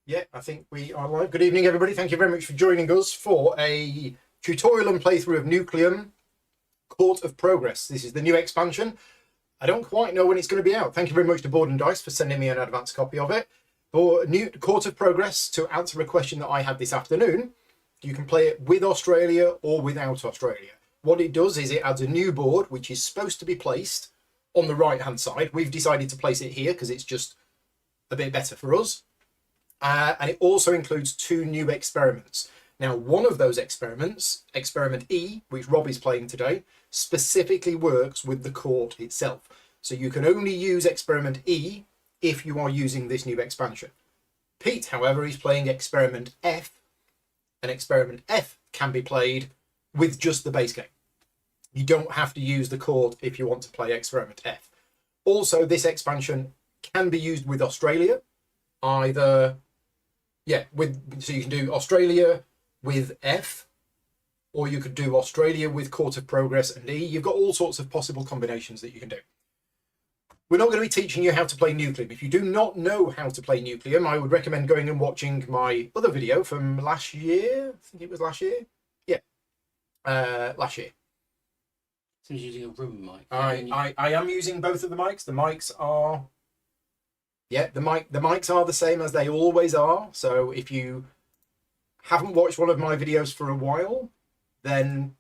Yeah, I think we are live. Good evening, everybody. Thank you very much for joining us for a tutorial and playthrough of Nucleum Court of Progress. This is the new expansion. I don't quite know when it's going to be out. Thank you very much to Board and Dice for sending me an advance copy of it. For new Court of Progress, to answer a question that I had this afternoon, you can play it with Australia or without Australia. What it does is it adds a new board, which is supposed to be placed on the right-hand side. We've decided to place it here because it's just a bit better for us. And it also includes two new experiments. Now, one of those experiments, Experiment E, which Rob is playing today, specifically works with the court itself. So you can only use Experiment E if you are using this new expansion. Pete, however, is playing Experiment F, and Experiment F can be played with just the base game. You don't have to use the court if you want to play Experiment F. Also, this expansion can be used with Australia, either... so you can do Australia with F, or you could do Australia with Court of Progress and E. You've got all sorts of possible combinations that you can do. We're not going to be teaching you how to play Nucleum. If you do not know how to play Nucleum, I would recommend going and watching my other video from last year. I think it was last year. Yeah, last year. So you're using a room mic. I am using both of the mics. The mics are... Yeah, the mics are the same as they always are. So if you haven't watched one of my videos for a while, then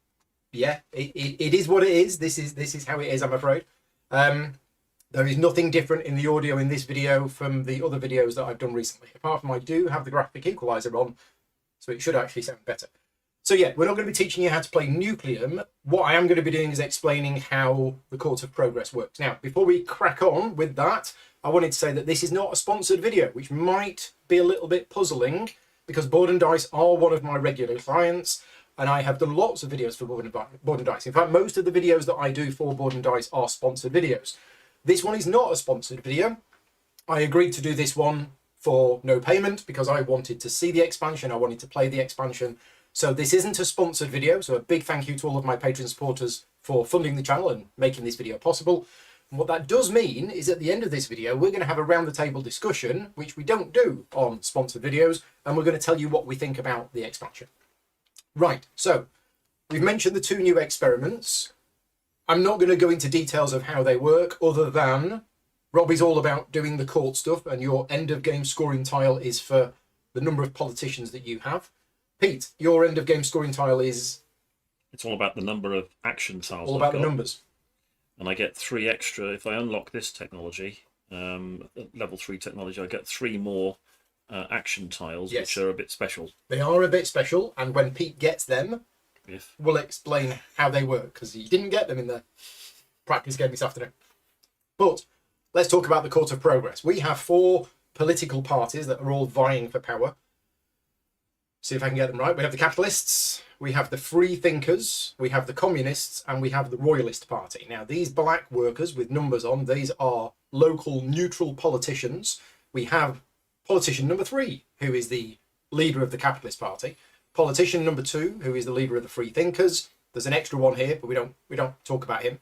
yeah, it is what it is. This is how it is, I'm afraid. There is nothing different in the audio in this video from the other videos that I've done recently, apart from I do have the graphic equalizer on, so it should actually sound better. So yeah, we're not going to be teaching you how to play Nucleum. What I am going to be doing is explaining how the Court of Progress works. Now, before we crack on with that, I wanted to say that this is not a sponsored video, which might be a little bit puzzling because Board and Dice are one of my regular clients, and I have done lots of videos for Board and Dice. In fact, most of the videos that I do for Board and Dice are sponsored videos. This one is not a sponsored video. I agreed to do this one for no payment because I wanted to see the expansion, I wanted to play the expansion. So this isn't a sponsored video, so a big thank you to all of my Patreon supporters for funding the channel and making this video possible. And what that does mean is at the end of this video, we're going to have a round the table discussion, which we don't do on sponsored videos, and we're going to tell you what we think about the expansion. Right, so we've mentioned the two new experiments. I'm not going to go into details of how they work other than Robbie's all about doing the court stuff, and your end of game scoring tile is for the number of politicians that you have. Pete, your end of game scoring tile is... It's all about the number of action tiles. All about the numbers. And I get 3 extra. If I unlock this technology, level 3 technology, I get 3 more action tiles, yes, which are a bit special. They are a bit special, and when Pete gets them, we'll explain how they work, because he didn't get them in the practice game this afternoon. But let's talk about the Court of Progress. We have 4 political parties that are all vying for power. See if I can get them right. We have the capitalists, we have the free thinkers, we have the communists, and we have the royalist party. Now, these black workers with numbers on, these are local neutral politicians. We have politician number 3, who is the leader of the capitalist party. Politician number 2, who is the leader of the free thinkers. There's an extra one here, but we don't talk about him.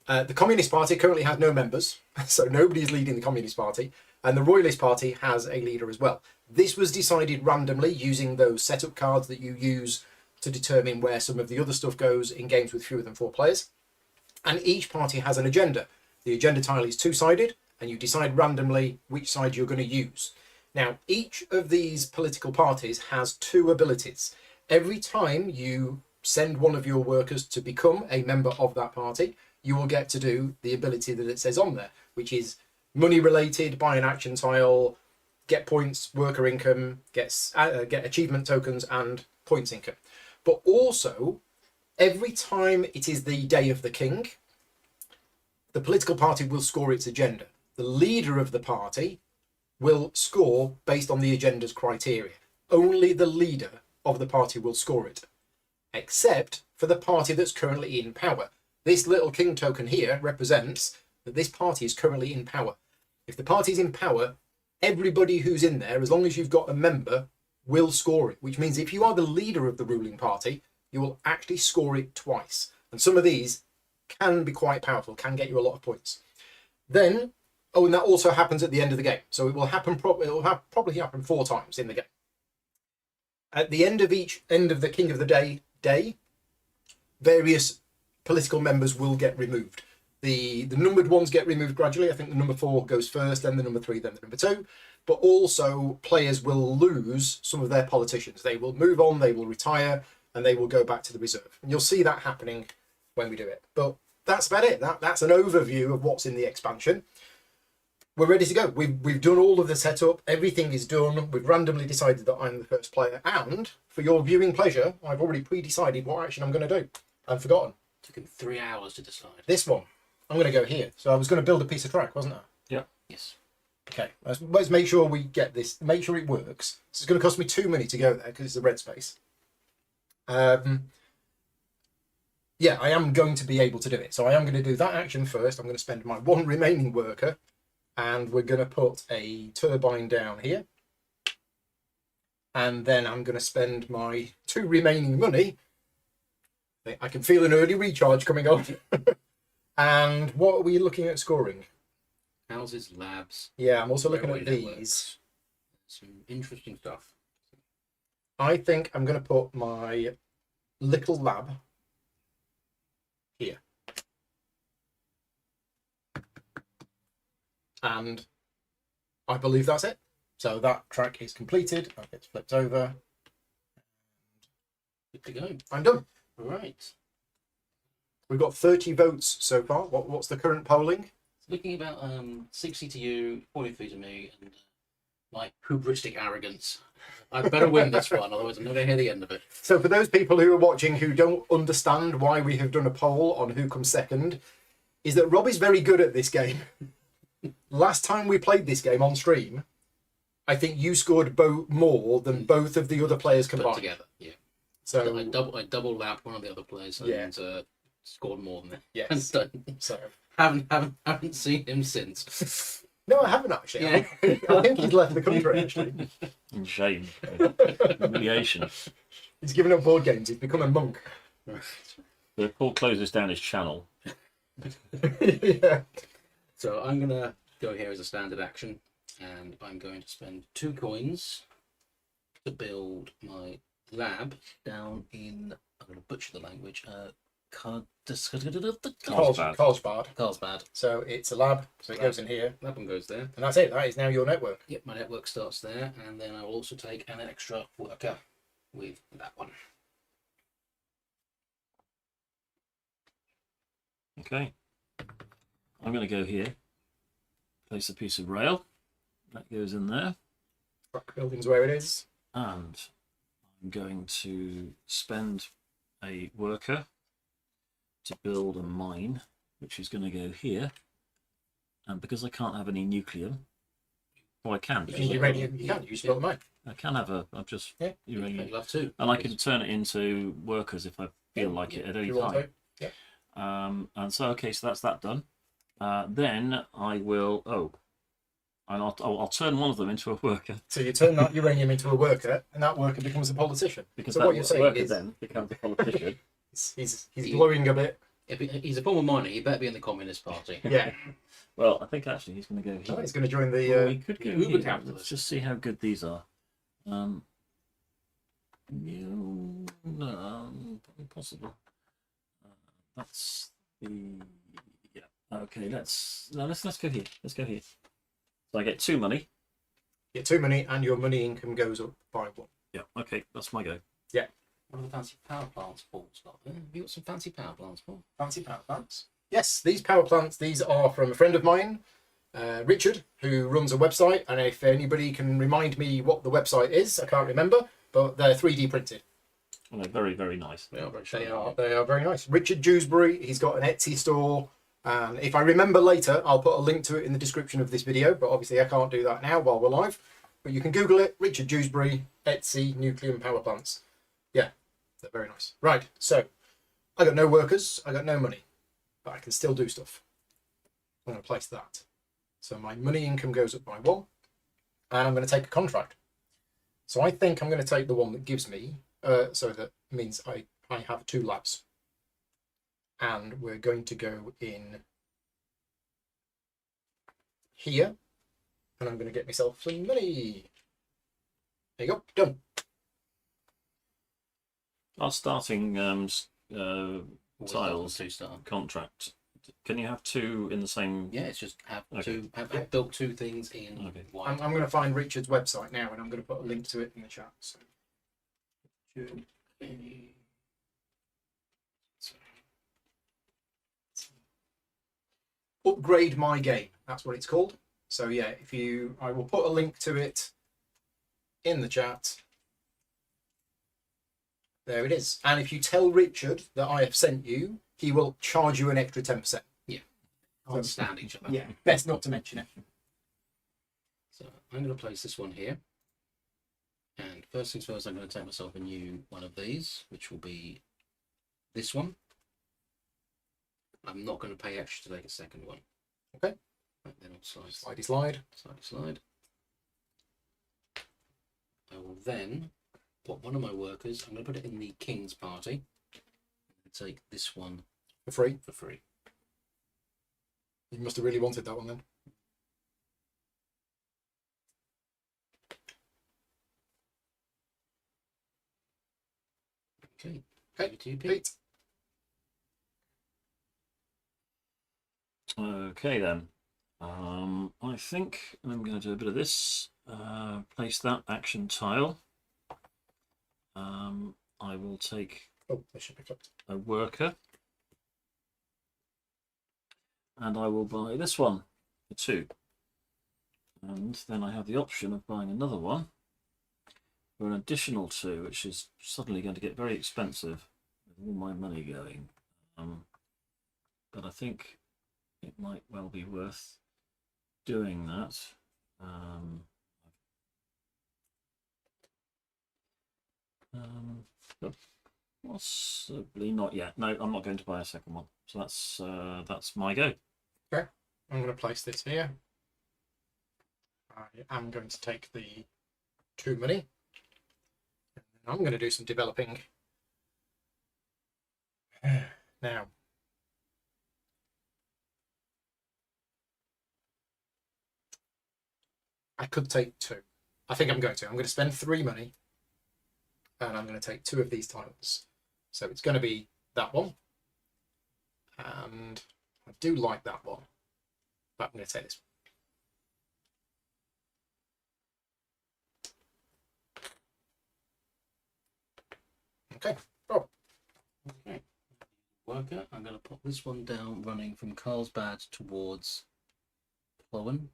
The Communist Party currently has no members, so nobody is leading the Communist Party. And the Royalist Party has a leader as well. This was decided randomly using those setup cards that you use to determine where some of the other stuff goes in games with fewer than 4 players. And each party has an agenda. The agenda tile is 2-sided, and you decide randomly which side you're going to use. Now, each of these political parties has 2 abilities. Every time you send one of your workers to become a member of that party, you will get to do the ability that it says on there, which is money related, buy an action tile, get points, worker income, get achievement tokens and points income. But also, every time it is the day of the king, the political party will score its agenda. The leader of the party will score based on the agenda's criteria. Only the leader of the party will score it, except for the party that's currently in power. This little king token here represents that this party is currently in power. If the party's in power, everybody who's in there, as long as you've got a member, will score it, which means if you are the leader of the ruling party, you will actually score it twice. And some of these can be quite powerful, can get you a lot of points. Then Oh, and that also happens at the end of the game. So it will happen. Probably happen 4 times in the game. At the end of the King of the Day, various political members will get removed. The numbered ones get removed gradually. I think the number 4 goes first, then the number 3, then the number 2. But also players will lose some of their politicians. They will move on, they will retire, and they will go back to the reserve. And you'll see that happening when we do it. But that's about it. That's an overview of what's in the expansion. We're ready to go. We've done all of the setup. Everything is done. We've randomly decided that I'm the first player. And for your viewing pleasure, I've already pre-decided what action I'm going to do. I've forgotten. Took him 3 hours to decide. This one. I'm going to go here. So I was going to build a piece of track, wasn't I? Yeah. Yes. Okay. Let's make sure we get this. Make sure it works. So it's going to cost me 2 money to go there because it's a red space. Yeah, I am going to be able to do it. So I am going to do that action first. I'm going to spend my 1 remaining worker. And we're going to put a turbine down here. And then I'm going to spend my 2 remaining money. I can feel an early recharge coming on. And what are we looking at scoring? Houses, labs. Yeah, I'm also looking railway at networks. these. Some interesting stuff. I think I'm going to put my little lab here. And I believe that's it. So that track is completed. That gets flipped over. Good to go. I'm done. All right. We've got 30 votes so far. What's the current polling? It's looking about 60 to you, 43 to me, and my hubristic arrogance. I better win this one, otherwise I'm not going to hear the end of it. So for those people who are watching who don't understand why we have done a poll on who comes second, is that Rob is very good at this game. Last time we played this game on stream, I think you scored more than both of the other players Put combined. together, yeah. So I double lapped one of the other players and scored more than that. yes. So haven't seen him since. no, I haven't actually. Yeah. I think he's left the country actually. In shame. Humiliation. He's given up board games. He's become a monk. Paul closes down his channel. Yeah. So I'm gonna go here as a standard action, and I'm going to spend 2 coins to build my lab down in. I'm going to butcher the language. Carlsbad. So it's a lab. So it goes in here, That one goes there. and that's it. That is now your network. Yep, my network starts there, and then I will also take an extra worker with that one. Okay. I'm going to go here. Place a piece of rail. That goes in there. Rock building's where it is. And I'm going to spend a worker to build a mine, which is going to go here. And because I can't have any nucleum, well, I can. Uranium, you can use build mine. I can have I've just uranium. You'll have 2. And I can turn it into workers if I feel like it at any time. Yeah. And so, okay, so that's that done. Then I will, and I'll turn one of them into a worker. So you turn that uranium into a worker, and that worker becomes a politician. Because so that what you're saying worker is then becomes a politician. he's glowing a bit. If he's a former miner, he better be in the Communist Party. Yeah. Well, I think actually he's going to go here. Oh, he's going to join the. Well, we could go Uber here. capitalist. Let's just see how good these are. Impossible. That's the Okay, let's go here. Let's go here. So I get 2 money. Get 2 money, and your money income goes up by 1. Yeah. Okay, that's my go. Yeah. What are the fancy power plants, Paul's got? Have you got some fancy power plants, Paul? Fancy power plants. Yes, these power plants. These are from a friend of mine, Richard, who runs a website. And if anybody can remind me what the website is, I can't remember, but they're 3D printed. And they're very, very nice. They are very They are very nice. Richard Dewsbury. He's got an Etsy store. And if I remember later, I'll put a link to it in the description of this video, but obviously I can't do that now while we're live. But you can Google it, Richard Dewsbury, Etsy, Nucleum power plants. Yeah, they're very nice. Right, so I got no workers, I got no money, but I can still do stuff. I'm going to place that. So my money income goes up by 1, and I'm going to take a contract. So I think I'm going to take the one that gives me, so that means I have 2 labs. And we're going to go in here, and I'm going to get myself some money. There you go, done. Our starting tiles Two star. contract. Can you have two in the same? Yeah, it's just have Okay. have built two things in Okay. white. I'm going to find Richard's website now, and I'm going to put a link to it in the chat. So. Upgrade my game. That's what it's called. So yeah, I will put a link to it in the chat. There it is. And if you tell Richard that I have sent you, he will charge you an extra 10%. Yeah. Understand each other. Yeah, best not to mention it. So I'm going to place this one here. And first things first, I'm going to take myself a new one of these, which will be this one. I'm not going to pay extra to take a second one. Okay. Right, then I'll slide. Slidey slide. Slide, slide. I will then put one of my workers, I'm going to put it in the King's party. Take this one For free. for free. You must have really wanted that one then. Okay. Okay, Over to you, Pete. Pete. Okay then. I think I'm going to do a bit of this. Place that action tile. I will take Oh, they should be clicked. a worker. And I will buy this one for 2. And then I have the option of buying another one for an additional 2, which is suddenly going to get very expensive with all my money going. But I think it might well be worth doing that. But possibly not yet. No, I'm not going to buy a second one. So that's my go. Okay, I'm going to place this here. I am going to take the 2 money. And I'm going to do some developing. Now, I could take 2. I think I'm going to. I'm going to spend 3 money. And I'm going to take 2 of these tiles. So it's going to be that one. And I do like that one. But I'm going to take this one. Okay. Oh. Okay. Worker, I'm going to put this one down running from Carlsbad towards Plowen.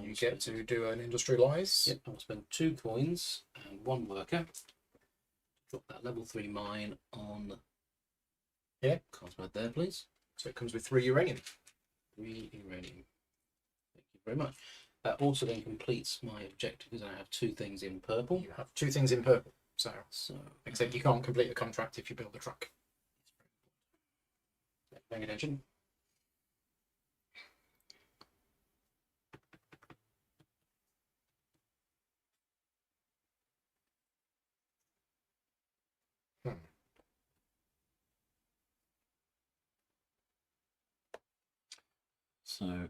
You get to do an industrialise. Yep, I'll spend 2 coins and 1 worker. Drop that level 3 mine on Carlsbad there, please. So it comes with 3 uranium. 3 uranium. Thank you very much. That also then completes my objective because I have 2 things in purple. You have 2 things in purple. So except you can't complete the contract if you build a truck. Paying attention. So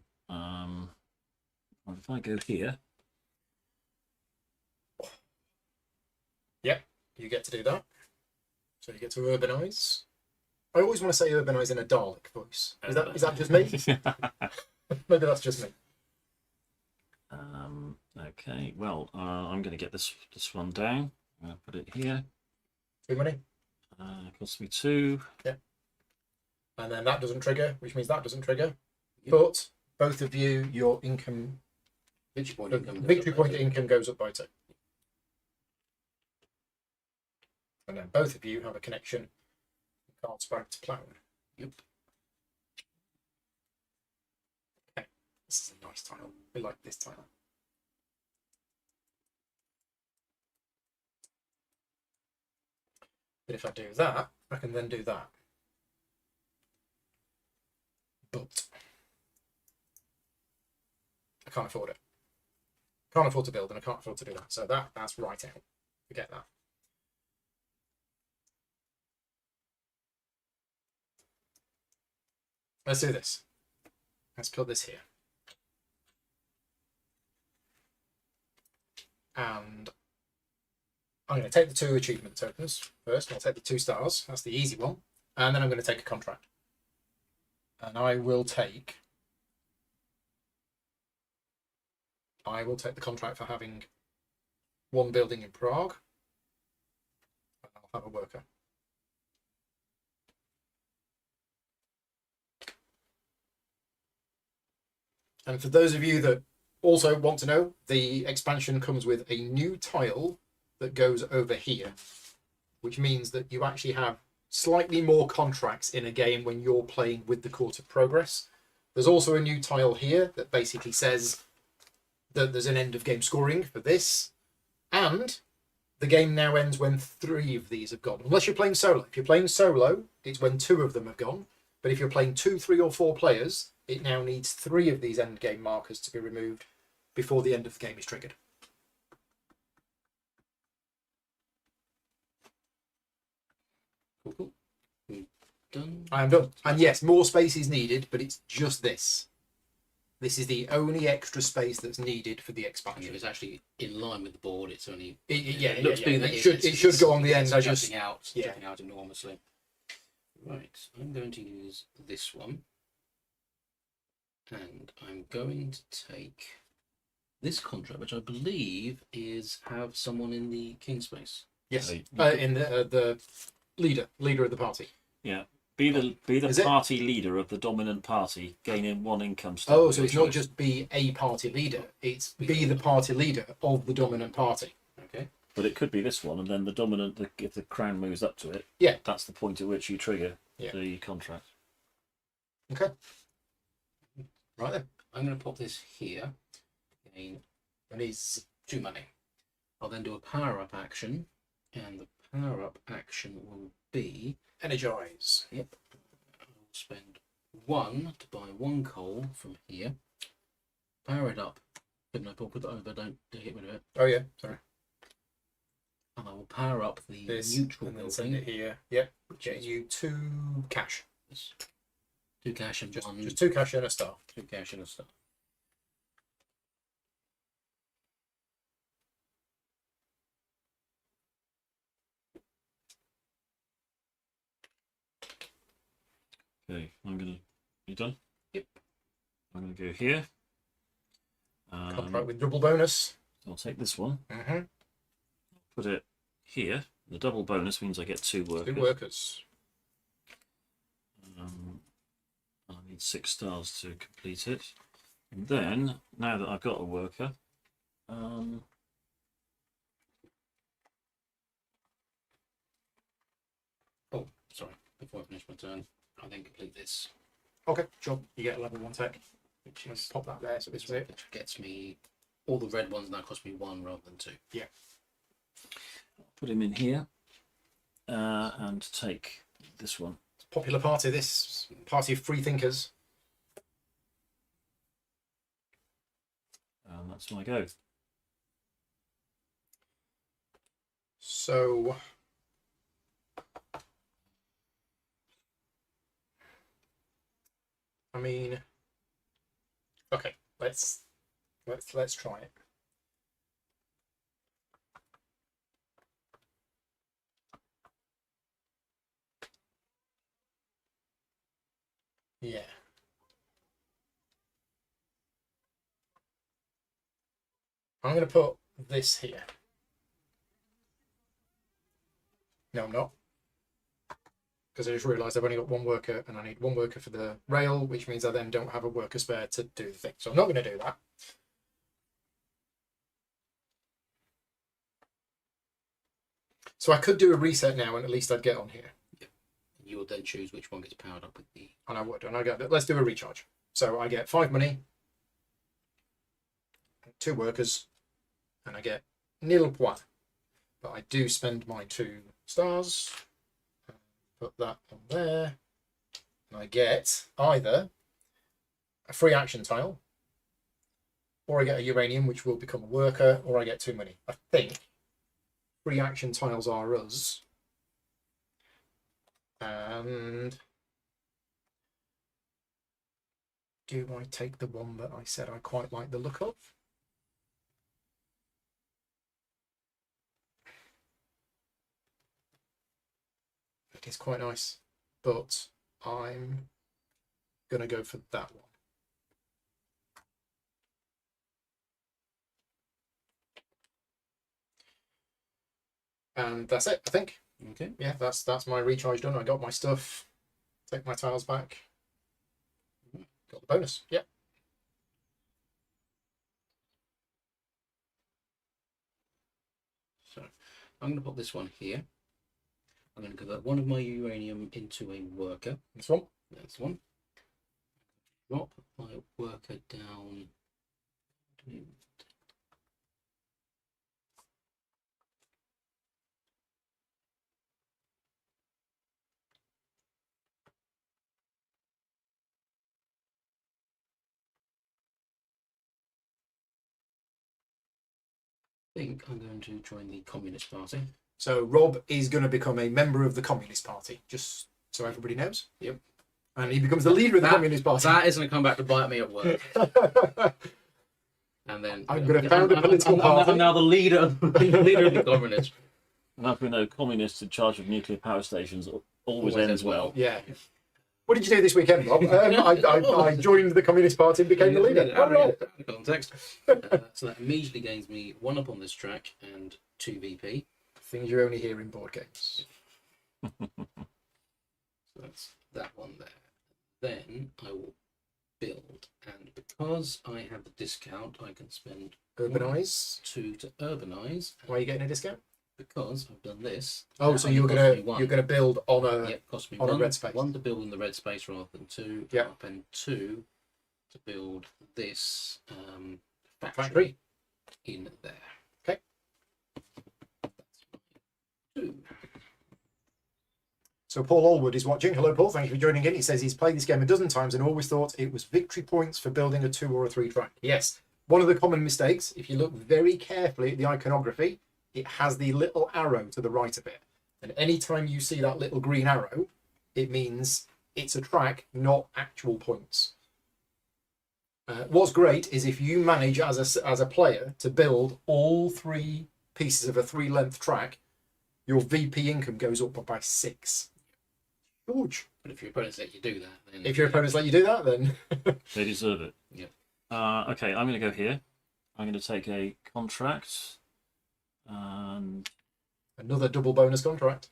if I go here, Yep, you get to do that. So you get to urbanise. I always want to say urbanise in a Dalek voice. Is that just me? Maybe that's just me. Okay, well, I'm going to get this one down. I'm going to put it here. 2 money. Costs me 2. Yeah. And then that doesn't trigger, which means that doesn't trigger. Yep. But both of you, your income, victory point income goes up by 2. And then both of you have a connection. Cards back to Plowen. Yep. Okay, this is a nice tile. We like this tile. But if I do that, I can then do that. But I can't afford it. Can't afford to build, and I can't afford to do that. So that's right out. Forget that. Let's do this. Let's put this here. And I'm going to take the 2 achievement tokens first. I'll take the 2 stars. That's the easy one. And then I'm going to take a contract. And I will take the contract for having 1 building in Prague. And I'll have a worker. And for those of you that also want to know, the expansion comes with a new tile that goes over here, which means that you actually have slightly more contracts in a game when you're playing with the Court of Progress. There's also a new tile here that basically says that there's an end of game scoring for this, and the game now ends when 3 of these have gone, unless you're playing solo. If you're playing solo, it's when 2 of them have gone, but if you're playing 2, 3 or 4 players, it now needs 3 of these end game markers to be removed before the end of the game is triggered. Cool. Done. I am done. And yes, more space is needed, but it's just this. This is the only extra space that's needed for the And expansion. if it's actually in line with the board, it's only It looks big. It should go on the end. Jumping out enormously. Right, I'm going to use this one, and I'm going to take this contract, which I believe is have someone in the king space. Yes, in the leader of the party. Yeah. Be the party leader of the dominant party, gaining 1 income star. Oh, so it's not just be a party leader; it's be the party leader of the dominant party. Okay. But it could be this one, and then the dominant, if the crown moves up to it, yeah, that's the point at which you trigger the contract. Okay. Right then. I'm going to pop this here. Gain And he's 2 money. I'll then do a power-up action, and the power-up action will be... energize. Yep. I'll spend 1 to buy 1 coal from here. Power it up. Good, no, put that over, don't get rid of it. Oh yeah, sorry. And I will power up the This neutral and then send building. it here. Yep. Get you 2 cash. 2 cash and Just 1. just 2 cash and a star. 2 cash and a star. Okay, you done? Yep. I'm gonna go here. Contract with double bonus. I'll take this one. Mm-hmm. Put it here. The double bonus means I get 2 workers. 2 workers. I need 6 stars to complete it. And then, now that I've got a worker, oh, sorry. Before I finish my turn, I'll then complete this. Okay, sure. You get a level 1 tech. Which is pop that there. So this is it. Which gets me all the red ones now cost me 1 rather than 2. Yeah. put him in here and take this one. Popular party. This party of free thinkers. And that's my go. So I mean, okay, let's try it. Yeah. I'm going to put this here. No, I'm not. Because I just realised I've only got 1 worker and I need 1 worker for the rail, which means I then don't have a worker spare to do the thing. So I'm not going to do that. So I could do a reset now and at least I'd get on here. Yeah. You will then choose which one gets powered up with the... And I would. And I get, let's do a recharge. So I get 5 money, 2 workers, and I get nil point. But I do spend my 2 stars. Put that on there. And I get either a free action tile, or I get a uranium, which will become a worker, or I get 2 money. I think free action tiles are us. And do I take the one that I said I quite like the look of? It is quite nice, but I'm going to go for that one. And that's it, I think. Okay. Yeah, that's my recharge done. I got my stuff. Take my tiles back. Got the bonus. Yeah. So I'm going to put this one here. I'm going to convert one of my uranium into a worker. This one. That's one. Drop my worker down. I think I'm going to join the Communist Party. So Rob is going to become a member of the Communist Party, just so everybody knows. Yep. And he becomes the leader of the Communist Party. That is going to come back to bite me at work. And then I'm going to found a political party. I'm now the leader, leader of the Communists. And as we know, communists in charge of nuclear power stations always ends well. Yeah. What did you do this weekend, Rob? I joined the Communist Party and became the leader. Out of context. So that immediately gains me 1 up on this track and 2 VP. Things you only hear in board games. So that's that one there. Then I will build, and because I have the discount, I can spend Urbanize. 2 to urbanize. Why are you getting a discount? Because I've done this. Oh, so you're gonna build on a cost me on one, a red space. 1 to build in the red space rather than 2. Yeah. Up, and 2 to build this factory in there. Okay. That's 2. So Paul Allwood is watching. Hello, Paul. Thank you for joining in. He says he's played this game a dozen times and always thought it was victory points for building a 2 or a 3 track. Yes. One of the common mistakes, if you look very carefully at the iconography, it has the little arrow to the right of it. And anytime you see that little green arrow, it means it's a track, not actual points. What's great is if you manage as a player to build all 3 pieces of a 3-length track, your VP income goes up by 6. Huge. But if your opponents let you do that, then If your opponents let you do that, then They deserve it. Yeah. Okay, I'm going to go here. I'm going to take a contract. And another double bonus contract.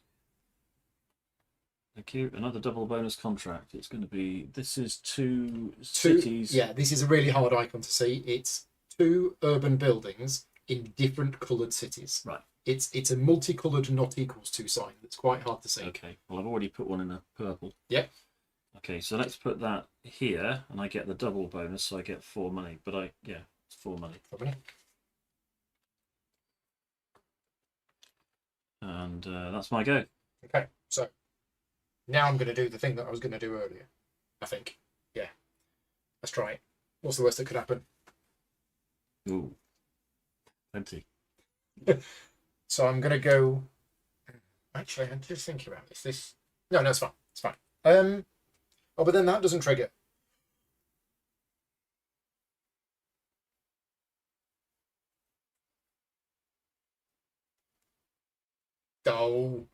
thank you. Another double bonus contract. It's going to be. This is 2 cities. Yeah, this is a really hard icon to see. It's 2 urban buildings in different coloured cities. Right. It's a multicoloured not equals to sign. That's quite hard to see. Okay. Well, I've already put one in a purple. Yep. Okay, so let's put that here, and I get the double bonus, so I get 4 money. But it's 4 money. And that's my go. Okay, so now I'm going to do the thing that I was going to do earlier. I think. Yeah. Let's try it. What's the worst that could happen? Ooh. Plenty. So I'm going to go. Actually, I'm just thinking about this. No, it's fine. It's fine. Oh, but then that doesn't trigger. Oh.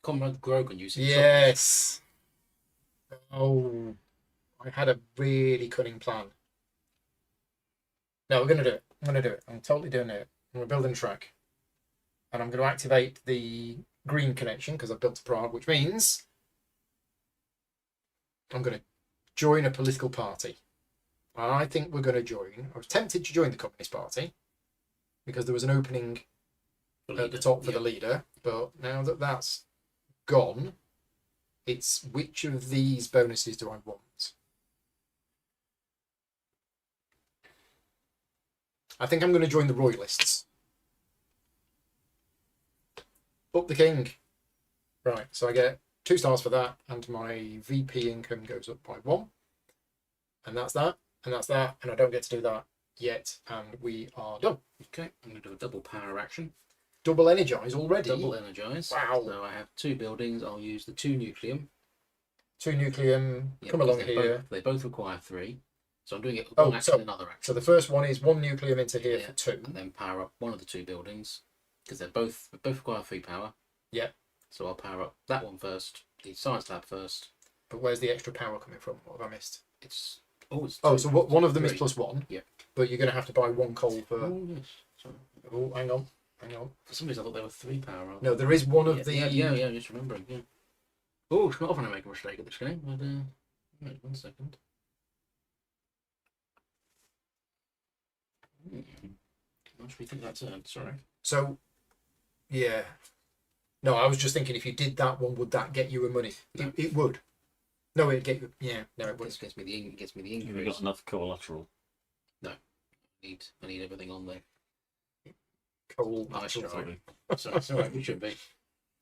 Comrade Grogan using Yes. Oh. I had a really cunning plan. No, we're going to do it. I'm going to do it. I'm totally doing it. I'm going to build a track. And I'm going to activate the green connection because I've built a Prague, which means I'm going to join a political party. And I think we're going to join. I was tempted to join the Communist Party because there was an opening at the top for the leader. But now that that's gone, it's which of these bonuses do I want? I think I'm going to join the Royalists. Up the king. Right, so I get 2 stars for that, and my VP income goes up by 1. And that's that, and that's that, and I don't get to do that yet, and we are done. Okay, I'm going to do a double power action. Double energize already. Double energize. Wow. So I have 2 buildings. I'll use the 2 nucleum. 2 nucleum. Yeah, Come because along here. they both require 3. So I'm doing it Oh, one action, another action. So the first one is 1 nucleum into here Yeah, for 2. and then power up one of the 2 buildings because they both require 3 power. Yeah. So I'll power up that one first, the science lab first. But where's the extra power coming from? What have I missed? It's so one of them 3. is +1. Yeah. But you're going to have to buy 1 coal for. Oh yes. Sorry. Oh, hang on. For some reason I thought there were 3 power up. No, there is one of the. Yeah. Just remembering. Yeah. Oh, it's not often I make a mistake at this game. But wait 1 second. How should we think that turn? Sorry. So, yeah. No, I was just thinking if you did that one, would that get you a money? No. It would. No, it'd get you. Yeah, no, it would. It gets me the increase. Have you got enough collateral? I need everything on there. Coal. Oh, natural. sorry. Sorry, we should be.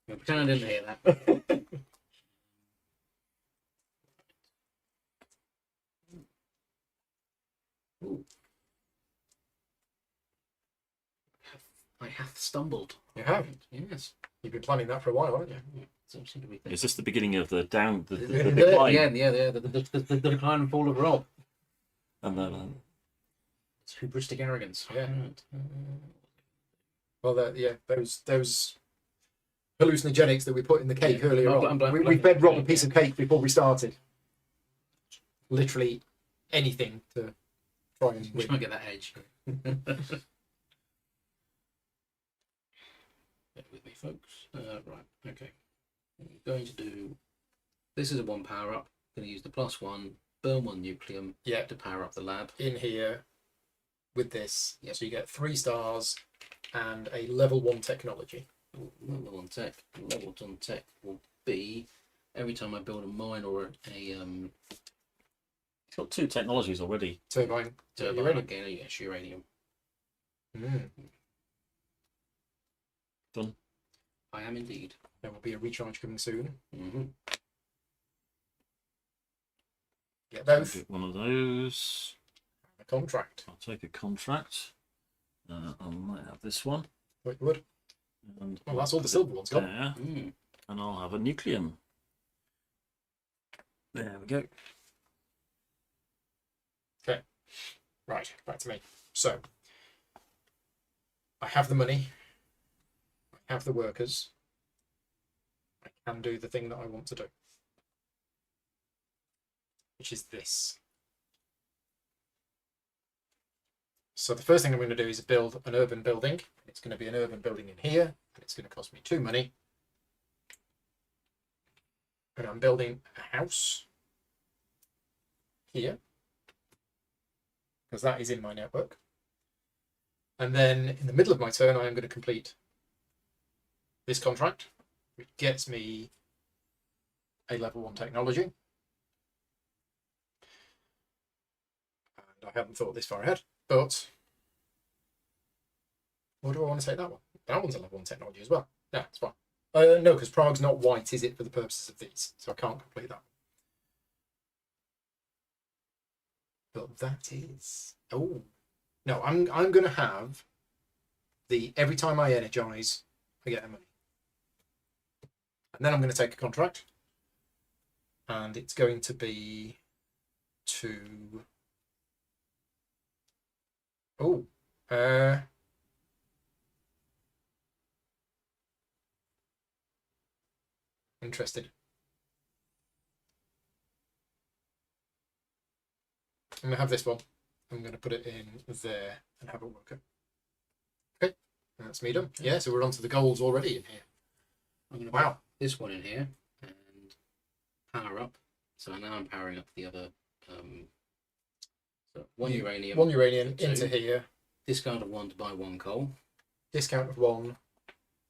I'll pretend I didn't hear that. Ooh. I hath stumbled. You have. Yes. You've been planning that for a while, haven't you? Yeah. So seem to be Is this the beginning of the down, the the decline? Yeah. The decline and fall of Rob. And then It's hubristic arrogance. Yeah. Right. Well, those hallucinogenics that we put in the cake earlier on. We fed Rob a piece of cake before we started. Literally anything to try and We win. might get that edge. Bear with me, folks. Right, okay. I'm going to do. This is a 1 power up. Going to use the +1, burn 1 nucleum to power up the lab. In here with this. Yep. So you get 3 stars and a level 1 technology. Level 1 tech. Level 1 tech will be every time I build a mine or a it's got 2 technologies already. Turbine. turbine, again, yes, uranium. Mm. Done. I am indeed. There will be a recharge coming soon. Mm-hmm. Get both. Get one of those. A contract. I'll take a contract. I might have this one. It would. And Well, that's all the silver ones gone. there, Mm. and I'll have a nucleum. There we go. Right, back to me. So, I have the money. I have the workers. I can do the thing that I want to do. Which is this. So the first thing I'm going to do is build an urban building. It's going to be an urban building in here. And it's going to cost me 2 money. And I'm building a house here, because that is in my network. And then in the middle of my turn, I am going to complete this contract, which gets me a level 1 technology. And I haven't thought this far ahead, but what do I want to take that one? That one's a level 1 technology as well. Yeah, it's fine. No, because Prague's not white, is it, for the purposes of these? So I can't complete that. But that is... Oh. No, I'm going to have the... Every time I energize, I get a money. And then I'm going to take a contract. And it's going to be to... Oh. Interested. I'm going to have this one. I'm going to put it in there and have a worker. Okay, that's me done. Yeah, so we're on to the goals already in here. I'm going to put this one in here and power up. So now I'm powering up the other. So one uranium. One uranium into here. Discount of 1 to buy 1 coal. Discount of 1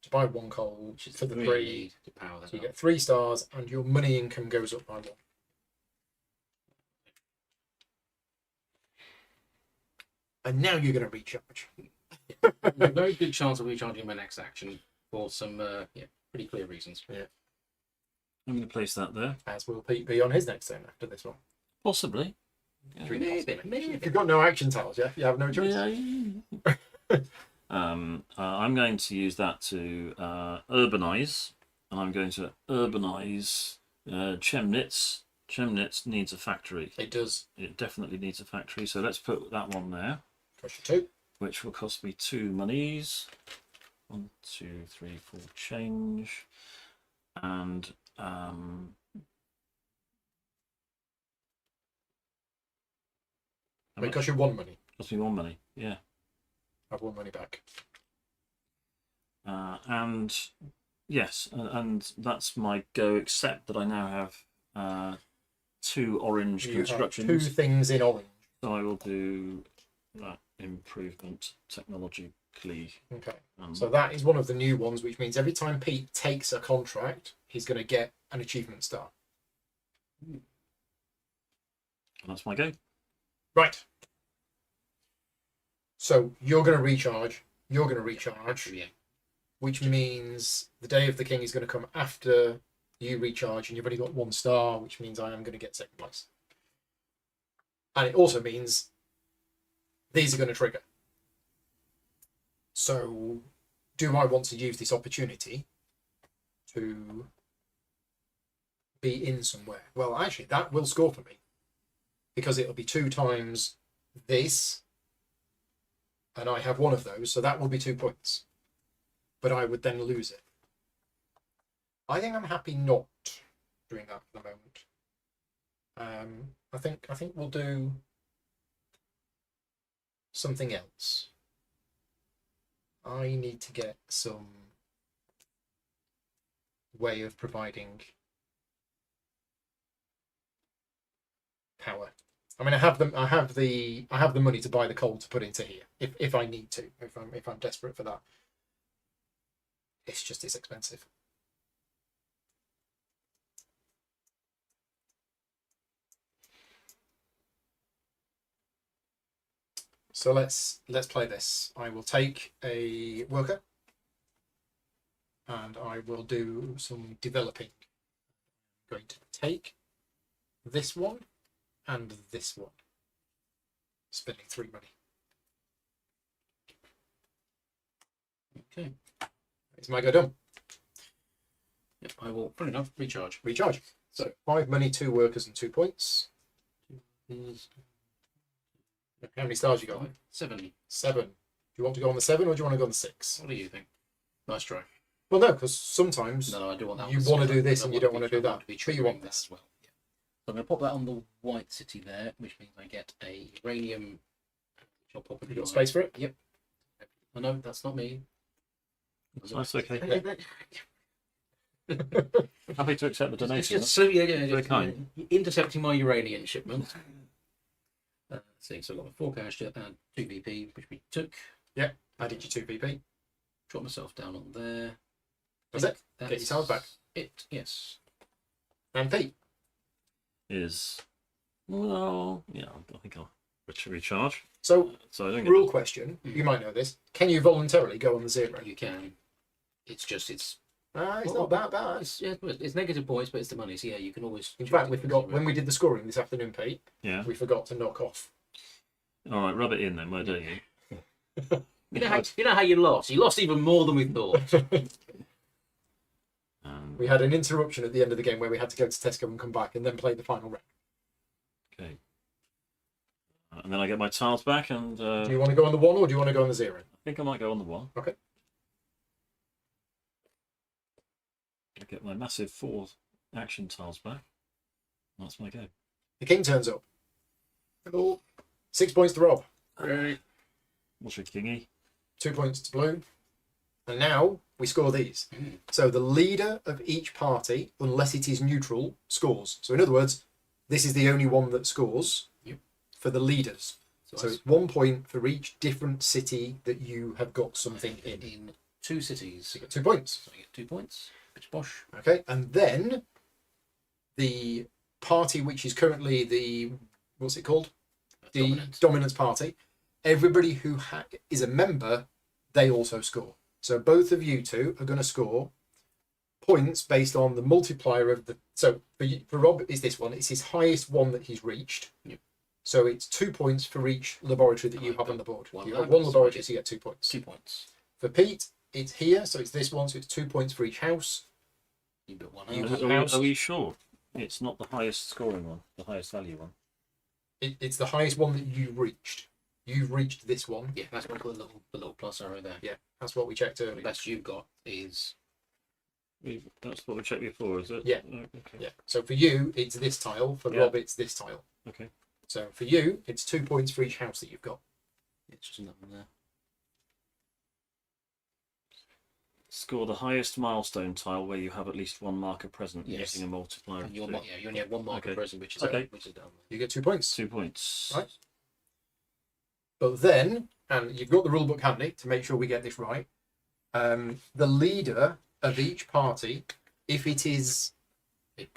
to buy 1 coal, which is for the 3 to power that so you up. get 3 stars and your money income goes up by 1. And now you're going to recharge. A very good chance of recharging my next action for some pretty clear reasons. Yeah. I'm going to place that there. As will Pete be on his next turn after this one. Possibly. Yeah. Maybe. If you've got no action tiles, yeah, you have no choice. Yeah. I'm going to use that to urbanize, and I'm going to urbanize Chemnitz needs a factory. It does. It definitely needs a factory. So let's put that one there. Cost you 2. Which will cost me 2 monies. 1, 2, 3, 4 change. And It costs you 1 money. cost me 1 money, yeah. Have 1 money back. And yes, and that's my go, except that I now have 2 orange You have constructions. 2 things in orange. So I will do that improvement technologically. Okay. So that is one of the new ones, which means every time Pete takes a contract, he's going to get an achievement star. And that's my go. Right. So you're going to recharge. You're going to recharge. Yeah. Which means the Day of the King is going to come after you recharge, and you've only got 1 star, which means I am going to get 2nd place. And it also means these are going to trigger. So do I want to use this opportunity to be in somewhere? Well, actually, that will score for me, because it'll be 2 times this, and I have 1 of those, so that will be 2 points. But I would then lose it. I think I'm happy not doing that for the moment. I think we'll do something else. I need to get some way of providing power. I mean, I have the money to buy the coal to put into here if I need to, if I'm desperate for that. It's expensive. So let's play this. I will take a worker and I will do some developing. I'm going to take this one and this one. Spending 3 money. Okay. Is my go done? Yep, I will, funny enough, recharge. Recharge. So 5 money, 2 workers, and 2 points. How many stars you got? 7. 7. Do you want to go on the 7 or do you want to go on the 6? What do you think? Nice try. Well, no, because sometimes No, I do want that. you want to do this and you don't want to do that. But you want that this. as well. Yeah. So I'm going to pop that on the white city there, which means I get a uranium. Which I'll pop Have you got space for it? Yep. Oh no, that's not me. That's okay. Happy to accept the It's donation. just, so yeah, Very just, kind. intercepting my uranian shipment. See, so I've got a 4 cash and 2 VP, which we took. Yeah, added your 2 VP. Drop myself down on there. That's it. Get your tiles back. It, yes. And Pete. Is well, yeah, I think I'll recharge. So So I don't rule question, you might know this. Can you voluntarily go on the 0? You can. It's just, it's Not that bad. It's negative points, but it's the money. So yeah, you can always. In fact, we forgot when we did the scoring this afternoon, Pete. Yeah. We forgot to knock off. All right, rub it in then. Why don't you? You know how you lost. You lost even more than we thought. We had an interruption at the end of the game where we had to go to Tesco and come back and then play the final round. Okay. And then I get my tiles back, and Do you want to go on the 1 or do you want to go on the 0? I think I might go on the 1. Okay. I get my massive 4 action tiles back. That's my go. The king turns up. Hello. 6 points to Rob. Right. What's your kingy? 2 points to Blue. And now we score these. So the leader of each party, unless it is neutral, scores. So in other words, this is the only one that scores for the leaders. So it's 1 point for each different city that you have got something in. In 2 cities. So you get 2 points. So I get 2 points. Bitch bosh. Okay, and then the party which is currently the, what's it called? The dominance party. Everybody who is a member, they also score. So both of you two are going to score points based on the multiplier of the. So for Rob, is this one? It's his highest one that he's reached. Yep. So it's 2 points for each laboratory that you have on the board. You have 1 laboratory, so you get 2 points. 2 points. For Pete, it's here, so it's this one, so it's 2 points for each house. You built 1 You house. have- Are we sure? It's not the highest scoring one, the highest value one. It's the highest one that you reached. You've reached this one. Yeah, that's what the little plus arrow there. Yeah, that's what we checked The earlier. best you've got is. That's what we checked before, is it? Yeah. Oh, okay. Yeah. So for you, it's this tile. For Yeah. Rob, it's this tile. Okay. So for you, it's 2 points for each house that you've got. It's just another one there. Score the highest milestone tile where you have at least one marker present Yes. using a multiplier. And of you 2. only have one marker Okay. present, which is Okay. which is down there. You get 2 points. 2 points. Right. But then, and you've got the rulebook handy to make sure we get this right, the leader of each party, if it is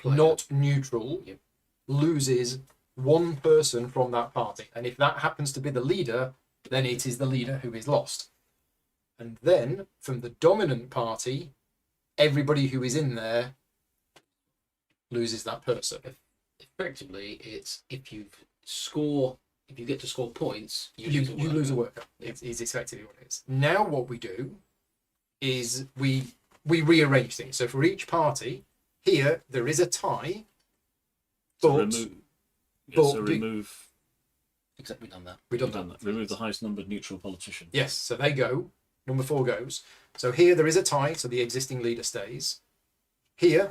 not neutral, Yep. loses one person from that party. And if that happens to be the leader, then it is the leader who is lost. And then, from the dominant party, everybody who is in there loses that person. Effectively, it's if you get to score points, You lose a worker. Yep. Is effectively what it is. Now what we do is we rearrange things. So for each party, here there is a tie, but remove. Except we've done that. we've We've done done that. Remove the highest numbered neutral politician. Yes, so they go. Number 4 goes. So here there is a tie, so the existing leader stays. Here,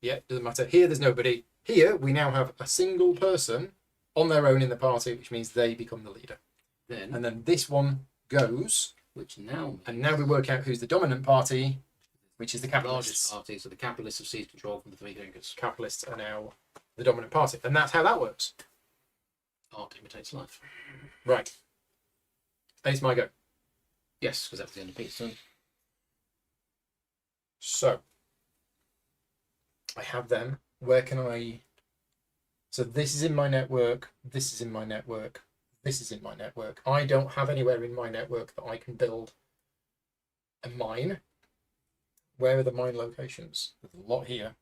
yeah, doesn't matter. Here there's nobody. Here we now have a single person on their own in the party, which means they become the leader. And then this one goes, and now we work out who's the dominant party, which is the capitalists. Largest party, so the capitalists have seized control from the three thinkers. Capitalists are now the dominant party, and that's how that works. Art imitates life. Right. And it's my go. Yes, because that's the end of Pete's turn. So I have them. Where can I? So this is in my network. This is in my network. This is in my network. I don't have anywhere in my network that I can build a mine. Where are the mine locations? There's a lot here.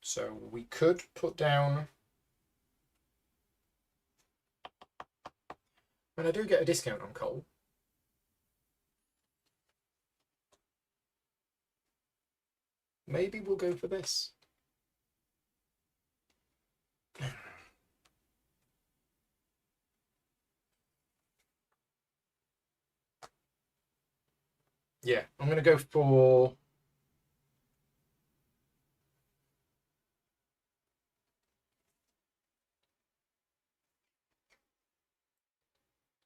So we could put down. And I do get a discount on coal. Maybe we'll go for this. Yeah, I'm going to go for...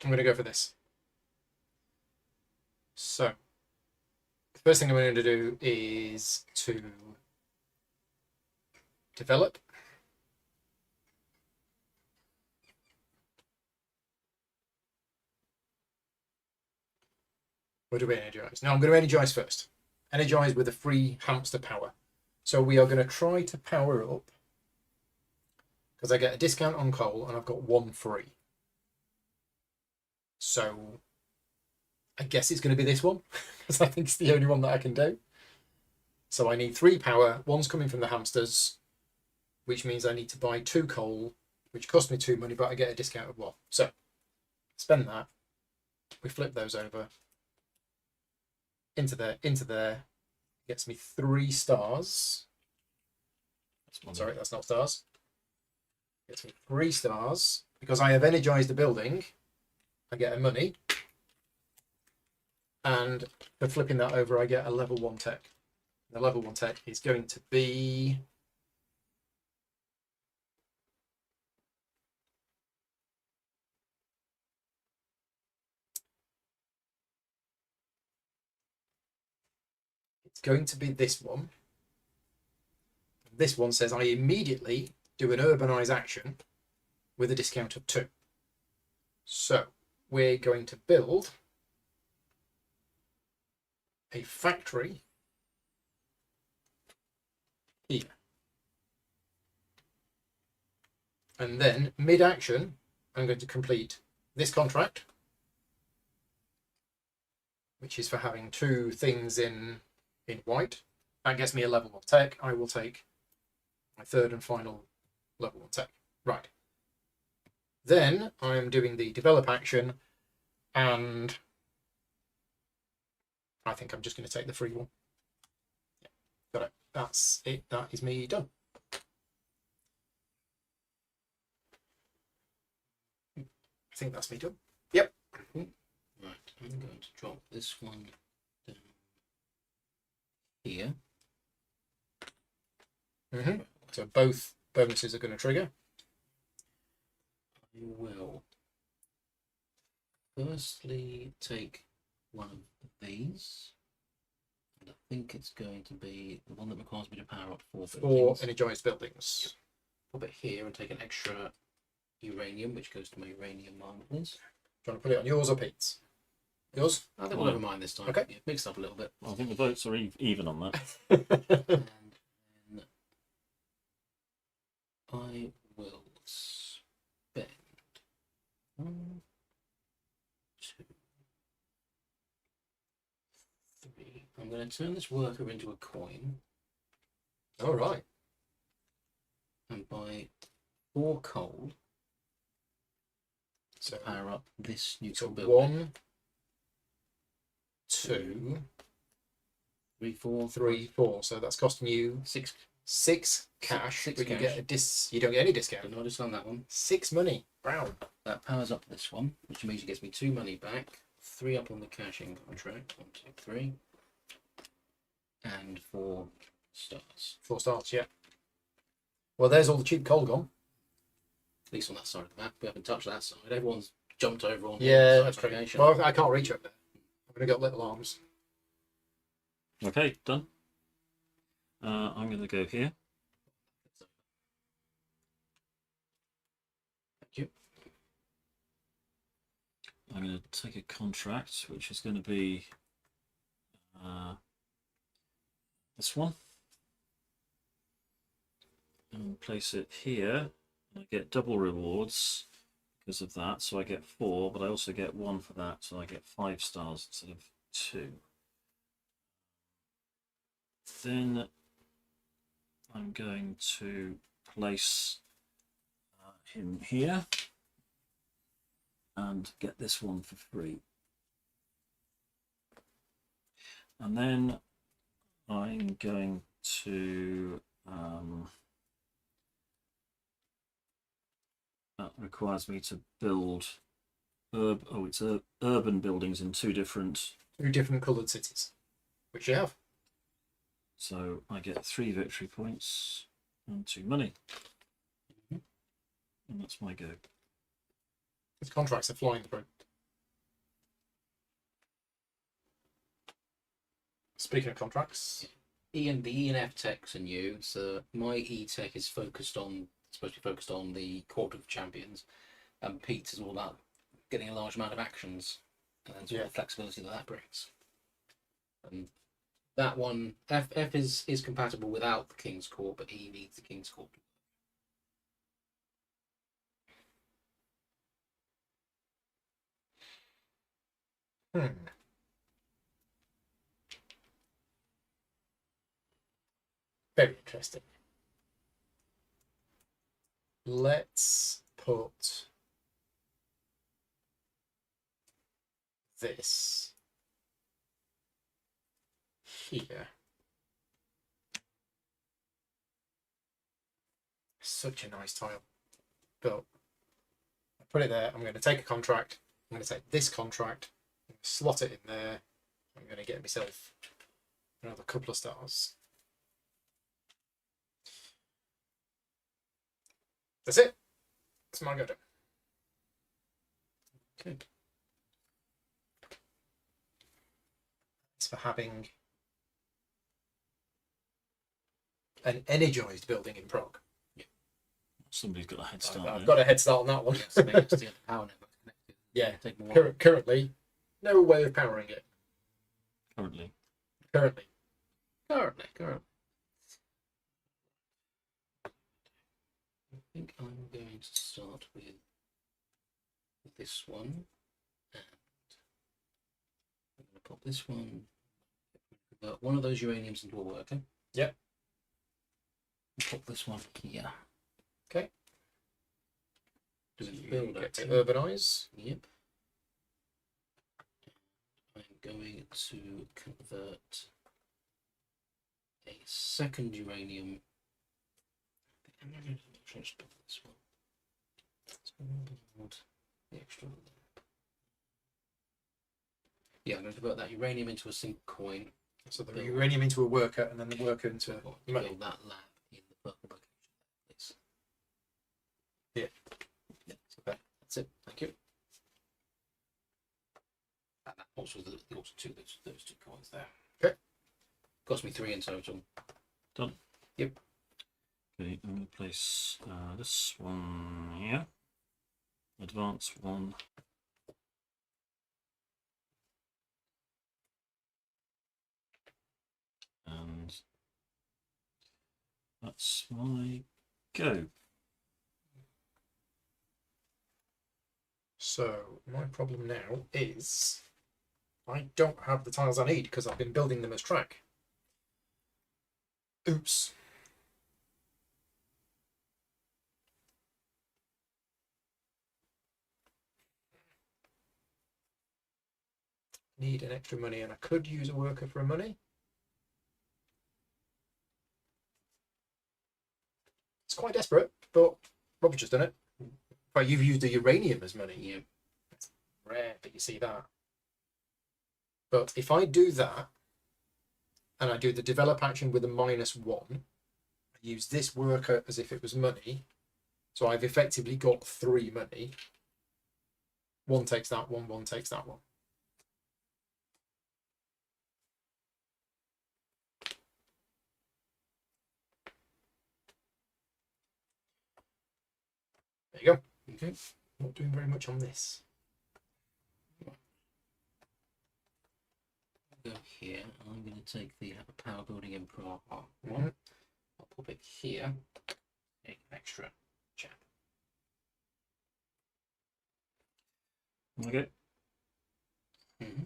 I'm going to go for this. So, the first thing I'm going to do is to develop. Or do we energize? No, I'm going to energize first. Energize with a free hamster power. So we are going to try to power up, because I get a discount on coal and I've got 1 free. So I guess it's going to be this one, because I think it's the only one that I can do. So I need 3 power. 1's coming from the hamsters, which means I need to buy 2 coal, which cost me 2 money, but I get a discount of 1. So spend that. We flip those over. Into there. Gets me 3 stars. Sorry, that's not stars. Gets me 3 stars. Because I have energized the building, I get a money. And for flipping that over, I get a level 1 tech. The level 1 tech is going to be... It's going to be this one. This one says I immediately do an urbanize action with a discount of 2. So we're going to build a factory here. And then mid-action, I'm going to complete this contract, which is for having 2 things in white. That gets me a level 1 tech. I will take my 3rd and final level 1 tech. Right. Then I'm doing the develop action, and I think I'm just going to take the free one. Yeah, got it. That's it. That is me done. I think that's me done. Yep. Right, I'm going to drop this one down here. Mm-hmm. So both bonuses are going to trigger. I will firstly take one of these. And I think it's going to be the one that requires me to power up 4 4 buildings. energized buildings. Pop it here and take an extra uranium, which goes to my uranium mine, please. Do you want to put it on yours or Pete's? Yours? I think we'll have mine this time. Okay. Yeah, mixed up a little bit. I think the votes are even on that. And then I will spend 1, 2, 3. I'm going to turn this worker into a coin All right. and buy 4 coal So, to power up this so neutral building. 1, 2, 3, 4, 3, 4. So that's costing you 6. cash, Six but you cash. get you don't get any discount. Don't notice on that one. 6 money. Brown. That powers up this one, which means it gets me 2 money back, 3 up on the cashing contract. 1, 2, 3, and 4 stars. 4 stars. Yeah. Well, there's all the cheap coal gone. At least on that side of the map, we haven't touched that side. Everyone's jumped over on Yeah, the that's side true. location. Well, I can't reach up there. I've only got little arms. Okay, done. I'm going to go here. Thank you. I'm going to take a contract, which is going to be this one, and place it here. I get double rewards because of that, so I get 4, but I also get 1 for that, so I get 5 stars instead of 2. Then I'm going to place him here and get this one for free. And then I'm going to that requires me to build urban buildings in 2 different, 2 different coloured cities, which you have. so I get 3 victory points and 2 money. And that's my go. These contracts are flying through. Speaking of contracts, The E and F techs are new, so my E tech is supposed to be focused on the Court of Champions, and Pete's is all about getting a large amount of actions and then sort of the flexibility that brings. And that one, F is compatible without the King's Court, but E needs the King's Court. Very interesting. Let's put this here. Such a nice tile. But I put it there. I'm going to take a contract. I'm going to take this contract, I'm going to slot it in there. I'm going to get myself another couple of stars. That's it. That's my go-to. Okay. It's for having an energized building in Prague. Somebody's got a head start. I've got a head start on that one. Yeah, so maybe it's the power network connected. Yeah. Take more. Currently, no way of powering it. Currently. Currently. I think I'm going to start with this one, and I'm going to pop this one. Convert one of those uraniums into a worker. Yep. Pop this one here. Okay. Does You it build get to acting? urbanize. Yep. I'm going to convert a second uranium. I'm going to just build this one. So build the extra. Yeah, I'm going to convert that uranium into a single coin. So the uranium into a worker, and then the worker into money. Build that lab in the purple location, please. Yeah. Yeah. Okay. That's it. Thank you. And that also those two coins there. Okay. Cost me 3 in total. Done. Yep. Okay, I'm going to place this one here. Advance one. And that's my go. So my problem now is I don't have the tiles I need because I've been building them as track. Oops. Need an extra money, and I could use a worker for a money. It's quite desperate, but Rob's just done it. But you've used the uranium as money. Yeah. It's rare that you see that. But if I do that, and I do the develop action with a -1, I use this worker as if it was money. So I've effectively got 3 money. 1 takes that one, 1 takes that one. There you go. Okay. Not doing very much on this. Go here. I'm going to take the power building in one. Mhm. I'll pop it here. Take an extra chap. Okay. Mm-hmm.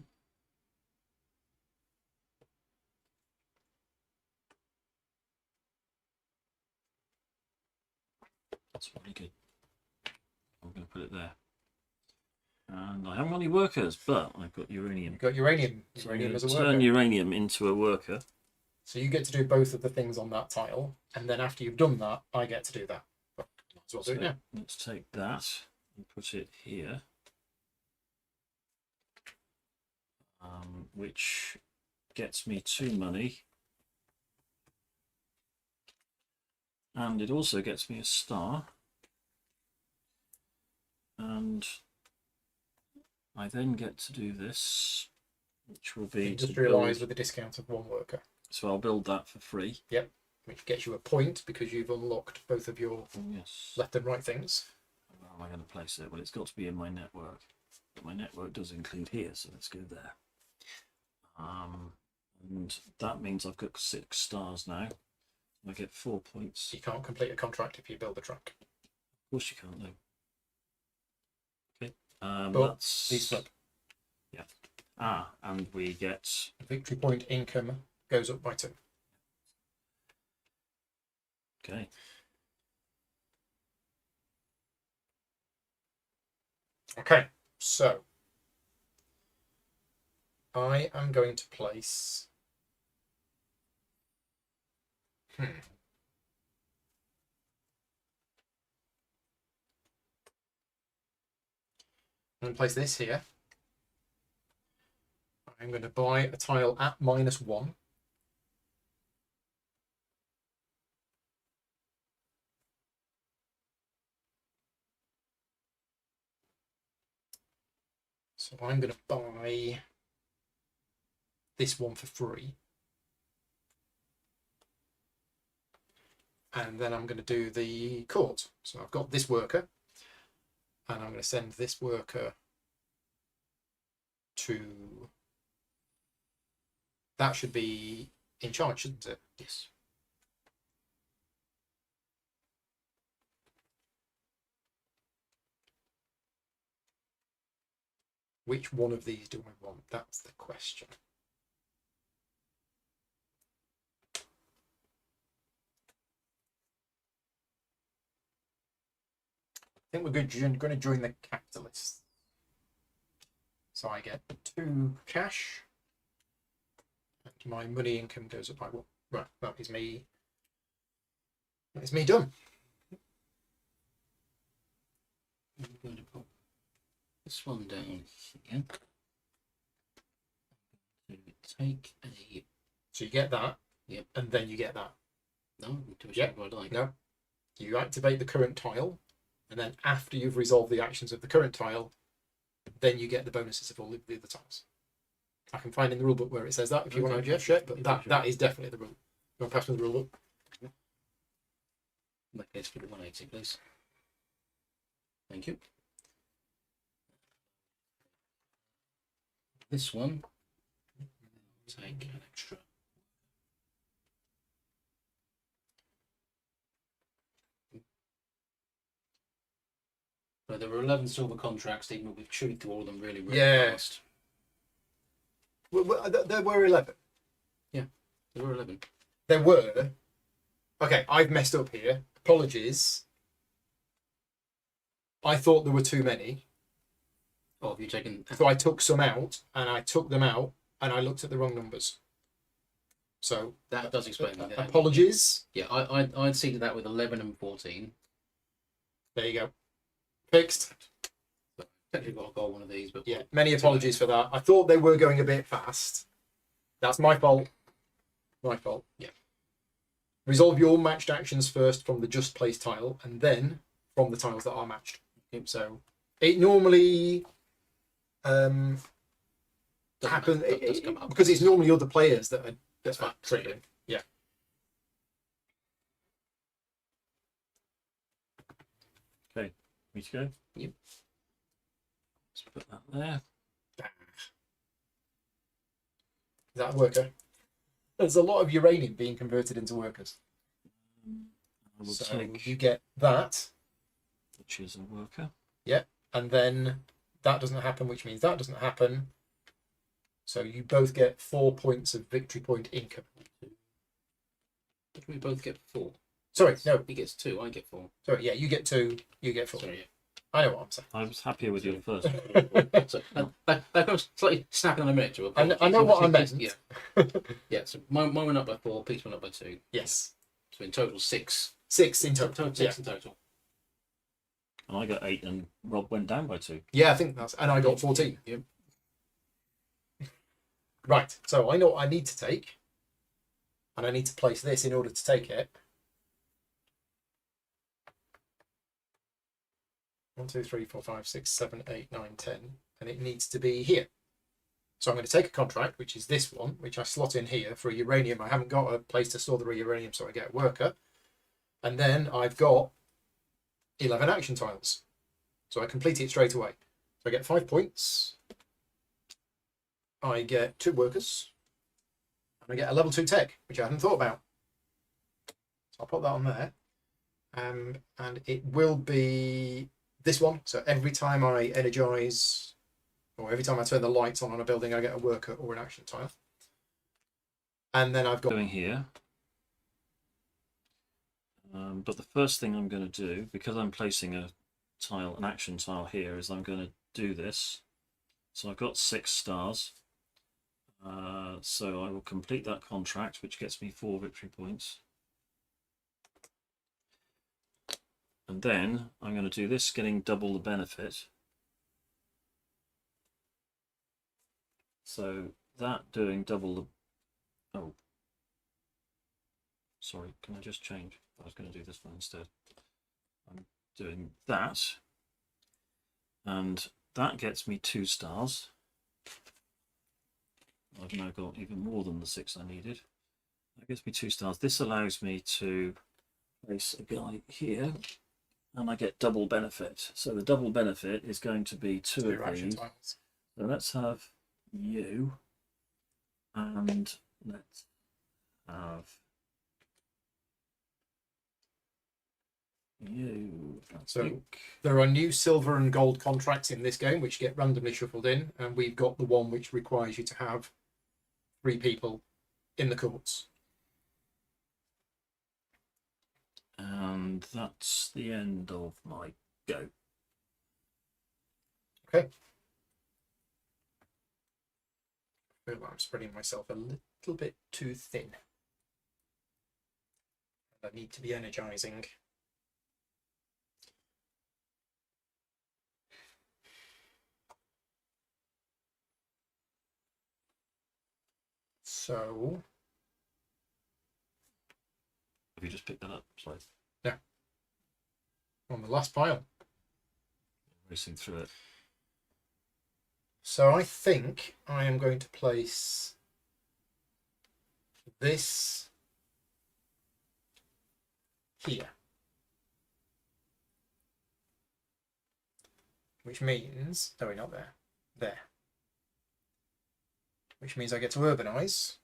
That's really good. I'm going to put it there. And I haven't got any workers, but I've got uranium. You've got uranium. So Uranium as a turn worker. uranium into a worker. So you get to do both of the things on that tile, and then after you've done that, I get to do that. But might as well do it now. Let's take that and put it here. Which gets me 2 money. And it also gets me a star. And I then get to do this, which will be Industrialise with a discount of 1 worker. So I'll build that for free. Yep, which gets you a point because you've unlocked both of your Yes. left and right things. Where am I going to place it? Well, it's got to be in my network. But my network does include here, so let's go there. And that means I've got 6 stars now. I get 4 points. You can't complete a contract if you build a track. Of course you can't, though. Okay. But That's these flip. Yeah. And we get Victory point income goes up by 2. okay. Okay, so I am going to place. I'm going to place this here. I'm going to buy a tile at -1. So I'm going to buy this one for free. And then I'm going to do the court. So I've got this worker. And I'm going to send this worker to... That should be in charge, shouldn't it? Yes. Which one of these do I want? That's the question. I think we're going to join the capitalists. So I get 2 cash my money income goes up by 1. Right, that is me. That is me done. I'm going to put this one down here. To take a. So you get that. Yep. And then you get that. No, do a Yep. what I like. No. You activate the current tile, and then after you've resolved the actions of the current tile, then you get the bonuses of all the other tiles. I can find in the rulebook where it says that if you want to check, but that is definitely the rule. You want to pass me the rulebook? In that case, for the 180, please. Thank you. This one, take an extra. So there were 11 silver contracts, even though we've chewed through all of them really fast. There were 11. Yeah, there were 11. There were. Okay, I've messed up here. Apologies. I thought there were too many. Oh, have you taken? So I took some out, and I took them out, and I looked at the wrong numbers. So that does explain that. Apologies. Yeah, I'd seeded that with 11 and 14. There you go. Fixed. So technically got one of these, but yeah, many apologies for that. I thought they were going a bit fast. That's my fault. My fault. Yeah. Resolve your matched actions first from the just place tile, and then from the tiles that are matched. Yep. So it normally happens because it's normally other players that are trading. Yeah. Okay, me to go? Yep. Let's put that there. Is that a worker? There's a lot of uranium being converted into workers. I will So take, you get that. which is a worker. Yeah, and then that doesn't happen, which means that doesn't happen. So you both get 4 points of victory point income. Did we both get 4? Sorry, no. He gets 2, I get 4. Sorry, yeah, you get 2, you get 4. Sorry, yeah. I know what I'm saying. I was happier with your first. So that comes slightly snapping on a minute. I know what I meant. Yeah. Yeah. So mine went up by 4. Pete's went up by 2. Yes. So in total 6. 6 in total. 6 in total. And I got 8, and Rob went down by 2. Yeah, I think that's. And I got 14. Yep. Right. So I know what I need to take, and I need to place this in order to take it. 1, 2, 3, 4, 5, 6, 7, 8, 9, 10, and it needs to be here. So I'm going to take a contract, which is this one, which I slot in here for a uranium. I haven't got a place to store the uranium, so I get a worker. And then I've got 11 action tiles. So I complete it straight away. So I get 5 points. I get 2 workers. And I get a level 2 tech, which I hadn't thought about. So I'll put that on there. And it will be this one. So every time I energize, or every time I turn the lights on a building, I get a worker or an action tile. And then I've got... Going here. But the first thing I'm going to do, because I'm placing a tile, an action tile here, is I'm going to do this. So I've got 6 stars. So I will complete that contract, which gets me 4 victory points. And then I'm going to do this, getting double the benefit. So that doing double the... Oh. Sorry, can I just change? I was going to do this one instead. I'm doing that. And that gets me 2 stars. I've now got even more than the 6 I needed. That gives me 2 stars. This allows me to place a guy here. And I get double benefit. So the double benefit is going to be 2 of these. tiles. So let's have you. And let's have you. So there are new silver and gold contracts in this game which get randomly shuffled in, and we've got the one which requires you to have 3 people in the courts. And that's the end of my go. Okay. I feel like I'm spreading myself a little little bit too thin. I need to be energizing. So Have you just picked that up? Sorry. yeah, on the last pile. Racing through it. So I think I am going to place this here, which means, no, we're not there, there, which means I get to urbanize.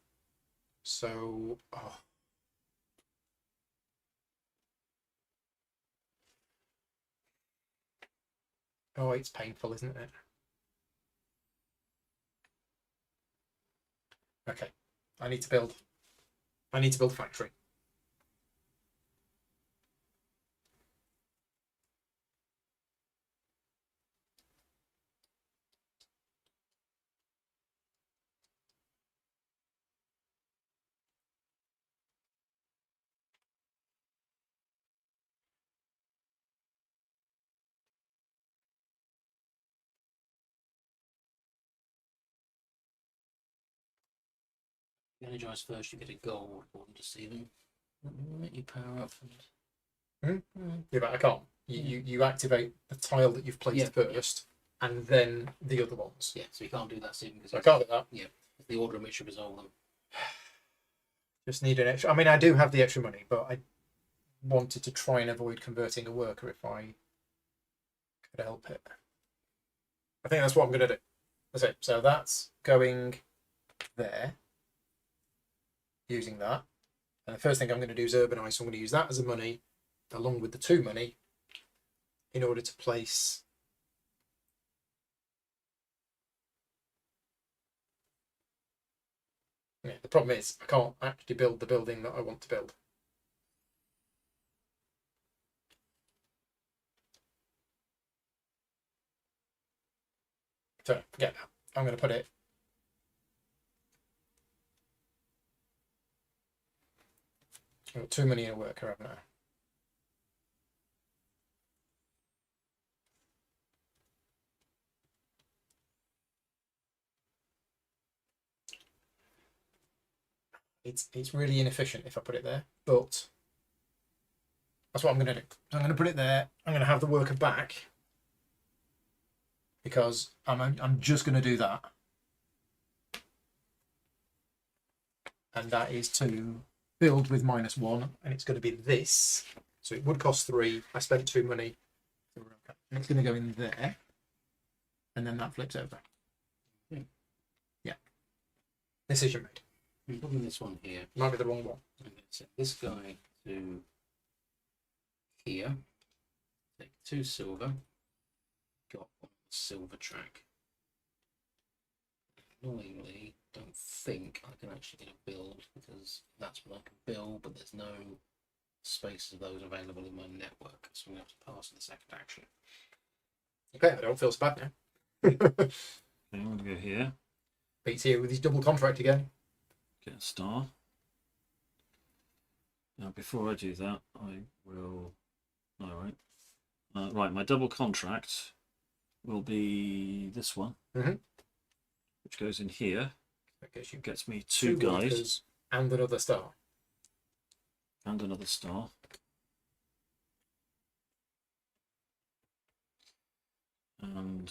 So, oh, it's painful, isn't it? Okay, I need to build factory. Energize first, you get a gold one to see them. Let you power up. Yeah, but I can't. You activate the tile that you've placed first, and then the other ones. Yeah, so you can't do that, Stephen, because I can't do that. Yeah, it's the order in which you resolve them. Just need an extra. I mean, I do have the extra money, but I wanted to try and avoid converting a worker if I could help it. I think that's what I'm going to do. That's it. So that's going there, using that. And the first thing I'm going to do is urbanize. So I'm going to use that as a money, along with the 2 money, in order to place. Yeah, the problem is I can't actually build the building that I want to build. So forget that. I'm going to put it. I've got 2 money in a worker, haven't I? It's really inefficient if I put it there, but that's what I'm going to do. So I'm going to put it there. I'm going to have the worker back because I'm just going to do that, and that is to build with -1, and it's going to be this. So it would cost 3. I spent 2 money, and it's going to go in there, and then that flips over. Yeah. Decision made. I'm putting this one here. Might be the wrong one. I'm going to set this guy to here. Take 2 silver. Got 1 silver track. Annoyingly, don't think I can actually get a build because that's what I can build, but there's no spaces of those available in my network, so I'm going to have to pass to the second action. Okay, I don't feel so bad now. Okay, I'm going to go here. Pete's here with his double contract again. Get a star. Now, before I do that, I will. All right. Right, my double contract will be this one, which goes in here. That gets you Gets me 2 guys and another star. and another star. And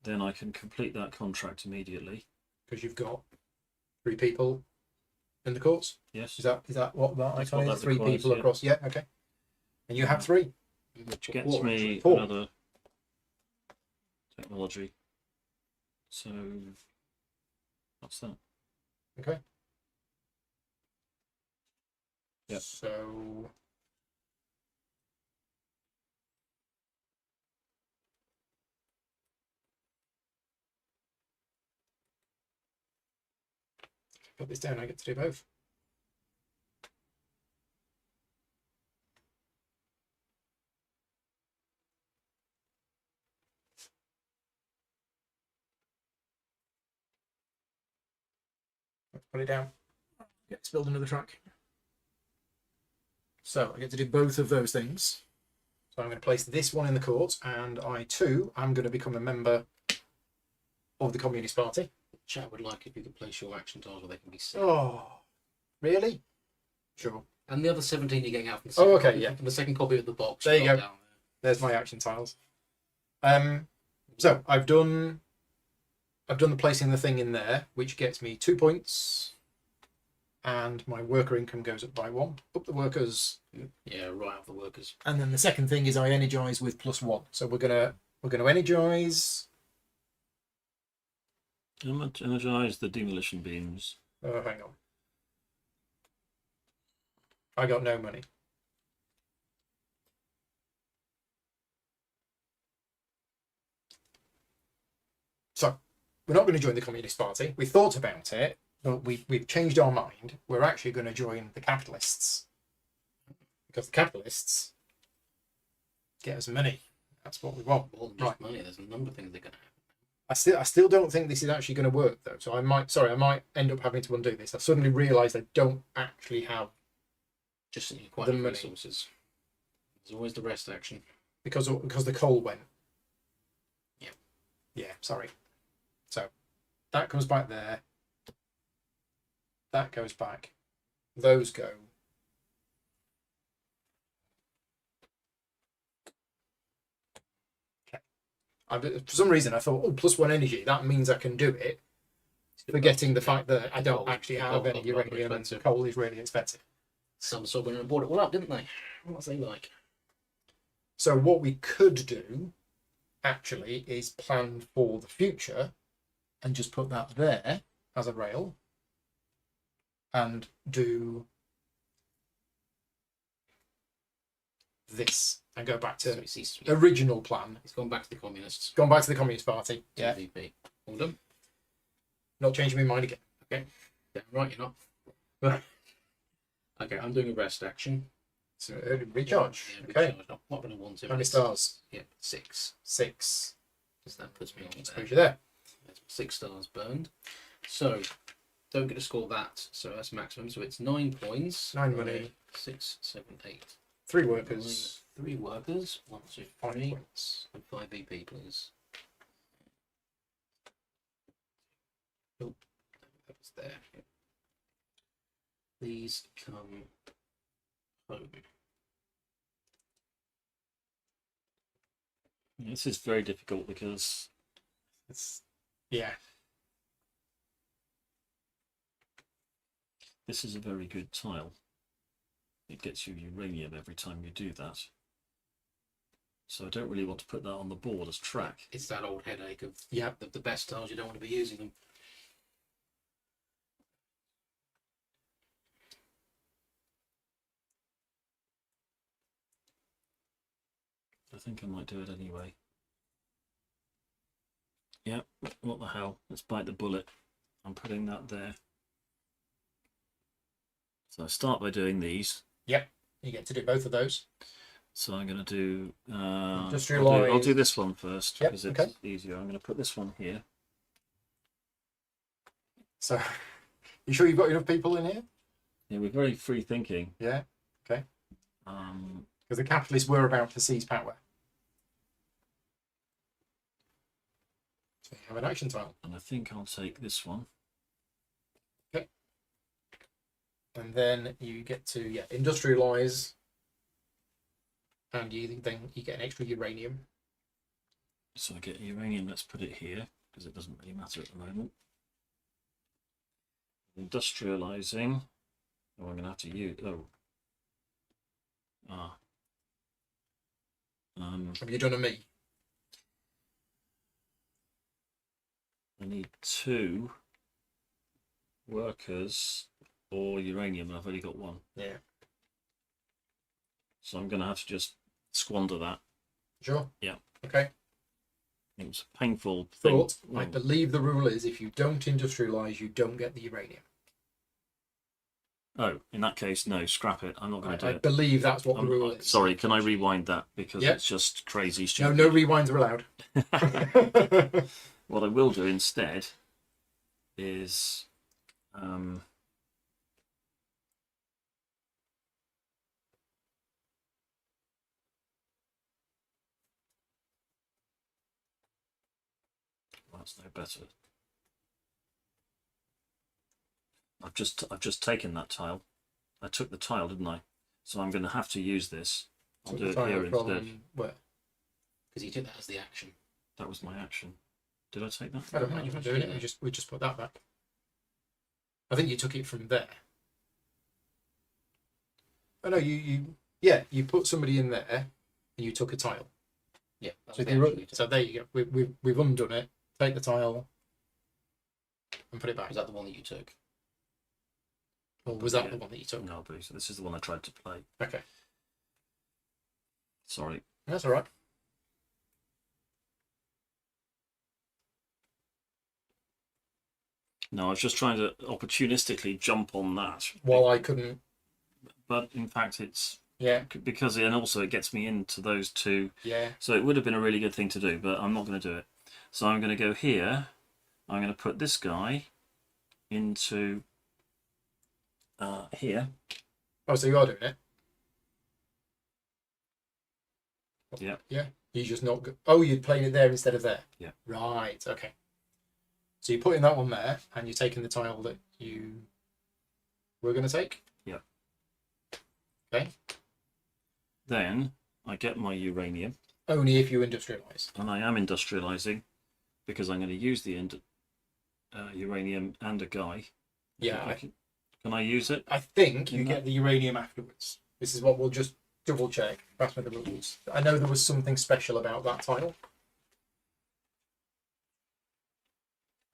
then I can complete that contract immediately. Because you've got 3 people in the courts. Yes. Is that what that That's icon what is? that 3 requires, people yeah. across. Yeah, okay. And you have 3. Which gets me 4. another technology. So that's that. Okay. Yep. So put this down, I get to do both. Put it down. Let's build another track. So I get to do both of those things. So I'm going to place this one in the court, and I too am going to become a member of the Communist Party. Chat would like if you could place your action tiles where they can be seen. Oh, really? Sure. And the other 17 you're getting out from the Oh, second okay, copy, yeah. from the second copy of the box. There you go. Down There's my action tiles. So I've done the placing the thing in there, which gets me 2 points, and my worker income goes up by 1. Up the workers. there. Yeah, right off the workers. And then the second thing is I energize with +1. So we're gonna energize. Energize the demolition beams. Oh, hang on. I got no money. So we're not going to join the Communist Party. We thought about it, but we've changed our mind. We're actually going to join the capitalists, because the capitalists get us money. That's what we want. More than just money, there's a number of things they're going to have. I still don't think this is actually going to work though. So I might end up having to undo this. I suddenly realised I don't actually have Just quite the the money. resources. There's always the rest action. because the coal went. Yeah. Yeah, sorry. So that comes back there. That goes back. Those go. Okay. For some reason I thought, oh, +1 energy, that means I can do it. Forgetting the fact that I don't actually have any uranium and coal is really expensive. Some sort of bought it all up, didn't they? What was they like? So what we could do, actually, is plan for the future and just put that there as a rail and do this and go back So to it ceases to be. original plan. It's gone back to the communists. Gone back to the Communist Party. Yeah, TVP. All done. not changing my mind again. Okay. Damn right, you're not. Okay, I'm doing a rest action. So recharge. Yeah, Okay. recharge. Not going to want to. How many stars? Yep, 6. 6. Because that puts me on there. Exposure there. That's 6 stars burned. So, don't get to score that. So that's maximum. So it's 9 points. 9 money. 6, 7, 8. 3 workers. 3 workers. 1, 2, 5 3. points. And 5 BP, please. Oh, that was there. Yep. These come home. This is very difficult because Yeah. this is a very good tile. It gets you uranium every time you do that. So I don't really want to put that on the board as track. It's that old headache of Yeah. the best tiles, you don't want to be using them. I think I might do it anyway. Yeah, what the hell? Let's bite the bullet. I'm putting that there. So I start by doing these. Yep. You get to do both of those. So I'm going to do. I'll Industrialised. do this one first Yep, because it's okay. easier. I'm going to put this one here. So, you sure you've got enough people in here? Yeah, we're very free thinking. Yeah. Okay. Um, Because the capitalists were about to seize power. So you have an action tile. and I think I'll take this one. And then you get to industrialise, and then you get an extra uranium. So I get uranium. Let's put it here because it doesn't really matter at the moment. Industrializing. Oh, I'm going to have to use. Oh. Ah. Have you done a me? I need 2 workers or uranium, and I've only got 1. Yeah. So I'm going to have to just squander that. Sure. Yeah. Okay. It was a painful thing. But I believe the rule is if you don't industrialise, you don't get the uranium. Oh, in that case, no, scrap it. I'm not going to do I it. believe that's what the rule is. Sorry, can I rewind that? Because Yep. it's just crazy No, stupid. no rewinds are allowed. What I will do instead is That's no better. I've just taken that tile. I took the tile, didn't I? So I'm going to have to use this. I'll do it here instead. Where? Because you took that as the action. That was my action. Did I take that? I don't mind. You're not doing it. We just put that back. I think you took it from there. Oh no, you put somebody in there and you took a tile. Yeah. So there you go. We've undone it. Take the tile and put it back. Was that the one that you took? Or was that the one that you took? No, but this is the one I tried to play. Okay. Sorry. That's all right. No, I was just trying to opportunistically jump on that. While I couldn't. But in fact, it's because and also it gets me into those two. Yeah. So it would have been a really good thing to do, but I'm not going to do it. So I'm going to go here. I'm going to put this guy into here. Oh, so you are doing it? Yeah. Yeah. You just not. Oh, you're playing it there instead of there. Yeah. Right. Okay. So you're putting that one there, and you're taking the tile that you were going to take. Yeah. Okay. Then I get my uranium. Only if you industrialise. And I am industrialising because I'm going to use the uranium and a guy. Yeah. Can I use it? I think you get the uranium afterwards. This is what we'll just double check. That's with the rules. I know there was something special about that tile.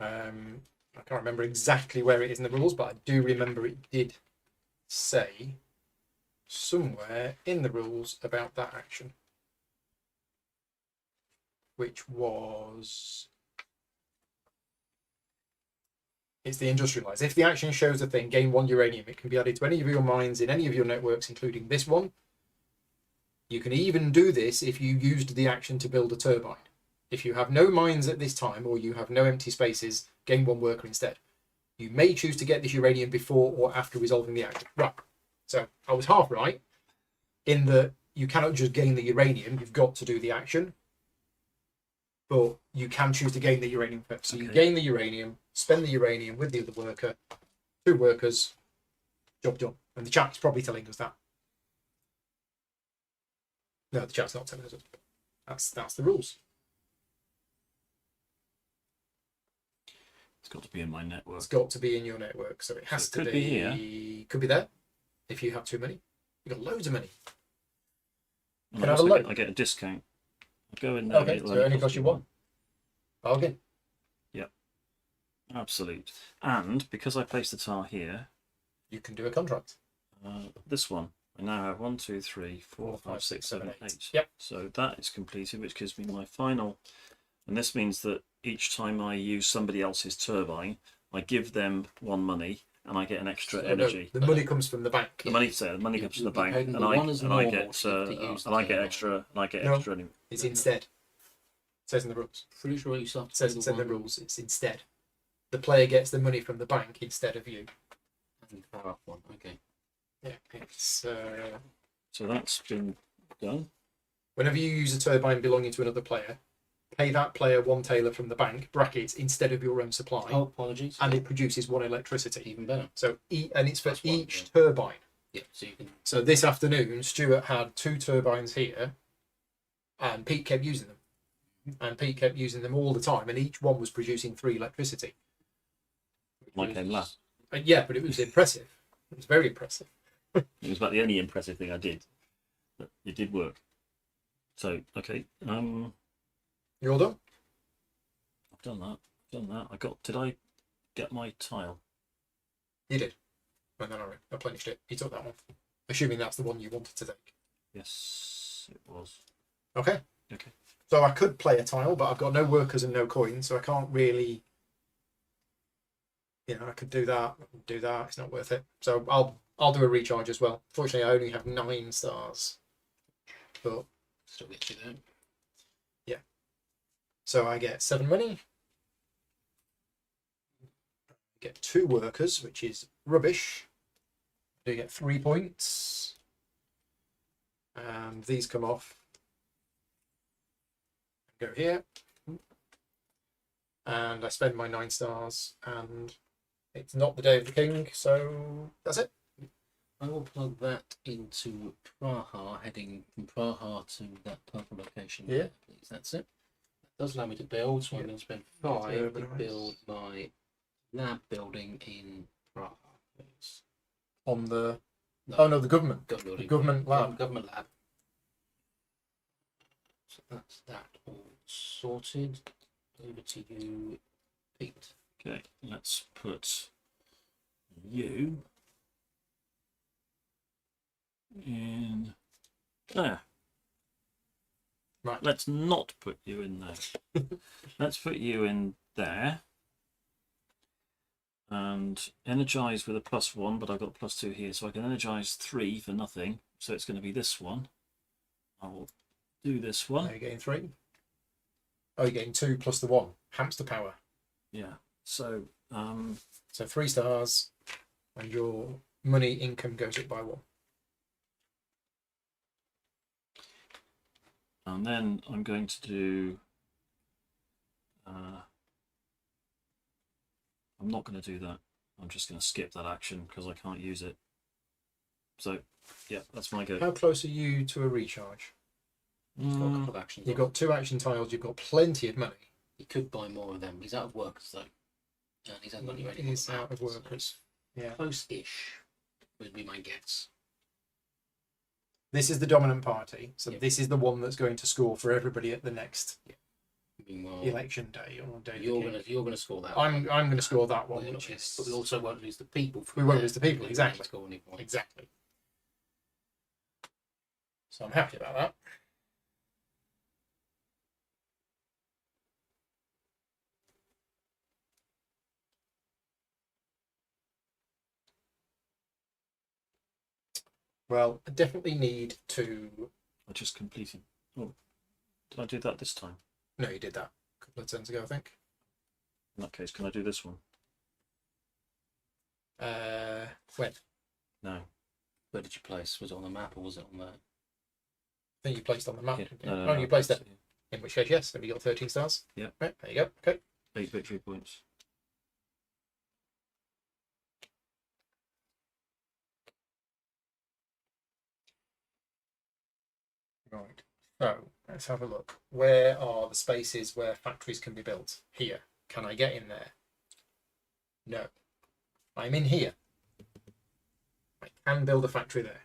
I can't remember exactly where it is in the rules, but I do remember it did say somewhere in the rules about that action, which was it's the industrialize. If the action shows a thing, gain 1 uranium. It can be added to any of your mines in any of your networks, including this one. You can even do this if you used the action to build a turbine. If you have no mines at this time, or you have no empty spaces, gain 1 worker instead. You may choose to get this uranium before or after resolving the action. Right. So I was half right in that you cannot just gain the uranium, you've got to do the action. But you can choose to gain the uranium first. So you gain the uranium, spend the uranium with the other worker, 2 workers, job done. And the chat's probably telling us that. No, the chat's not telling us that. That's the rules. It's got to be in my network. It's got to be in your network, so it has to be here. Could be there if you have too many. You've got loads of money. And I get a discount. I go in there. Okay, so it only costs you 1. Bargain. Yep. Absolute. And because I placed the tile here, you can do a contract. This one. I now have 1, 2, 3, 4, 5, 6, 7, 8. Yep. So that is completed, which gives me my final. And this means that each time I use somebody else's turbine, I give them 1 money and I get an extra energy. The money comes from the bank. The money comes from the bank, and I get extra. It's instead. It says in the rules. Pretty sure you it says in the rules. It's instead. The player gets the money from the bank instead of you. And the power up one. Okay. Yeah. It's. So that's been done. Whenever you use a turbine belonging to another player, pay that player 1 tailor from the bank brackets instead of your own supply. Oh, apologies. And it produces 1 electricity. Even better. So and it's for each turbine. Yeah. So you can. So this afternoon, Stuart had 2 turbines here, and Pete kept using them. And Pete kept using them all the time, and each one was producing 3 electricity. Mine came last. Yeah, but it was impressive. It was very impressive. It was about the only impressive thing I did. But it did work. So okay. You're all done? I've done that. Did I get my tile? You did. And then I replenished it. You took that one. Assuming that's the one you wanted to take. Yes, it was. Okay. Okay. So I could play a tile, but I've got no workers and no coins, so I can't really. I could do that. It's not worth it. So I'll do a recharge as well. Fortunately, I only have 9 stars, but still get you there. So I get 7 money. Get 2 workers, which is rubbish. You get 3 points. And these come off. Go here. And I spend my 9 stars, and it's not the Day of the King, so that's it. I will plug that into Praha, heading from Praha to that purple location. Yeah. There, please. That's it. That does allow me to build, so I'm going to spend 5 to urbanise. build my lab building in Praha, please. On the... No, Oh, no, the government. building. Government lab. Government lab. So that's that all sorted. Over to you, Pete. Okay, let's put you in there. Right. Let's not put you in there. Let's put you in there. And energize with a +1, but I've got +2 here, so I can energize 3 for nothing. So it's going to be this one. I will do this one. Are you getting 3? Oh, you're getting 2 plus the 1. Hamster power. Yeah. So So 3 stars, and your money income goes up by 1. and then I'm going to do. I'm not going to do that. I'm just going to skip that action because I can't use it. So, yeah, that's my go. How close are you to a recharge? He's got a couple of actions. You've got 2 action tiles. You've got plenty of money. He could buy more of them. He's out of workers though. And he's not got any ready. He's out of workers. Yeah. Close-ish would be my guess. This is the dominant party, so Yep. this is the one that's going to score for everybody at the next Meanwhile, election day or day. of the you're King. gonna score that. I'm going to score that one, Which which is, is but we also won't lose the people. We won't lose the people, They exactly. won't score any points. exactly. So I'm happy about that. Well, I definitely need to. I just completed. Oh, did I do that this time? No, you did that a couple of turns ago, I think. In that case, can I do this one? When? No. Where did you place? Was it on the map or was it on the? I think you placed on the map. Yeah, didn't you? no, Oh, no, you no, placed it. that's- In which case, yes. Have you got 13 stars? Yeah. Right, there you go. Okay. 8 victory points. Right. So let's have a look. Where are the spaces where factories can be built? Here. Can I get in there? No. I'm in here. I can build a factory there.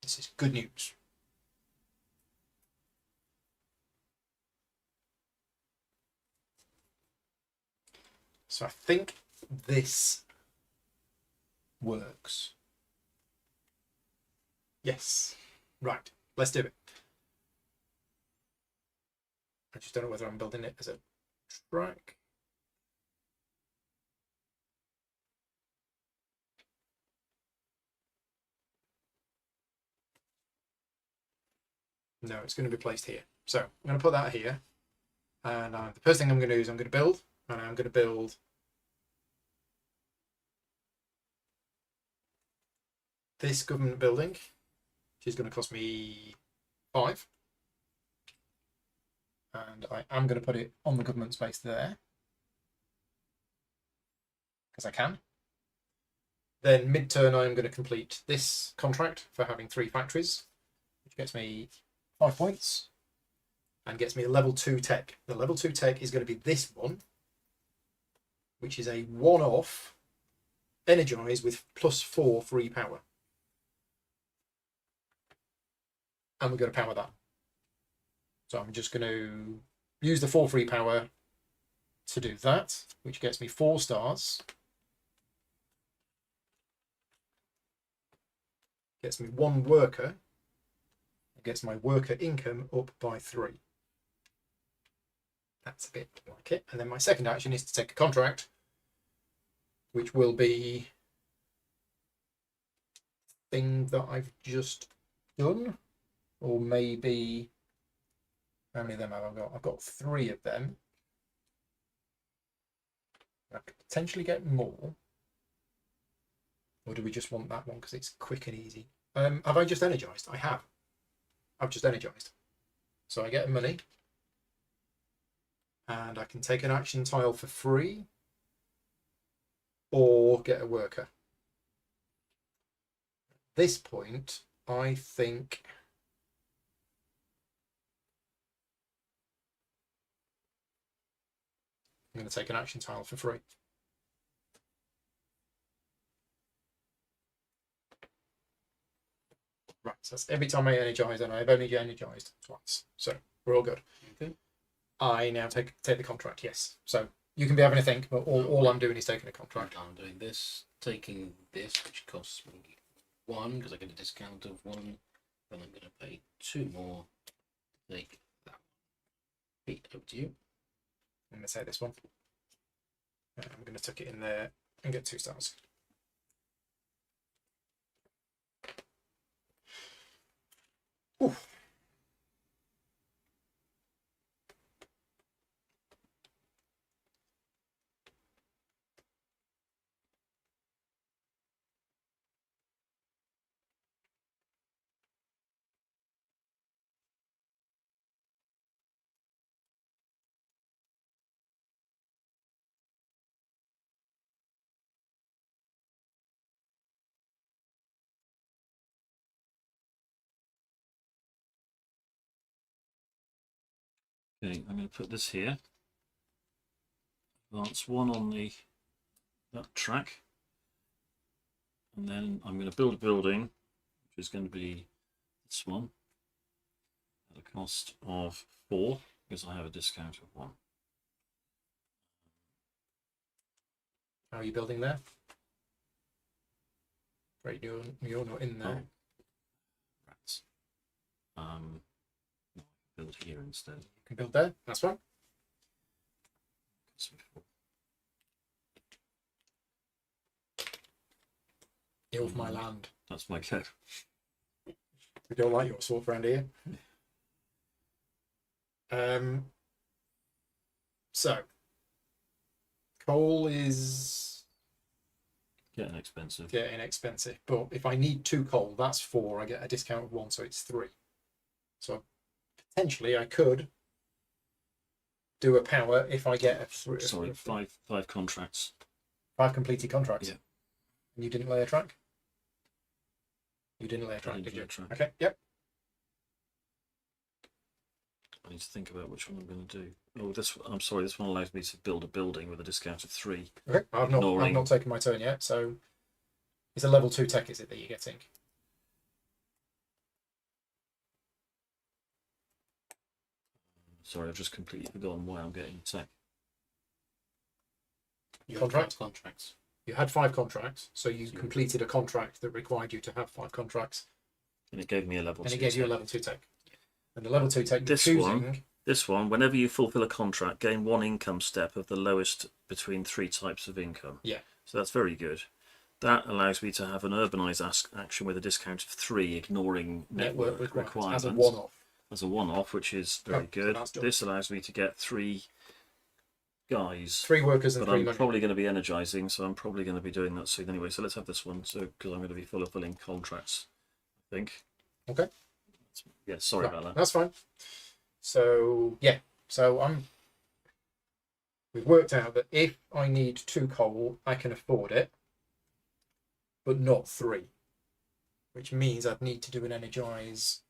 This is good news. So I think this works. Yes. Right. Let's do it. I just don't know whether I'm building it as a track. No, it's going to be placed here. So I'm going to put that here. And the first thing I'm going to do is I'm going to build. And I'm going to build this government building, which is going to cost me 5. And I am going to put it on the government space there. Because I can. Then mid-turn I'm going to complete this contract for having 3 factories, which gets me 5 points. And gets me a level 2 tech. The level 2 tech is going to be this one, which is a one-off energize with +4 free power. And we're going to power that. So I'm just going to use the 4 free power to do that, which gets me 4 stars. Gets me 1 worker. It gets my worker income up by 3. That's a bit like it. And then my second action is to take a contract, which will be the thing that I've just done. Or maybe, how many of them have I got? I've got 3 of them. I could potentially get more. Or do we just want that one because it's quick and easy? Have I just energized? I have. I've just energized. So I get money. And I can take an action tile for free. Or get a worker. At this point, I think I'm going to take an action tile for free. Right, so that's every time I energize, and I've only energized twice. So we're all good. Okay. I now take the contract, yes. So you can be having a think, but all I'm doing is taking a contract. I'm doing this, taking this, which costs me 1 because I get a discount of 1. Then I'm going to pay 2 more to take that one. Pete, over to you. I'm going to take this one. I'm going to tuck it in there and get 2 stars. Oof. Okay, I'm going to put this here. Advance 1 on that track. And then I'm going to build a building, which is going to be this one, at a cost of 4, because I have a discount of 1. How are you building there? Right, you're not in there. Oh. Rats. Build here instead. You can build there, that's fine. You're off my land. That's my code. We don't like your sort around here. So coal is Getting expensive. getting expensive, but if I need 2 coal, that's 4. I get a discount of 1, so it's 3. So potentially I could do a power if I get a 3. Sorry, five contracts. 5 completed contracts. Yeah. And you didn't lay a track? You didn't lay a track, didn't did lay you? a track. Okay, yep. I need to think about which one I'm going to do. Oh, I'm sorry. This one allows me to build a building with a discount of 3. Okay, I've not taken my turn yet, so it's a level 2 tech, is it, that you're getting? Sorry, I've just completely forgotten why I'm getting tech. Contract? Contracts. You had 5 contracts, so you completed a contract that required you to have 5 contracts. And it gave me a level 2 And it gave you a level 2 tech. And the level 2 tech you're This choosing... This one, whenever you fulfill a contract, gain 1 income step of the lowest between 3 types of income. Yeah. So that's very good. That allows me to have an urbanise action with a discount of 3, ignoring network requirements. As a one-off. As a one-off, which is very good. This allows me to get 3 guys. 3 workers and but 3 I'm money. probably going to be energising, so I'm probably going to be doing that soon anyway. So let's have this one, because I'm going to be fulfilling contracts, I think. Okay. Yeah, sorry about that. That's fine. So yeah, we've worked out that if I need 2 coal, I can afford it, but not 3, which means I'd need to do an energize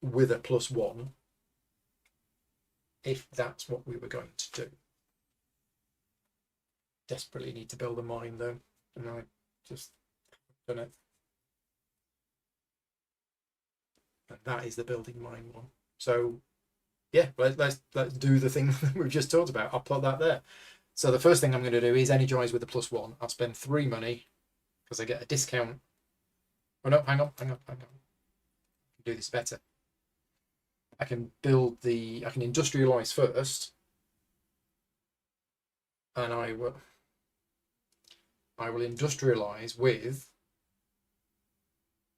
with a +1 if that's what we were going to do. Desperately need to build a mine though, and I just done it. And that is the building mine one. So yeah, let's do the thing that we've just talked about. I'll put that there. So the first thing I'm going to do is energize with a +1. I'll spend 3 money because I get a discount. Oh no, hang on. I can do this better. I can industrialize first, and I will industrialize with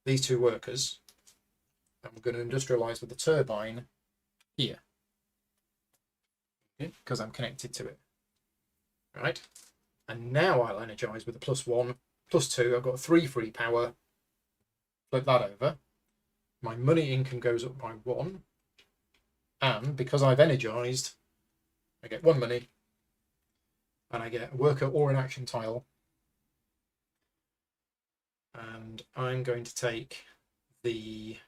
these 2 workers. I'm going to industrialize with the turbine here, because I'm connected to it. Right. And now I'll energise with a +1, +2. I've got 3 free power. Flip that over. My money income goes up by 1. And because I've energised, I get 1 money. And I get a worker or an action tile. And I'm going to take the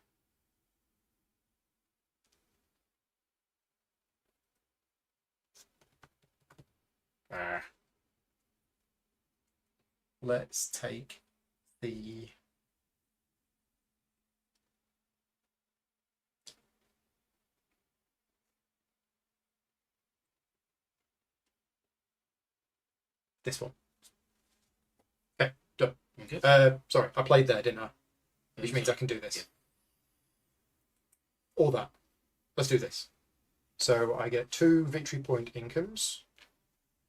let's take the this one. Okay, done. Okay. Sorry, I played there, didn't I? Which means I can do this. Yeah. Or that. Let's do this. So I get 2 victory point incomes,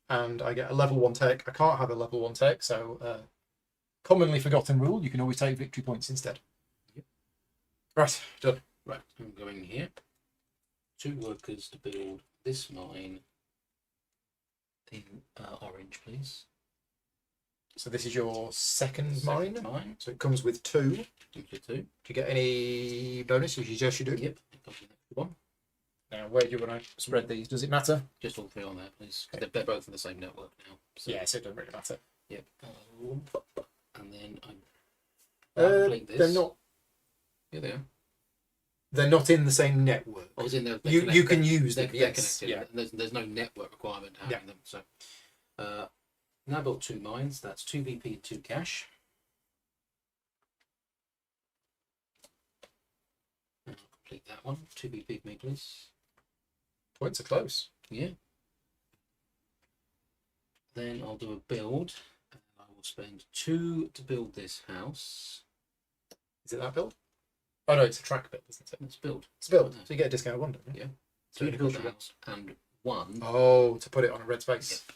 and I get a level 1 tech. I can't have a level 1 tech, so commonly forgotten rule, you can always take victory points instead. Yep. Right, done. Right, I'm going here. 2 workers to build this mine in orange, please. So this is your second mine. Mine. So it comes with 2. Comes with 2. Do you get any bonus? Yes, you do. Yep, it comes with extra 1. Now, where do you want to spread these? Does it matter? Just all 3 on there, please. Okay. They're both in the same network now. So. Yes, it doesn't really matter. Yep. And then I complete this. They're not. Yeah, they are. They're not in the same network. I was in there. You can use them. They're Yes. connected. Yeah. There's no network requirement to having them. So now built 2 mines. That's 2 VP, 2 cash. And I'll complete that one. 2 VP for me, please. Points are close. Yeah. Then I'll do a build. And I will spend 2 to build this house. Is it that build? Oh no, it's a track bit, isn't it? Let's build. It's a build. So you get a discount of 1, don't you? Yeah. 2 to build the house and 1. Oh, to put it on a red space. Yep.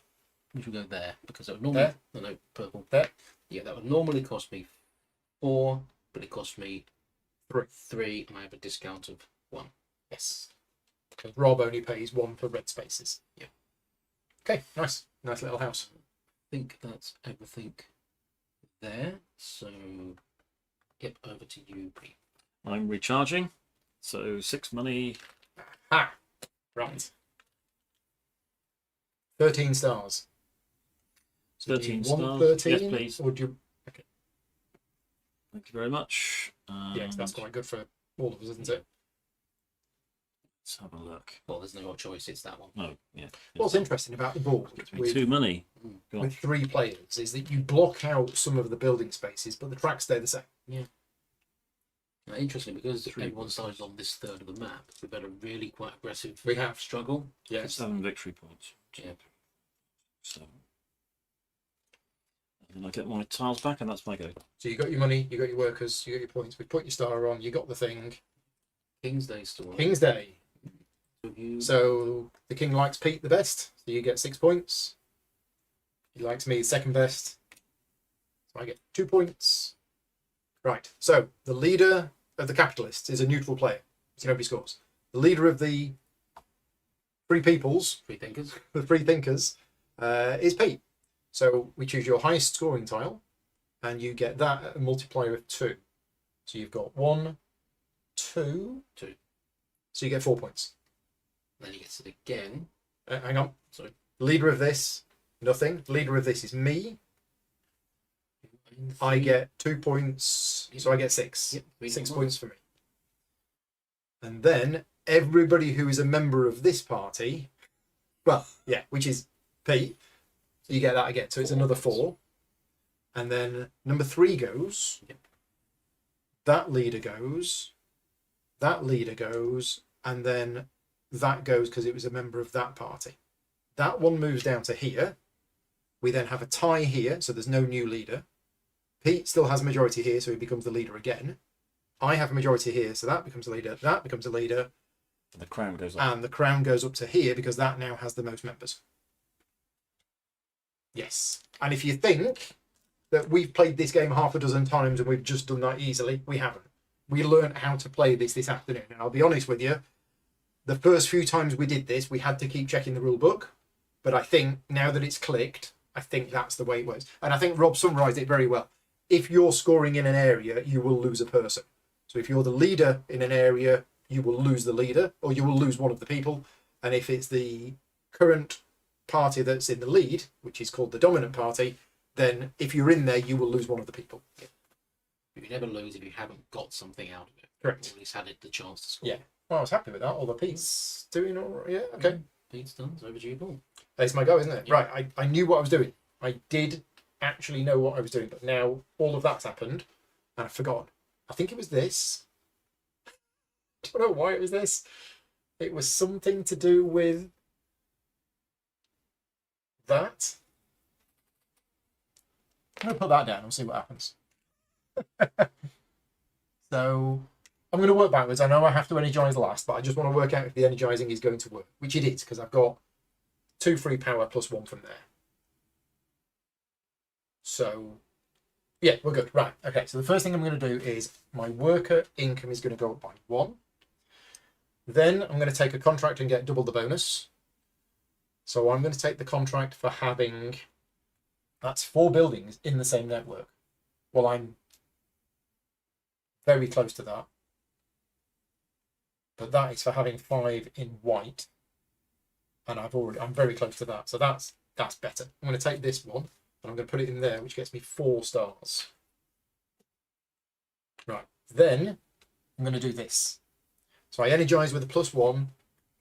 Which will go there because it would normally. No, purple. There. Yeah, that would normally cost me 4, but it cost me 3. 3, and I have a discount of 1. Yes. Because Rob only pays 1 for red spaces. Yeah. Okay, nice. Nice little house. I think that's everything there. So, yep, over to you, Pete. I'm recharging, so 6 money. Ah, right. 13 stars. So 13 do you want stars. 13, Yes, please. Or do you... Okay. Thank you very much. Yeah, 'cause that's quite good for all of us, isn't it? Let's have a look. Well, there's no more choice. It's that one. Oh, yeah. What's interesting about the board Gets me with 2 money. with 3 players is that you block out some of the building spaces, but the tracks stay the same. Yeah. Now, interesting, because 3 everyone started on this third of the map, we've had a really quite aggressive We have. struggle. Yes. 7 victory points. Yeah. So, and I get my tiles back, and that's my go. So you got your money, you got your workers, you got your points. We put your star on. You got the thing. King's Day still. King's Day. You. So the king likes Pete the best. So you get 6 points. He likes me second best. So I get 2 points. Right. So the leader of the capitalists is a neutral player. So nobody scores. The leader of the free peoples, Free thinkers. the free thinkers, is Pete. So we choose your highest scoring tile, and you get that at a multiplier of 2. So you've got 1, 2, 2. So you get 4 points. Then he gets it again. Hang on. Sorry. Leader of this, nothing. Leader of this is me. I get 2 points, so I get 6. Yep, 6 points for me. And then everybody who is a member of this party, well, yeah, which is Pete, so you get that again. So it's another 4. And then number 3 goes. Yep. That leader goes. That leader goes. And then that goes because it was a member of that party. That one moves down to here. We then have a tie here, so there's no new leader. Pete still has a majority here, so he becomes the leader again. I have a majority here, so that becomes a leader. That becomes a leader. The crown goes up. And the crown goes up to here because that now has the most members. Yes. And if you think that we've played this game half a dozen times and we've just done that easily, we haven't. We learned how to play this afternoon. And I'll be honest with you, the first few times we did this, we had to keep checking the rule book But I think now that it's clicked, I think that's the way it works. And I think Rob summarised it very well. If you're scoring in an area, you will lose a person. So if you're the leader in an area, you will lose the leader, or you will lose one of the people. And if it's the current party that's in the lead, which is called the dominant party, then if you're in there, you will lose one of the people. Yeah. You never lose if you haven't got something out of it. Correct. Or at least had it the chance to score. Yeah. Well, I was happy with that. Although Pete's doing all right. Yeah, okay. Pete's done. It's overdue ball. It's my go, isn't it? Yeah. Right. I knew what I was doing. I did actually know what I was doing, but now all of that's happened and I've forgotten. I think it was this. I don't know why it was this. It was something to do with that. I'm going to put that down and see what happens. So I'm going to work backwards. I know I have to energize last, but I just want to work out if the energizing is going to work, which it is, because I've got 2 free power plus 1 from there. So, yeah, we're good. Right, okay, so the first thing I'm going to do is my worker income is going to go up by 1. Then I'm going to take a contract and get double the bonus. So I'm going to take the contract for having, that's 4 buildings in the same network. Well, I'm very close to that. But that is for having 5 in white. And I'm very close to that. So that's better. I'm going to take this one and I'm going to put it in there, which gets me 4 stars. Right. Then I'm going to do this. So I energize with a +1,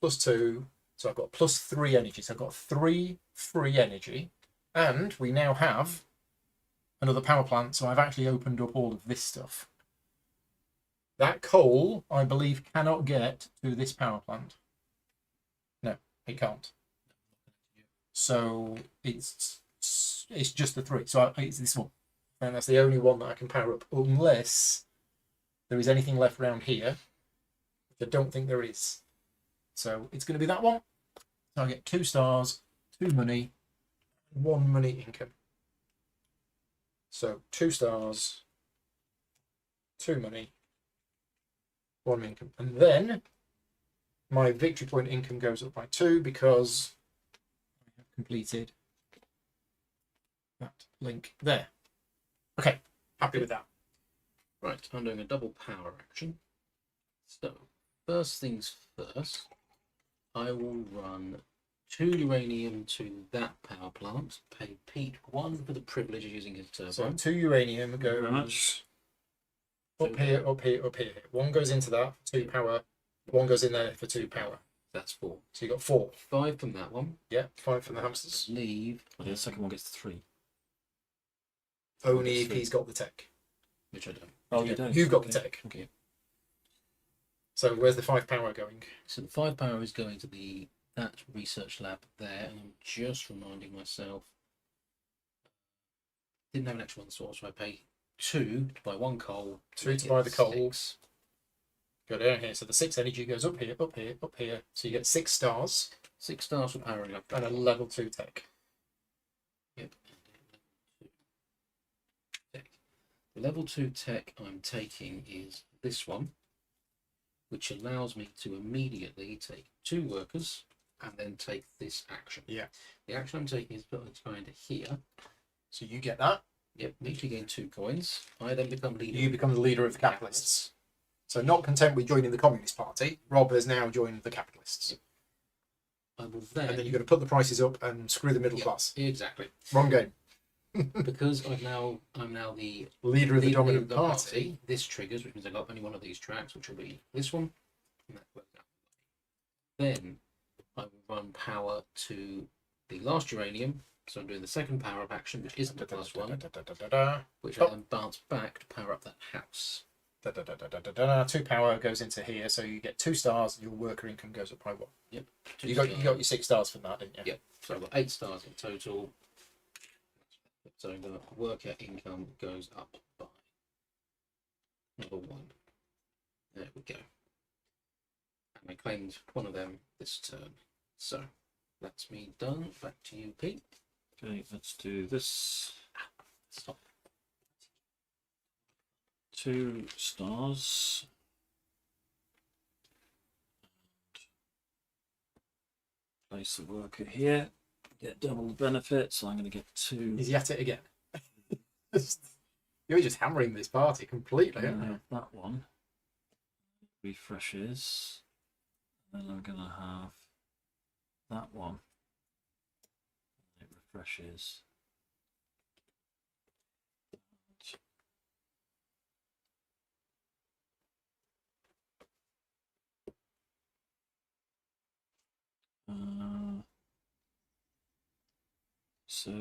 +2. So I've got +3 energy. So I've got 3 free energy. And we now have another power plant. So I've actually opened up all of this stuff. That coal, I believe, cannot get to this power plant. No, it can't. So it's just the 3. So it's this one. And that's the only one that I can power up. Unless there is anything left around here. Which I don't think there is. So it's going to be that one. So I get 2 stars, 2 money, 1 money income. So 2 stars, 2 money, 1 income. And then my victory point income goes up by 2 because I have completed that link there. Okay, happy with that. Right, I'm doing a double power action. So, first things first, I will run 2 uranium to that power plant, pay Pete 1 for the privilege of using his turbine. So 2 uranium goes up here, up here, up here. 1 goes into that for 2 power. 1 goes in there for 2 power. That's 4. So you got 4. 5 from that one. Yeah, 5 from the hamsters. Leave. The second one gets 3. Only if he's got the tech. Which I don't. Oh, you don't? You've got the tech. Okay. So where's the 5 power going? So the 5 power is going to that research lab there, and I'm just reminding myself. Didn't have an extra 1 source, so I pay 2 to buy 1 coal. 2 to buy the coal. 6. Go down here. So the 6 energy goes up here, up here, up here. So you get 6 stars. 6 stars for powering up. And a level 2 tech. Yep. The level 2 tech I'm taking is this one, which allows me to immediately take 2 workers and then take this action. Yeah. The action I'm taking is put it into here. So you get that. Yep, immediately gain 2 coins. I then become leader. You become the leader of the capitalists. So not content with joining the Communist Party, Rob has now joined the capitalists. I will then... And then you're going to put the prices up and screw the middle class. Exactly. Wrong game. Because I'm now the leader of the dominant of the party. This triggers, which means I got only one of these tracks, which will be this one. And that works out. Then I will run power to the last uranium. So I'm doing the second power up action, which isn't the plus 1, which I then bounce back to power up that house. 2 power goes into here, so you get 2 stars, and your worker income goes up by 1. Yep. You got your 6 stars from that, didn't you? Yep. So I've got 8 stars in total. So the worker income goes up by another 1. There we go. And I claimed one of them this turn. So that's me done. Back to you, Pete. Okay, let's do this. Stop. 2 stars. Place the worker here. get double the benefit, so I'm going to get 2. He's at it again. You're just hammering this party completely, I aren't you? have that one. Refreshes. Then I'm going to have that one. It refreshes. So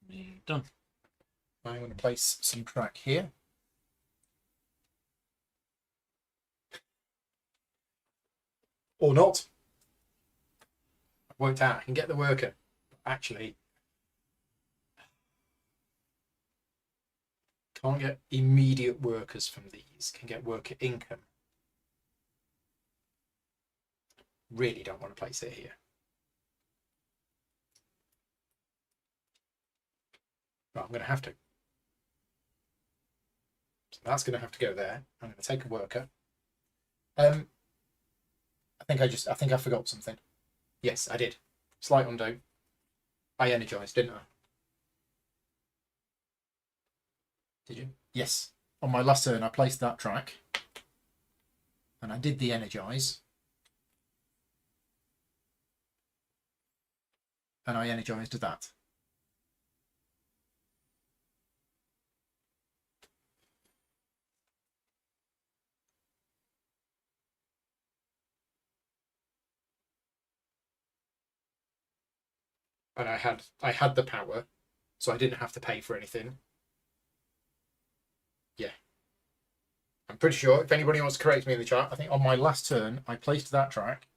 me done. I'm going to place some track here. Or not. I've worked out I can get the worker. Actually, can't get immediate workers from these. Can get worker income. Really don't want to place it here. But I'm going to have to. So that's going to have to go there. I'm going to take a worker. I think I forgot something. Yes, I did. Slight undo. I energized, didn't I? Did you? Yes. On my last turn, I placed that track. And I did the energize. And I energized that. And I had the power, so I didn't have to pay for anything. Yeah. I'm pretty sure, if anybody wants to correct me in the chat, I think on my last turn, I placed that track,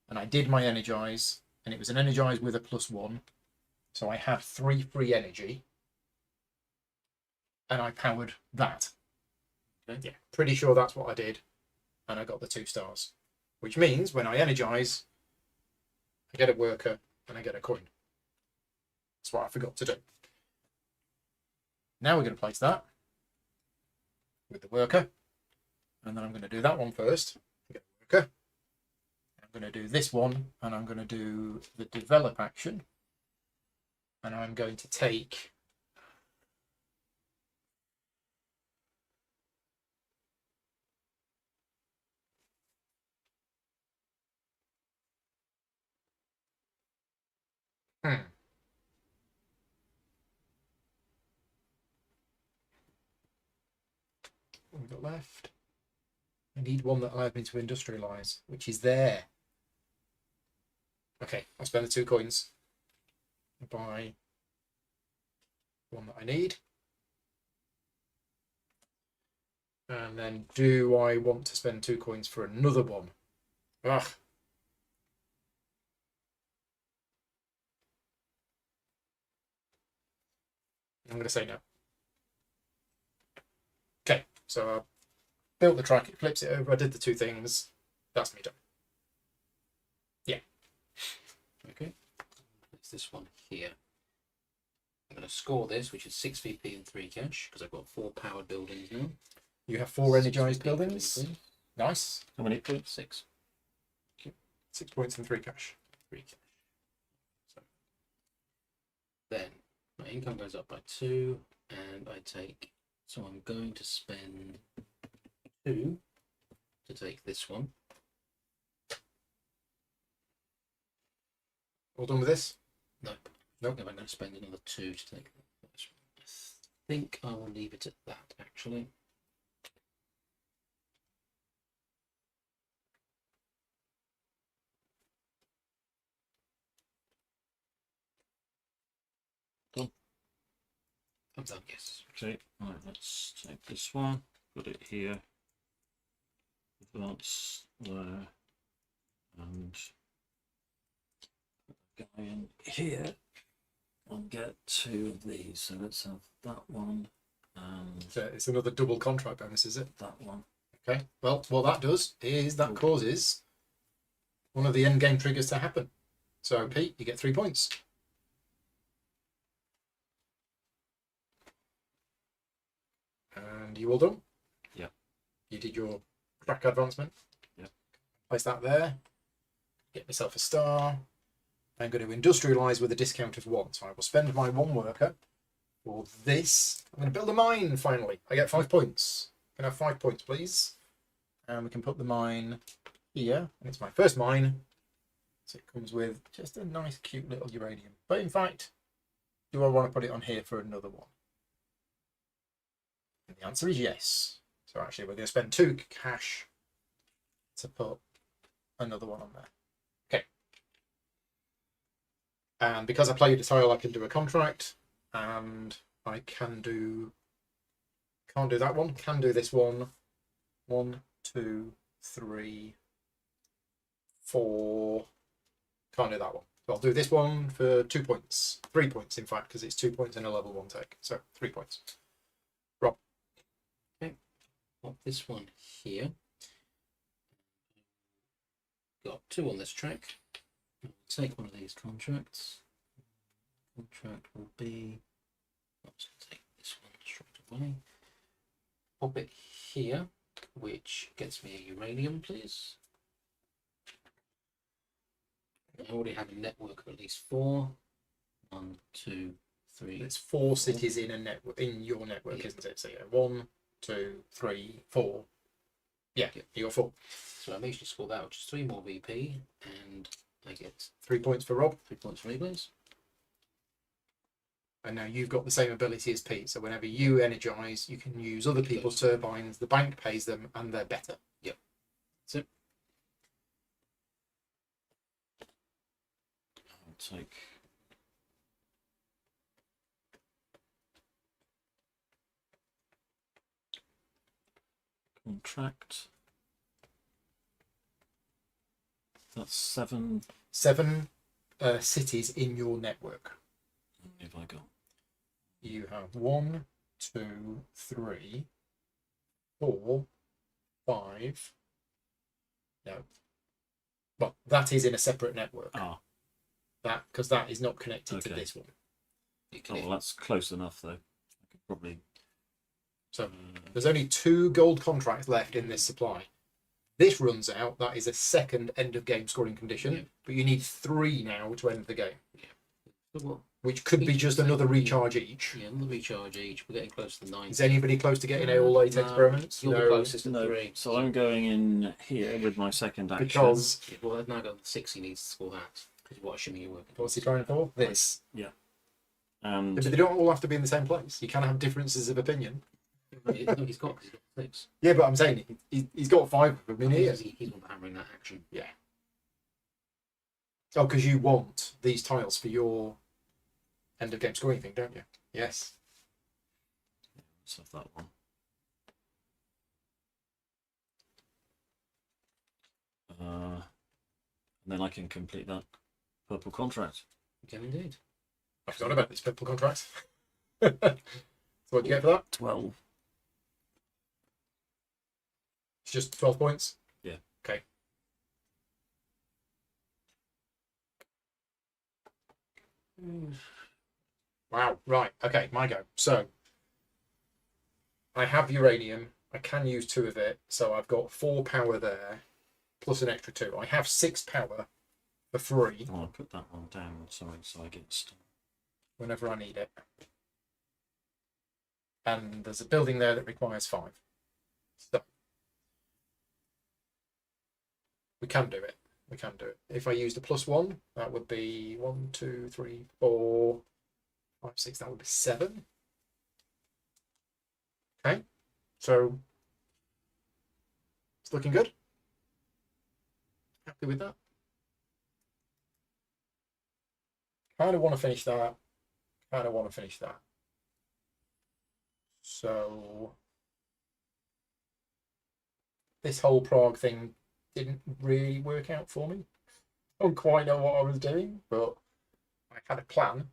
and I did my energize, and it was an energize with a +1. So I had 3 free energy, and I powered that. Okay. Yeah, pretty sure that's what I did, and I got the 2 stars. Which means when I energize, I get a worker, and I get a coin. That's what I forgot to do. Now we're going to place that with the worker. And then I'm going to do that one first. Get a worker. I'm going to do this one, and I'm going to do the develop action. And I'm going to take what have we got left? I need one that allows me to industrialize, which is there. Okay, I'll spend the 2 coins. Buy one that I need. And then do I want to spend 2 coins for another one? Ugh. I'm going to say no. Okay, so I built the track, it flips it over, I did the 2 things. That's me done. Yeah. Okay. It's this one here. I'm going to score this, which is 6 VP and 3 cash, because I've got 4 powered buildings now. You have 4 energized 6 VP, buildings. 3. Nice. How many points? 6. 6 points and 3 cash. 3 cash. So then my income goes up by 2, and I take. So I'm going to spend 2 to take this one. All done with this? Nope. Nope. I'm going to spend another 2 to take this one. I think I will leave it at that, actually. Done. I'm done, yes. Okay, right, let's take this one, put it here, advance there, and put the guy in here, and get 2 of these. So let's have that one, and So it's another double contract bonus, is it? that one. Okay. Well, what that does is that causes one of the end game triggers to happen. So Pete, you get 3 points. And you all done? Yeah. You did your track advancement? Yeah. Place that there. Get myself a star. I'm going to industrialise with a discount of 1. So I will spend my 1 worker for this. I'm going to build a mine finally. I get 5 points. Can I have 5 points, please? And we can put the mine here. And it's my first mine. So it comes with just a nice, cute little uranium. But in fact, do I want to put it on here for another one? And the answer is yes. So actually, we're going to spend 2 cash to put another one on there. Okay. And because I played a tile, I can do a contract. And I can do... Can't do that one. Can do this one. 1, 2, 3, 4... Can't do that one. So I'll do this one for 2 points. 3 points, in fact, because it's 2 points in a level 1 take. So 3 points. Rob. Okay. Pop this one here. Got 2 on this track. I'll take one of these contracts. Contract will be... I'm just going to take this one straight away. Pop it here, which gets me a uranium, please. I already have a network of at least 4. 1, 2, 3. It's 4 cities in a network, in your network, isn't it? So yeah, 1, 2, 3, 4. Yeah, you got 4. So I managed to score that, which is 3 more VP, and I get 3 points for Rob. 3 points for me, please. And now you've got the same ability as Pete. So whenever you energise, you can use other people's turbines. The bank pays them, and they're better. Yep. That's it. I'll take contract. That's 7. 7 cities in your network. How many have I got? You have 1, 2, 3, 4, 5. No. Well, that is in a separate network. Ah, That because that is not connected to Okay. this one. oh, well, that's close enough though. I could probably. So there's only 2 gold contracts left in this supply. This runs out. That is a second end of game scoring condition. Yeah. But you need 3 now to end the game, So what? which could be just another recharge each. Yeah, another recharge each. We're getting close to 9. Is anybody close to getting all 8 experiments? You're the closest to No, 3. so I'm going in here with my second action. Because Yeah, well, I've now got 6. He needs to score that. Because what assuming you're working. what's he trying for? This. And But they don't all have to be in the same place. You can have differences of opinion. No, he's got 6. Yeah, but I'm saying he's got 5 of them in here. He's not hammering that action. Yeah. Oh, because you want these tiles for your end of game scoring thing, don't you? Yes. let's have that one. And then I can complete that purple contract. You can indeed. I forgot about these purple contracts. So what do you get for that? 12. It's just 12 points? Yeah. Okay. Wow, right. Okay, my go. So, I have uranium. I can use 2 of it. So I've got 4 power there, plus an extra 2. I have 6 power for free Oh, I'll put that one down, sorry, so I get stuck. whenever I need it. And there's a building there that requires 5. So, we can do it. We can do it. If I used a +1, that would be 1, 2, 3, 4, 5, 6. That would be 7. Okay. So it's looking good. Happy with that. Kind of want to finish that. Kind of want to finish that. So this whole Prague thing didn't really work out for me. I don't quite know what I was doing, but I had a plan.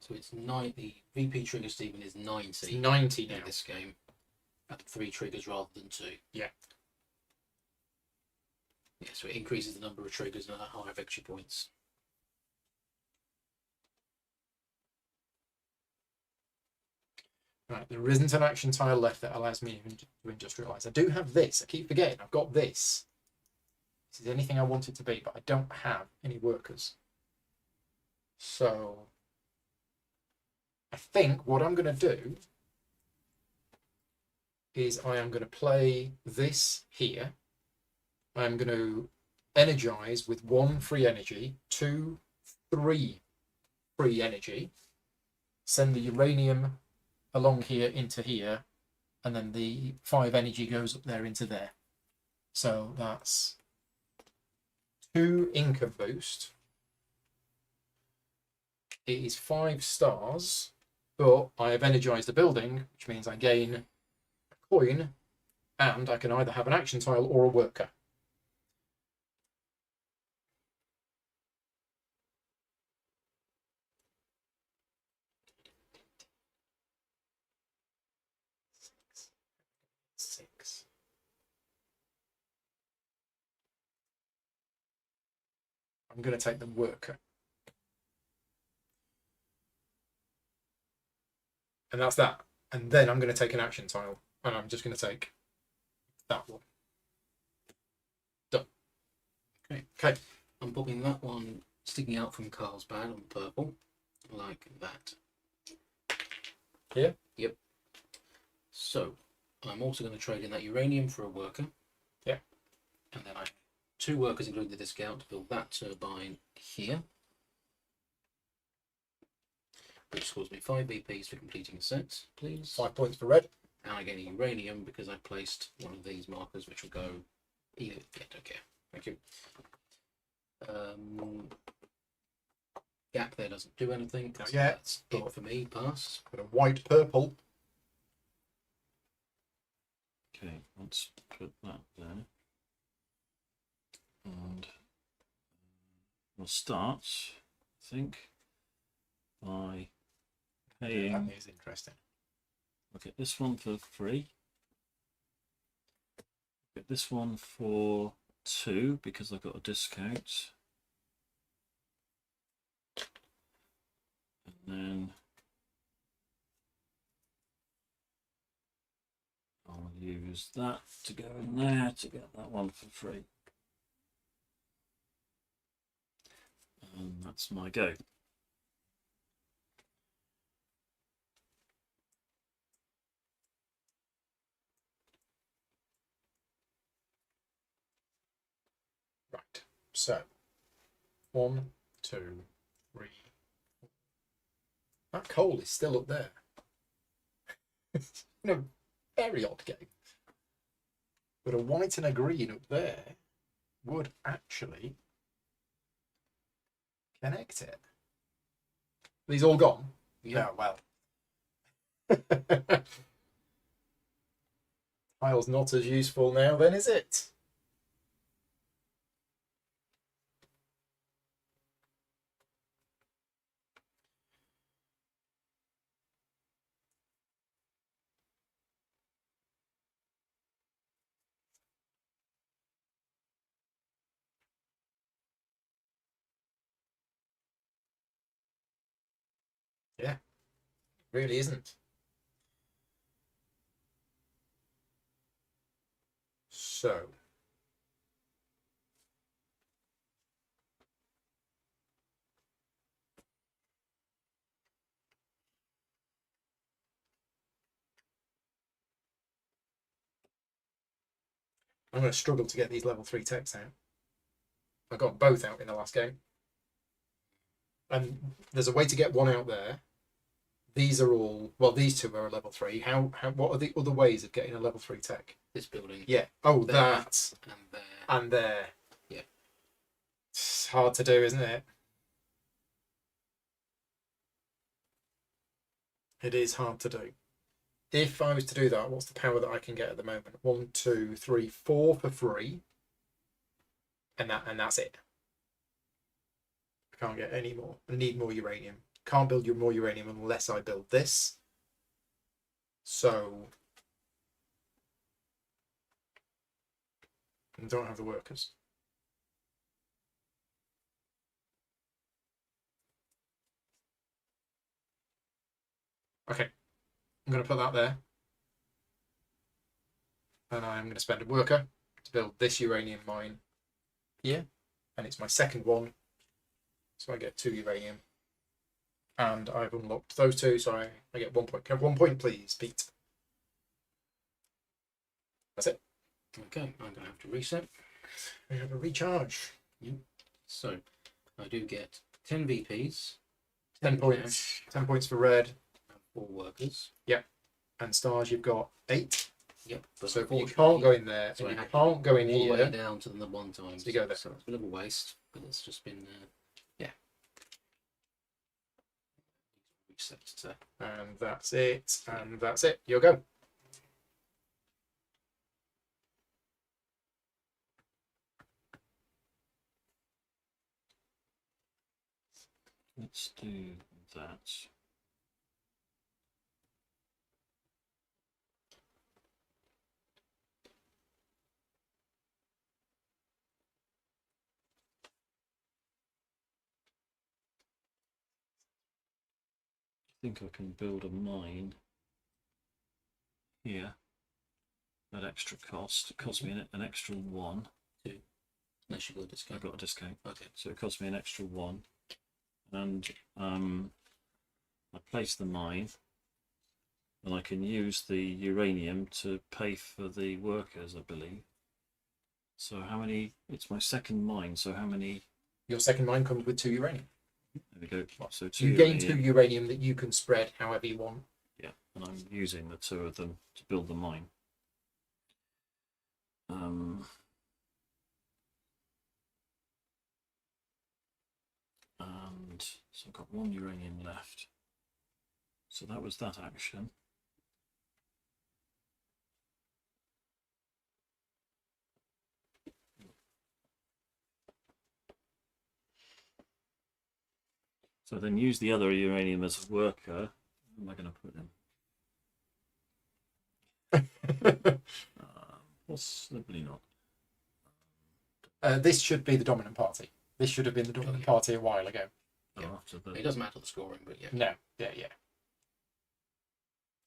So it's 9. The VP trigger, Stephen, is 90. It's 90 now. In this game. At 3 triggers rather than 2. Yeah. Yeah, so it increases the number of triggers and higher victory points. Right, there isn't an action tile left that allows me to industrialize. I do have this. I keep forgetting. I've got this. This is anything I want it to be, but I don't have any workers. So I think what I'm going to do is I am going to play this here. I'm going to energize with 1 free energy, 2, 3 free energy, send the uranium along here into here, and then the 5 energy goes up there into there. So that's 2 income boost. It is 5 stars, but I have energized the building, which means I gain a coin, and I can either have an action tile or a worker. Six. I'm going to take the worker. And that's that. And then I'm going to take an action tile. And I'm just going to take that one. Done. Okay. I'm popping that one sticking out from Carl's bag on purple. Like that. Here? Yep. So, I'm also going to trade in that uranium for a worker. Yeah. And then I have 2 workers, including the discount, to build that turbine here. Which scores me 5 BPs for completing a set, please. 5 points for red. And I get a uranium because I placed one of these markers, which will go either. Yeah, don't care. Thank you. Gap there doesn't do anything. Not So yet, that's but- it for me. Pass. Got a white purple. Okay, let's put that there. And we'll start, I think, by paying. That is interesting. I'll get this one for free. Get this one for 2 because I've got a discount. And then I'll use that to go in there to get that one for free. And that's my go. Right. So 1, 2, 3. That coal is still up there. No, very odd game. But a white and a green up there would actually connect it. These all gone? Yeah. No, well. Tile's not as useful now then, is it? Yeah, really isn't. So, I'm going to struggle to get these level 3 techs out. I got both out in the last game. And there's a way to get one out there. These are all, well, these 2 are a level 3. What are the other ways of getting a level 3 tech? This building. Yeah. Oh, There. that. And there. And there. Yeah. It's hard to do, isn't it? It is hard to do. If I was to do that, what's the power that I can get at the moment? 1, 2, 3, 4 for free. And that's it. I can't get any more. I need more uranium. Can't build more uranium unless I build this. So I don't have the workers. Okay. I'm going to put that there. And I'm going to spend a worker to build this uranium mine here. And it's my second one. So I get 2 uranium. And I've unlocked those 2, so I get 1 point. Can I have 1 point, please, Pete? That's it. Okay, I'm going to have to reset. We have a recharge. Yep. So I do get 10 VPs, 10 points. 10 points for red. and 4 workers. And stars, you've got 8. Yep. But So you unfortunately, can't go in there. so And I you have can't go in all the way here. down to the 1 times. So you go there. So it's a bit of a waste, but it's just been reset. So And that's it. And that's it. You'll go. Let's do that. I think I can build a mine here at extra cost. It cost me an extra 1. unless you got a I discount. got a discount. Okay. So it cost me an extra 1. And I place the mine, and I can use the uranium to pay for the workers, I believe. So how many? It's my second mine. So how many? Your second mine comes with 2 uranium. There we go. So You gain 2 uranium that you can spread however you want. Yeah, and I'm using the 2 of them to build the mine. And so I've got 1 uranium left. So that was that action. So then use the other uranium as a worker. Where am I going to put him? Possibly not. This should be the dominant party. This should have been the dominant party a while ago. Yeah. After the... It doesn't matter the scoring, but yeah. No, yeah.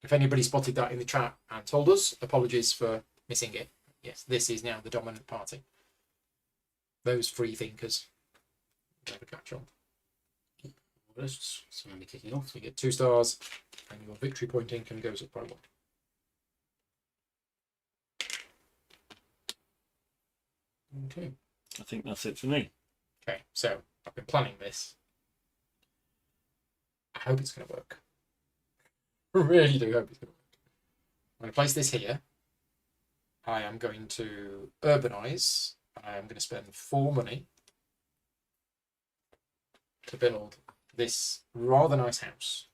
If anybody spotted that in the chat and told us, apologies for missing it. Yes, this is now the dominant party. Those free thinkers never catch on. Lists, so only kicking off. So you get 2 stars, and your victory point income goes up by 1. Okay. I think that's it for me. Okay, so I've been planning this. I hope it's going to work. I really do hope it's going to work. I'm going to place this here. I am going to urbanize. I am going to spend 4 money to build this rather nice house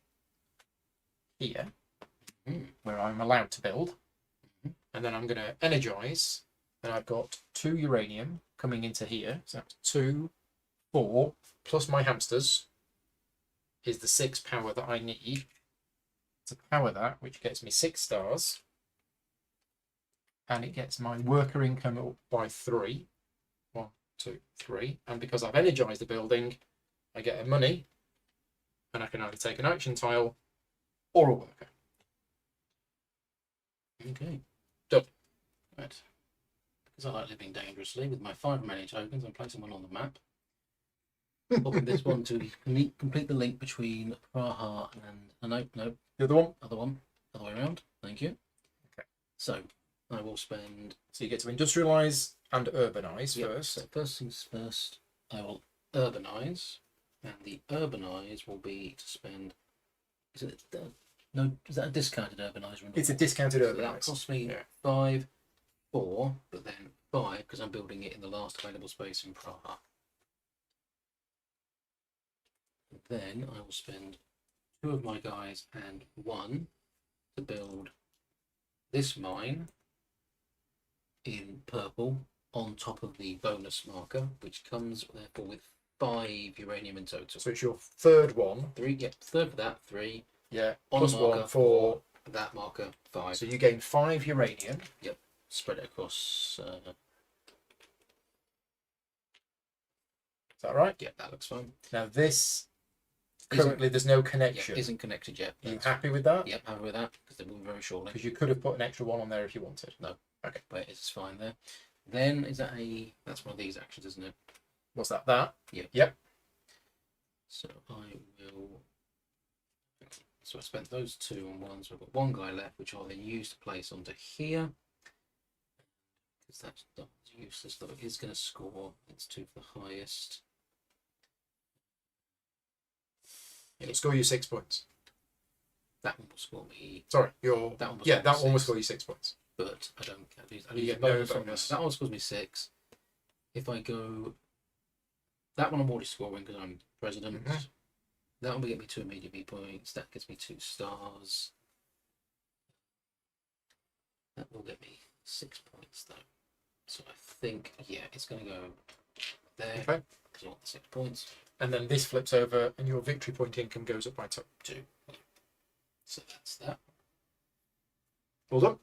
here, where I'm allowed to build. And then I'm going to energize. And I've got 2 uranium coming into here. So that's 2, 4, plus my hamsters is the 6 power that I need to power that, which gets me 6 stars. And it gets my worker income up by 3. 1, 2, 3. And because I've energized the building, I get a money. And I can either take an action tile or a worker. Okay. Done. Right. Because I like living dangerously with my 5 remaining tokens, I'm placing one on the map. Popping this one to complete the link between Praha and no, The other one? other way around. Thank you. Okay. So I will spend. So you get to industrialize and urbanize first. So first things first, I will urbanize, and the urbanize will be to spend. Is it no? Is that a discounted urbanizer? It's a discounted So urbanize. that costs me 5, 4, but then 5 because I'm building it in the last available space in Praha. Then I will spend 2 of my guys and 1 to build this mine in purple on top of the bonus marker, which comes therefore with 5 uranium in total. So it's your third one. 3, yeah, third for that, 3. Yeah. On Plus marker, 1 for that marker, 5. So you gain 5 uranium. Yep, spread it across. Is that right? Yeah, that looks fine. Now this currently there's no Yeah, connection. isn't connected yet. Are you happy with that? Yep, happy with that because they will very shortly. Because you could have put an extra one on there if you wanted. No. Okay. But it's fine there. Then is that that's one of these actions, isn't it? What's that? That? Yep. Yep. So I will. So I spent those 2 on one, so I've got one guy left, which I'll then use to place onto here. Because that's not useless, though it is going to score. It's 2 for the highest. It'll score you 6 points. That one will score me. Sorry, that one will yeah, score that me one will 6. score you 6 points. But I don't get You use get a no bonus on that. bonus. That one scores me 6. If I go, that one I'm already scoring because I'm president. Mhm. That will get me 2 immediate V points. That gets me 2 stars. That will get me 6 points though. So I think, yeah, it's going to go there. Okay. Because I want the 6 points. And then this flips over and your victory point income goes up by 2. 2. So that's that. Well done.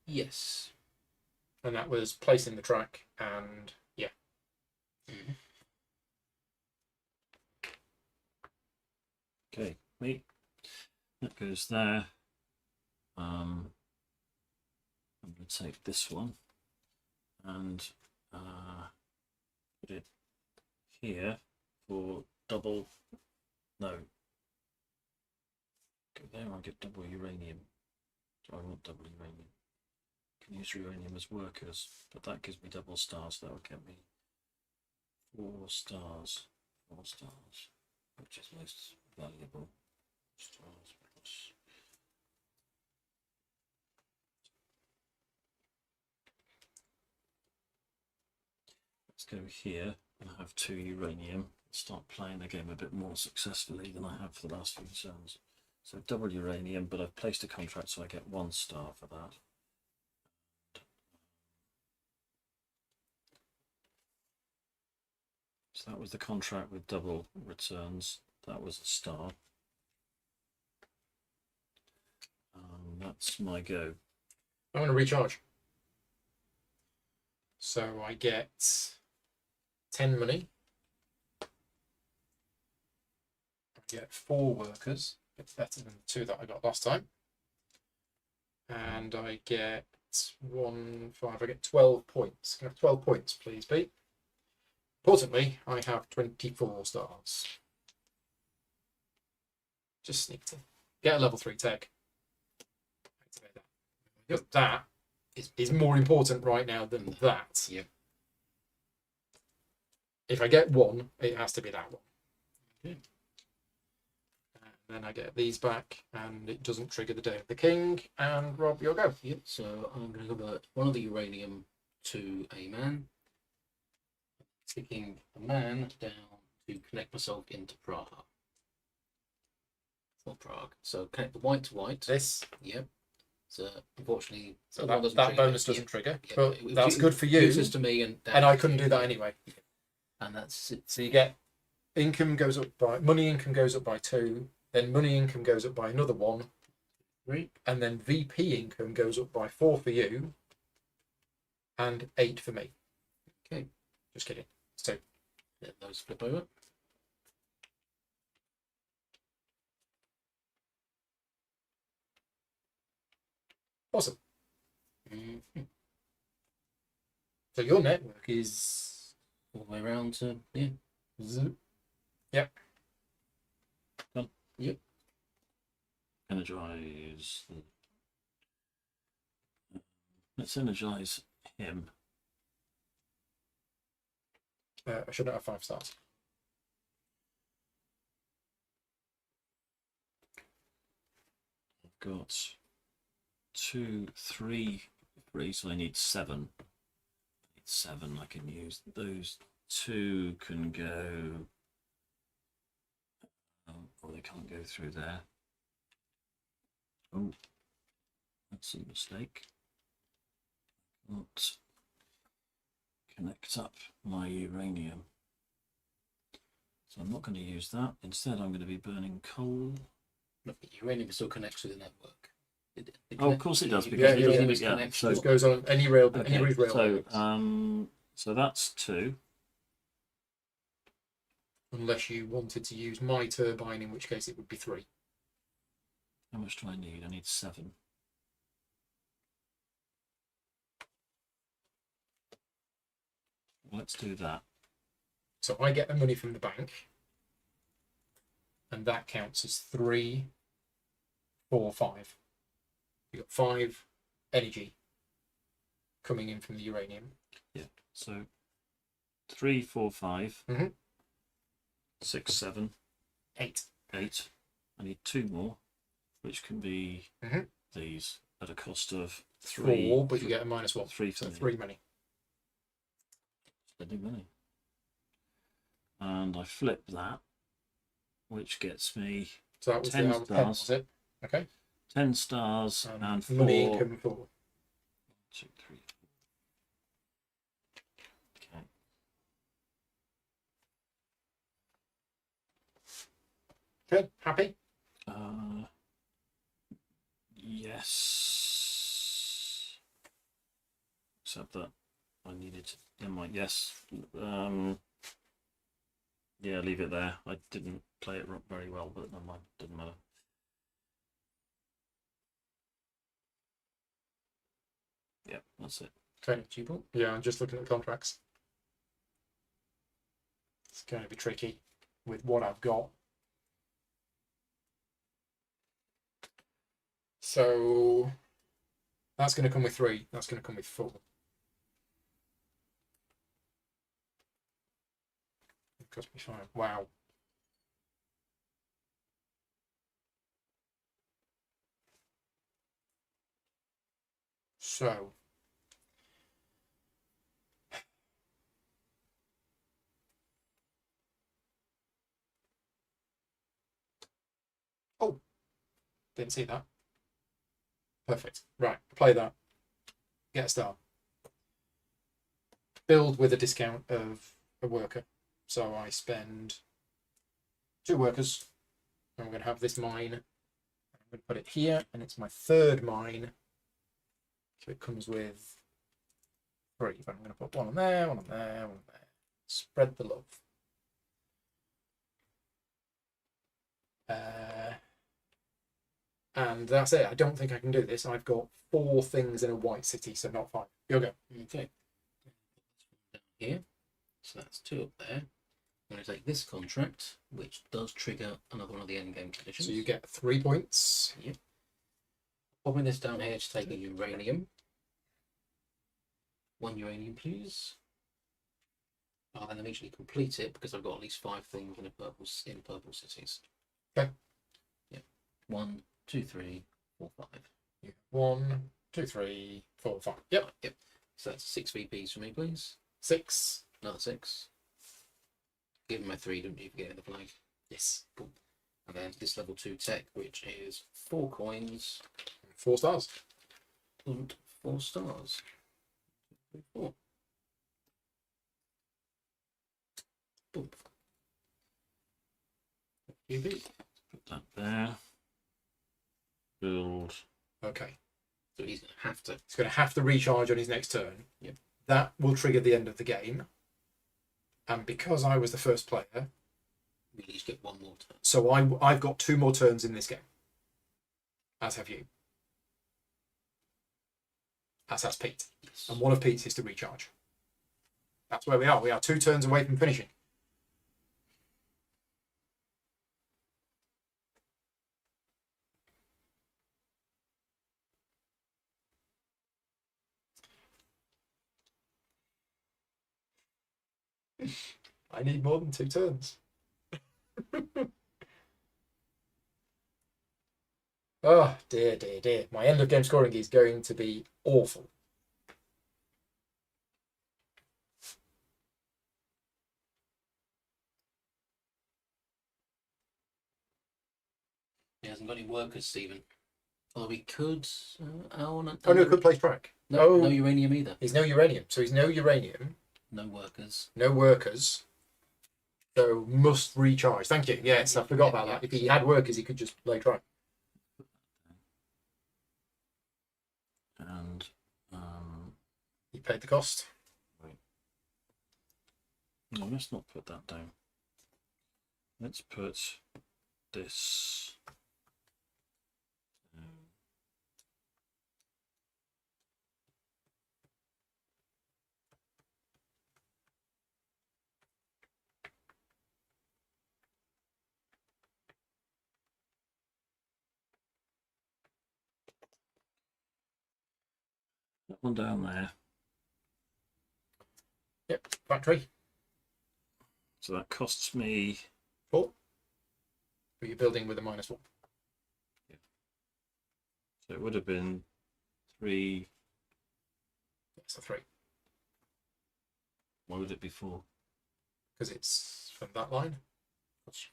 Yes. And that was placing the track and yeah. Okay, me. That goes there. I'm going to take this one and put it here for double. No. Go there, I get double uranium. Do I want double uranium? Can use uranium as workers, but that gives me double stars. That will get me 4 stars. 4 stars, which is most valuable. Stars plus. Let's go here and have 2 uranium. Start playing the game a bit more successfully than I have for the last few turns. So double uranium, but I've placed a contract, so I get 1 star for that. So that was the contract with double returns. That was a star. That's my go. I'm going to recharge. So I get 10 money. I get 4 workers. It's better than the 2 that I got last time. And I get 1, 5. I get 12 points. Can I have 12 points, please, Pete? Importantly, I have 24 stars. Just sneaked in. Get a level 3 tech. Activate that. Because that is more important right now than that. Yep. If I get 1, it has to be that one. Okay. And then I get these back, and it doesn't trigger the Day of the King. And Rob, your go. Yep. So I'm going to convert one of the uranium to a man. Sticking a man down to connect myself into Praha. For Prague. So connect the white to white. This. Yep. So unfortunately, So one that trigger. bonus doesn't Yep. trigger. Yep. But It- that's it- good for you. Useless to me, and I couldn't do that anyway. And that's it. So you get income goes up by money income goes up by 2, then money income goes up by another 1, 3. and then VP income goes up by 4 for you, and 8 for me. Okay. Just kidding. So Let those flip over. awesome. Mhm. So your network is All the way around to yeah. Yep. Done. Yep. Energize. Let's energize him. I shouldn't have 5 stars. I've got 2, 3, 3, so I need 7. I need 7. I can use those. 2 can go. Oh, they can't go through there. Oh, that's a mistake. Can't connect up my uranium. So I'm not going to use that. Instead, I'm going to be burning coal. Look, uranium still connects to the network. Oh, of course it does, because Yeah, uranium yeah, is yeah. connected. So- Just goes on any rail, Okay, any rail. so that's 2. unless you wanted to use my turbine, in which case it would be 3. How much do I need? I need 7. Let's do that. So I get the money from the bank, and that counts as 3, 4, 5. You got 5 energy coming in from the uranium. Yeah. So 3, 4, 5, Mhm. 6, 7, 8. 8. I need 2 more, which can be Mhm. these at a cost of 3. 4, but you get a -1. 3 So for me. 3 money. Spending money. And I flip that, which gets me So that was 10 the 10, was stars. it? Okay. 10 stars and 4. Money income 4. 2, 3, 4. Okay. Good. Happy? Yes. Except that I needed to. Never mind. Yes. Yeah, leave it there. I didn't play it very well, but never mind. Doesn't matter. Yeah, that's it. Okay. Yeah, I'm just looking at contracts. It's going to be tricky with what I've got. So that's going to come with 3. That's going to come with 4. It cost me 5. Wow. So oh, didn't see that. Perfect. Right, play that. Get a star. Build with a discount of a worker. So I spend 2 workers. I'm going to have this mine. I'm going to put it here, and it's my 3rd mine. So it comes with 3. But I'm going to put 1 on there, 1 on there, 1 on there. Spread the love. And that's it. I don't think I can do this. I've got 4 things in a white city, so not 5. You'll go. Okay. Down here. So that's 2 up there. I'm going to take this contract, which does trigger another one of the endgame conditions. So you get 3 points. Yep. Popping this down here to take a uranium. 1 uranium, please. I'll then eventually complete it because I've got at least 5 things in purple cities. Okay. Yep. 1, 2, 3, 4, 5. 1, 2, 3, 4, 5. Yep. Yep. So that's 6 VPs for me, please. 6. Another 6. Give him my 3, don't you forget the flag. Yes. Cool. And then this level 2 tech, which is 4 coins. 4 stars. And 4 stars. 4. Boom. UV. Put that there. Build. Okay. So he's going to have to. He's going to have to recharge on his next turn. Yep. That will trigger the end of the game. And because I was the first player, We each get 1 more turn. so I've got 2 more turns in this game. As have you. As has Pete. Yes. And one of Pete's is to recharge. That's where we are. We are 2 turns away from finishing. I need more than 2 turns. Oh, dear, dear, dear. My end of game scoring is going to be awful. He hasn't got any workers, Stephen. Although we could. Oh, no, could place track. No, Oh. no uranium either. He's no uranium. So he's no uranium, No workers. no workers. So must recharge. Thank you. Yes, I forgot about that. If he had workers, he could just play track. And He paid the cost. no, let's not put that down. let's put this. That one down there. Yep, factory. So that costs me 4. But you're building with a -1. So it would have been 3. It's a 3. Why would it be 4? Because it's from that line.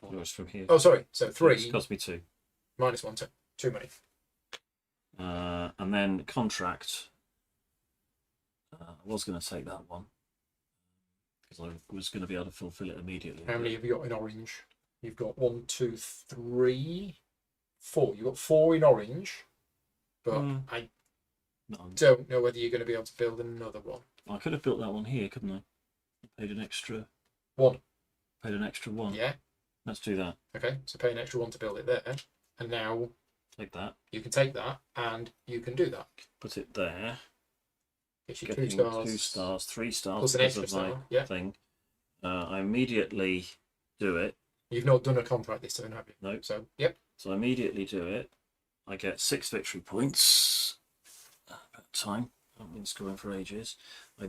No, it's from here. Oh, sorry. So 3 It cost me 2. -1, 2. Too many. And then contract. I was going to take that one because I was going to be able to fulfill it immediately. How many have you got in orange? You've got 1, 2, 3, 4. You've got 4 in orange, but I don't know whether you're going to be able to build another one. I could have built that one here, couldn't I? Paid an extra 1. Paid an extra 1. Yeah. Let's do that. Okay. So pay an extra 1 to build it there, and now Take that. you can take that and you can do that. Put it there. Gets you Getting 2 stars. 2 stars, 3 stars Plus an because extra of my star. Yeah. thing. I immediately do it. You've not done a contract this turn, have you? No. So yep. So I immediately do it. I get 6 victory points at time. I've been scoring for ages. I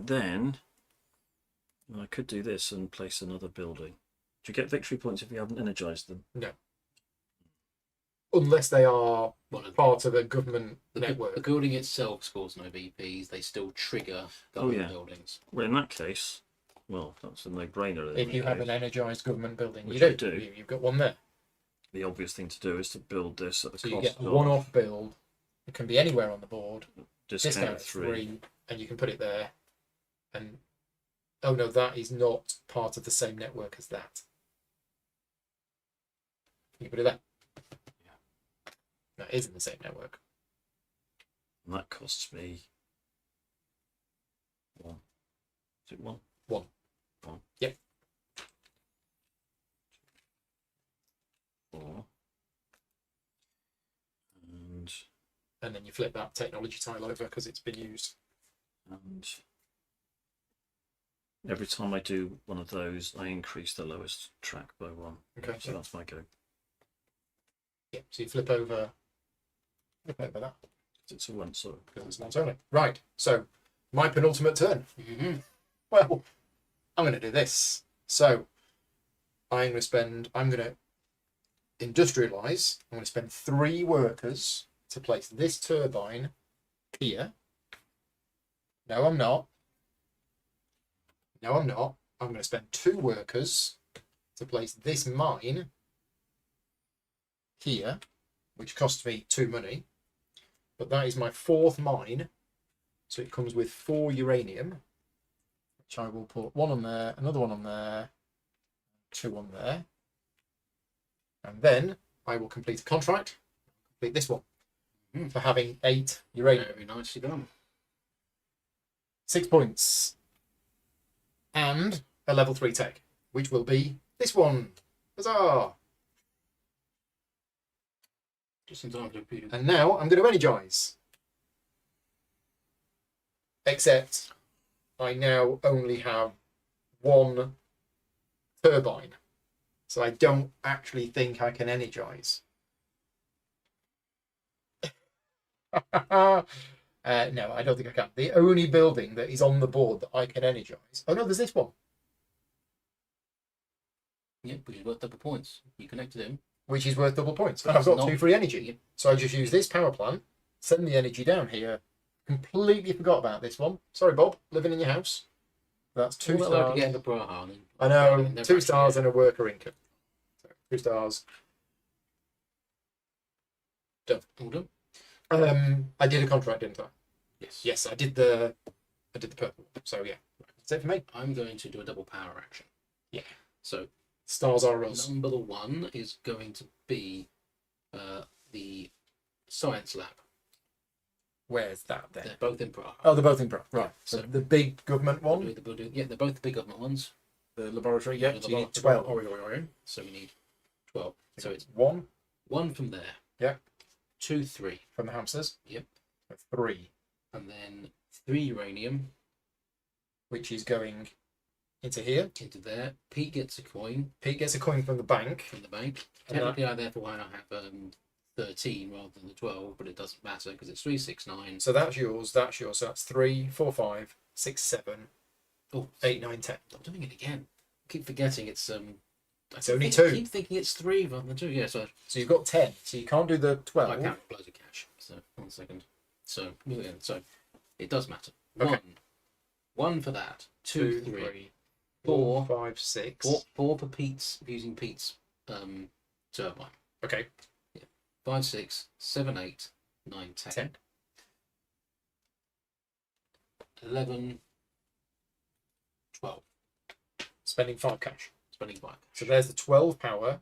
could do this and place another building. Do you get victory points if you haven't energized them? No. Unless they are Well, part of a government network. the building itself scores no VPs. They still trigger government buildings. Well, in that case, well, that's a no-brainer. If you have an energised government building, Which you I do. do. You've got one there. The obvious thing to do is to build this at the So cost you get a of one-off build. It can be anywhere on the board. discount 3. And you can put it there. And oh no, that is not part of the same network as that. You put it there. Yeah. That is in the same network. And that costs me 1. Is it 1? 1. 1. Yep. 4. And then you flip that technology tile over because it's been used. And every time I do one of those, I increase the lowest track by 1. Okay. So that's my go. Yep. So you flip over that. It's a 1, so Because it's once only. Right. So my penultimate turn. Mm-hmm. Well, I'm going to do this. So I'm going to industrialize. I'm going to spend 3 workers to place this turbine here. No, I'm not. No, I'm not. I'm going to spend 2 workers to place this mine here, which costs me 2 money. But that is my 4th mine. So it comes with 4 uranium, which I will put 1 on there, another 1 on there, 2 on there. And then I will complete a contract, complete this one, for having 8 uranium. Very nicely done. 6 points. And a level 3 tech, which will be this one. Huzzah! Just in time to repeat it. And now I'm going to energize. Except I now only have 1 turbine. So I don't actually think I can energize. No, I don't think I can. The only building that is on the board that I can energize. Oh no, there's this one. Yeah, but you've got double points. You connected him. Which is worth double points. And I've got 2 free energy. Yep. So I just use this power plant, send the energy down here. Completely forgot about this one. Sorry, Bob, living in your house. That's 2 Well, stars. I could get the Braha. I know, 2 stars and a worker income. So 2 stars. Done. All done? I did a contract, didn't I? Yes. Yes, I did the purple. So yeah, that's it for me. I'm going to do a double power action. Yeah. So Stars are us. number 1 is going to be the science lab. Where's that then? They're both in Prague. Oh, they're both in Prague. Right. So So- the big government one, Yeah, they're both the big government ones. the laboratory. Yeah. The So you need laboratory. 12. So we need 12. So it's 1 1 from there. Yeah. 2, 3. from the hamsters. Yep. 3, And then 3 uranium which is going into here. into there. Pete gets a coin Pete gets a coin from the bank. from the bank. And Technically, I therefore have 13 rather than the 12, but it doesn't matter because it's 3, 6, 9. So that's yours. That's yours. So that's 3, 4, 5, 6, 7, Oh, 8, 9, 10. I'm doing it again. I keep forgetting it's It's only I 2. keep thinking it's 3 rather than 2. Yeah, so So you've got 10. So you can't do the I 12. count loads of cash. So 1 second. So moving on. So it does matter. Okay. 1 for that. 2, 3, 3, 4, 4, 5, 6. 4 for Pete's using Pete's turbine. Okay. 5, 6, 7, 8, 9, 10. 10. 11, 12. Spending 5 cash. Spending 5. So there's the 12 power,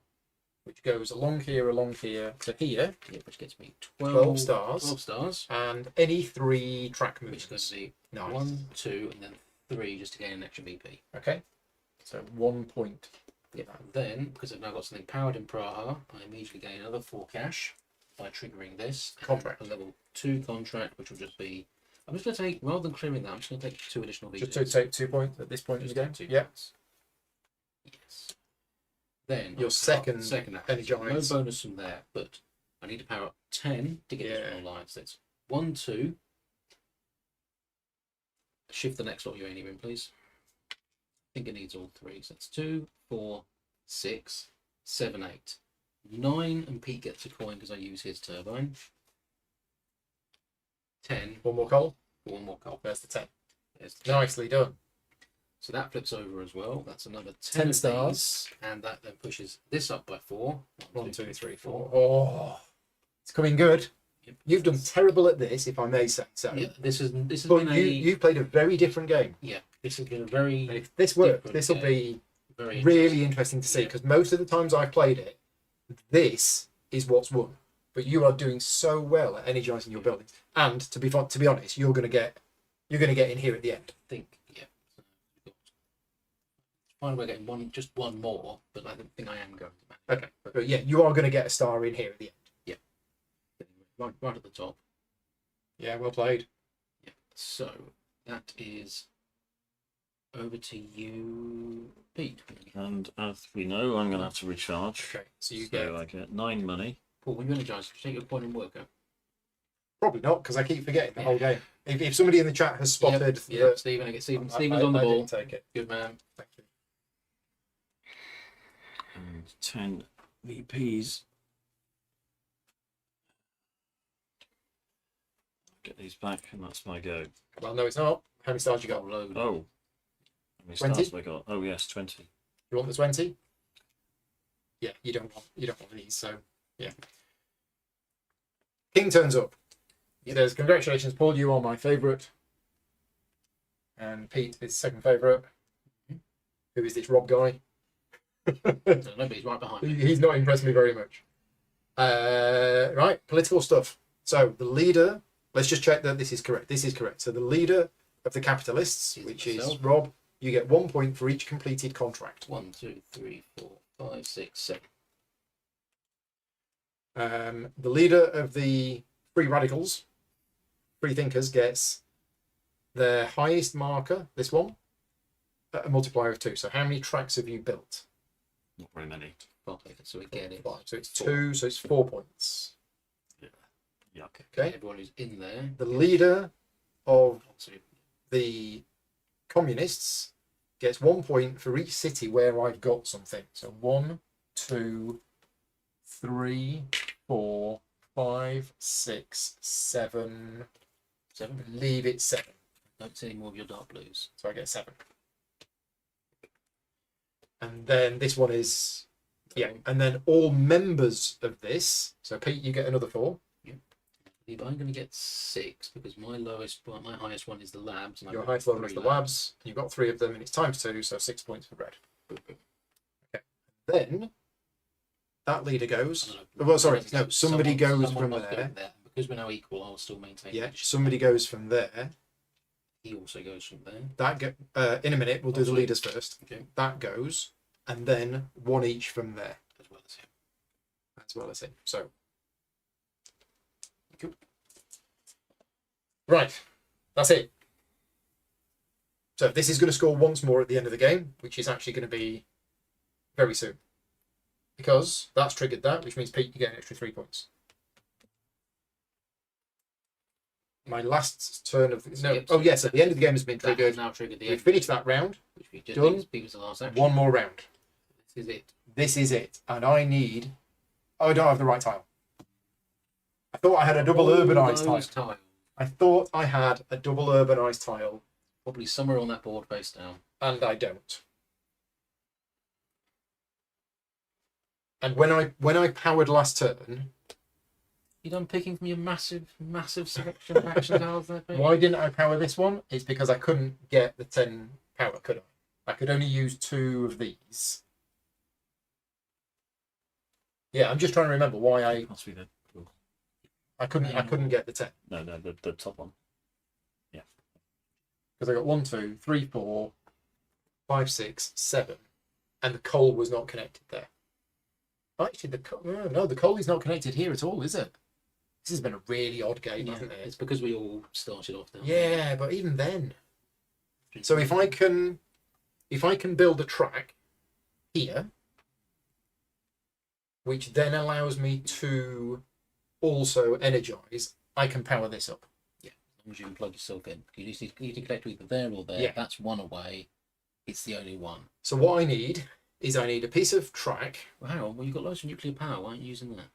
which goes along here to here, Yeah, which gets me 12, 12 stars. 12 stars. and any 3 track Which is going moves. to be Nice. 1, 2, and then 3 just to gain an extra VP. Okay. So 1 point. Yeah. Then, because I've now got something powered in Praha, I immediately gain another 4 cash by triggering this. and Contract. A level 2 contract, which will just be. I'm just going to take, rather than clearing that, I'm just going to take 2 additional VPs. Just to take 2 points at this point in the game. Just 2 Yeah. points. Yes. Then Your I've got second action. energize. No bonus from there, but I need to power up 10 to get Yeah. this online. So it's 1, 2. Shift the next lot you're aiming in, please. I think it needs all 3. So that's 2, 4, 6, 7, 8. 9, and Pete gets a coin because I use his turbine. 10, 1 more coal. 1 more coal. There's the 10. There's the 10. Nicely done. So that flips over as well. That's another 10 of stars. these, and that then pushes this up by 4. 1, 2, 3, 4. Oh, it's coming good. Yep. You've done terrible at this, if I may say so. Yeah, this has But been you've played a very different game. this has been a very And if this works, Different this will game. be very really interesting to see, because most of the times I've played it, this is what's won. But you are doing so well at energizing your buildings, and to be honest, you're going to get in here at the end. think find a way of getting just one more, but I don't think I am going to manage. Okay, but yeah, you are going to get a star in here at the end. Right at the top. Yeah, well played. Yeah. So that is over to you, Pete. And as we know, I'm going to have to recharge. Okay, so you So get I get 9 money. Paul, when you energize, take your point in worker. probably not, because I keep forgetting the whole game. If somebody in the chat has spotted, Yeah, that Stephen, I get Stephen. I- Stephen's on the I ball. didn't take it. Good man. Thank you. And 10 VPs. Get these back, and that's my go. Well, no, it's not. How many stars you got? Load. Oh, how many 20? stars have I got? Oh yes, 20. You want the 20? Yeah, you don't want these, so yeah. King turns up. He says, "Congratulations, Paul, you are my favourite." And Pete is second favourite. Who is this Rob guy? I don't know, but he's right behind me. He's not impressed me very much. Right, political stuff. So the leader, let's just check that this is correct. This is correct. So the leader of the capitalists, Is which myself. is Rob, you get 1 point for each completed contract. 1, 2, 3, 4, 5, 6, 7. The leader of the free radicals, free thinkers, gets their highest marker, this one, at a multiplier of 2. So how many tracks have you built? Not very many. 5. So again, it's 5. So it's 4. 2, so it's 4 points. Yuck. Okay. Everyone who's in there. The leader of So the communists gets 1 point for each city where I've got something. So 1, 2, 3, 4, 5, 6, 7. 7. Leave it 7. Don't see any more of your dark blues. So I get 7. And then this one is, yeah. And then all members of this. So Pete, you get another 4. But I'm going to get 6 because my highest one is the labs. And I've Your got highest level 3 is the labs. You've got 3 of them, and it's times 2, so 6 points for red. Okay. Then that leader goes. Well, sorry, no. Somebody goes from must go there. Because we're now equal, I'll still maintain. Yeah. leadership. Somebody goes from there. He also goes from there. That in a minute we'll do the sorry. leaders first. Okay. That goes, and then 1 each from there. As well as him. as well, I see. So, cool. Right, that's it. So this is going to score once more at the end of the game, which is actually going to be very soon. Because that's triggered that, which means, Pete, you get an extra 3 points. My last turn of... No, Yep. oh yes, at the end of the game has been That has triggered. now triggered the We finished that round. which we just Done. beat the last action. One more round. This is it. This is it. And I need... Oh, I don't have the right tile. I thought I had a double urbanised tile. Tiles. I thought I had a double urbanised tile, Probably somewhere on that board face down. and I don't. And when I powered last turn, You done picking from your massive selection of action tiles there, Pete? why didn't I power this one? It's because I couldn't get the 10 power, could I? I could only use 2 of these. Yeah, I'm just trying to remember why Must be the I couldn't get the 10. no the top one. Because I got 1, 2, 3, 4, 5, 6, 7, and the coal was not connected there. Actually, the coal is not connected here at all, is it? This has been a really odd game, Yeah, hasn't it? it's because we all started off down Yeah, but even then. So if I can build a track here, which then allows me to also energize, I can power this up. As long as you can plug yourself in. You need to connect to either there or there. Yeah. That's one away. It's the only one. So what I need is a piece of track, Well, hang on. Well, you've got loads of nuclear power. Why aren't you using that?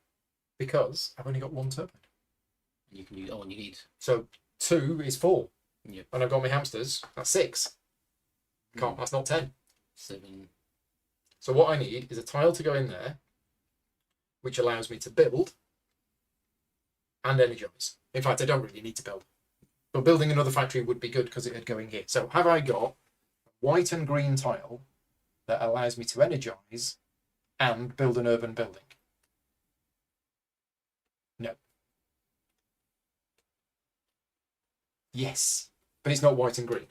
because I've only got 1 turbine. And you can use. Oh, and you need. So 2 is 4. Yep. And I've got my hamsters. That's 6. Can't. That's not 10. 7. So what I need is a tile to go in there, which allows me to build and energize. In fact, I don't really need to build. But building another factory would be good because it'd go in here. So have I got a white and green tile that allows me to energize and build an urban building? No. Yes, but it's not white and green.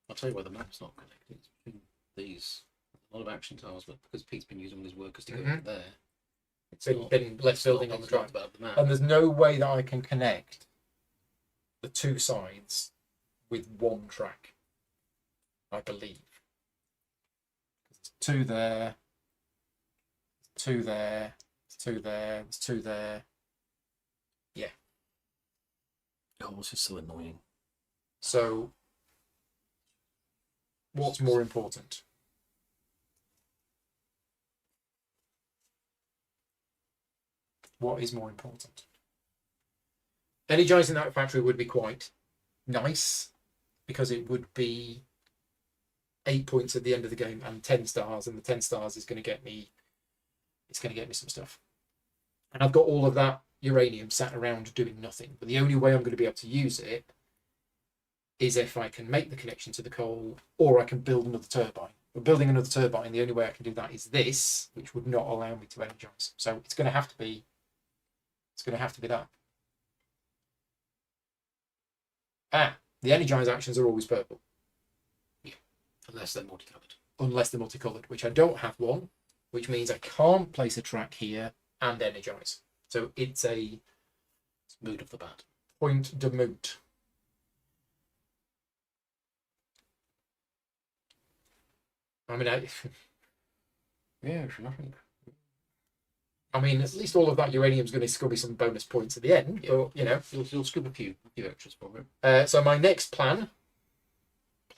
I'll tell you why the map's not connected. It's between these. A lot of action tiles, but because Pete's been using all his workers to go over there, it's Been less building on the drive. About the map. And there's no way that I can connect the 2 sides with 1 track, I believe. There's 2 there, 2 there, 2 there, there's 2 there. Yeah. Oh, this is so annoying. So, what's more important? What is more important? Energizing that factory would be quite nice because it would be 8 points at the end of the game and 10 stars, and the 10 stars is going to get me. It's going to get me some stuff, and I've got all of that uranium sat around doing nothing. But the only way I'm going to be able to use it is if I can make the connection to the coal, or I can build another turbine. But building another turbine, the only way I can do that is this, which would not allow me to energize. So it's going to have to be. It's going to have to be that. The energize actions are always purple. Yeah, unless they're multicolored. Unless they're multicolored, which I don't have one, which means I can't place a track here and energize. So it's a Mood of the bat. point de moot. I mean, Yeah, it's nothing. at least all of that uranium is going to score me some bonus points at the end. Yeah. But you know, You'll scoop a few extras for it. so my next plan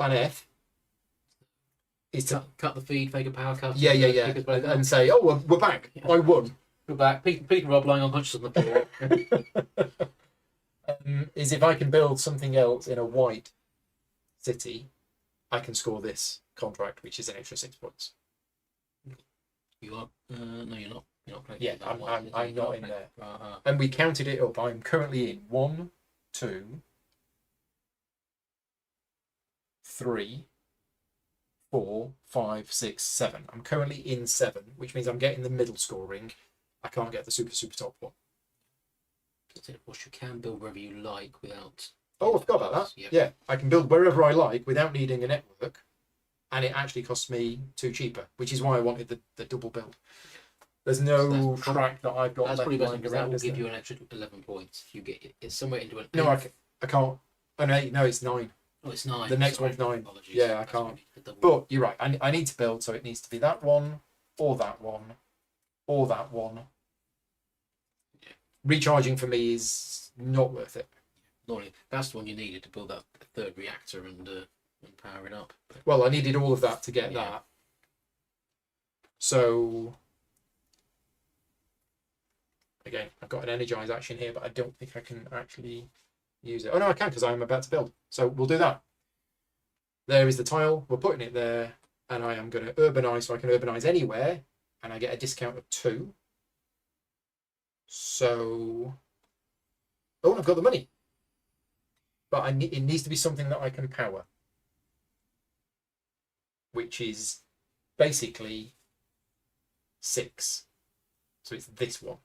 F, is to Cut the feed, fake a power cut. and say, oh, we're back. Yeah. I won. Go back. Pete and Rob lying unconscious on the floor. Is if I can build something else in a white city, I can score this contract, which is an extra 6 points. You are? No, you're not. You're not Yeah, I'm not in there. Uh-huh. And we counted it up. I'm currently in 1, 2, 3, 4, 5, 6, 7. I'm currently in 7, which means I'm getting the middle scoring. I can't get the super top one. Of course, you can build wherever you like without. Oh, I forgot about that. Yep. Yeah, I can build wherever I like without needing a network. and it actually costs me 2 cheaper, which is why I wanted the double build. There's no track that I've got That's left probably better lying because around. that will give you an extra 11 points if you get it. It's somewhere into an. No, I can't. Oh no, it's 9. Oh, it's 9. The next one's 9. Apologies. Yeah, I can't. But you're right. I need to build, so it needs to be that one, or that one, or that one. Yeah. Recharging for me is not worth it. Normally, that's the one you needed to build that third reactor and power it up. But, Well, I needed all of that to get that. So again, I've got an energize action here, but I don't think I can actually use it. Oh no, I can because I'm about to build. So we'll do that. There is the tile. We're putting it there, and I am going to urbanize, so I can urbanize anywhere, and I get a discount of 2. So, oh, I've got the money, but it needs to be something that I can power, which is basically 6. So it's this one.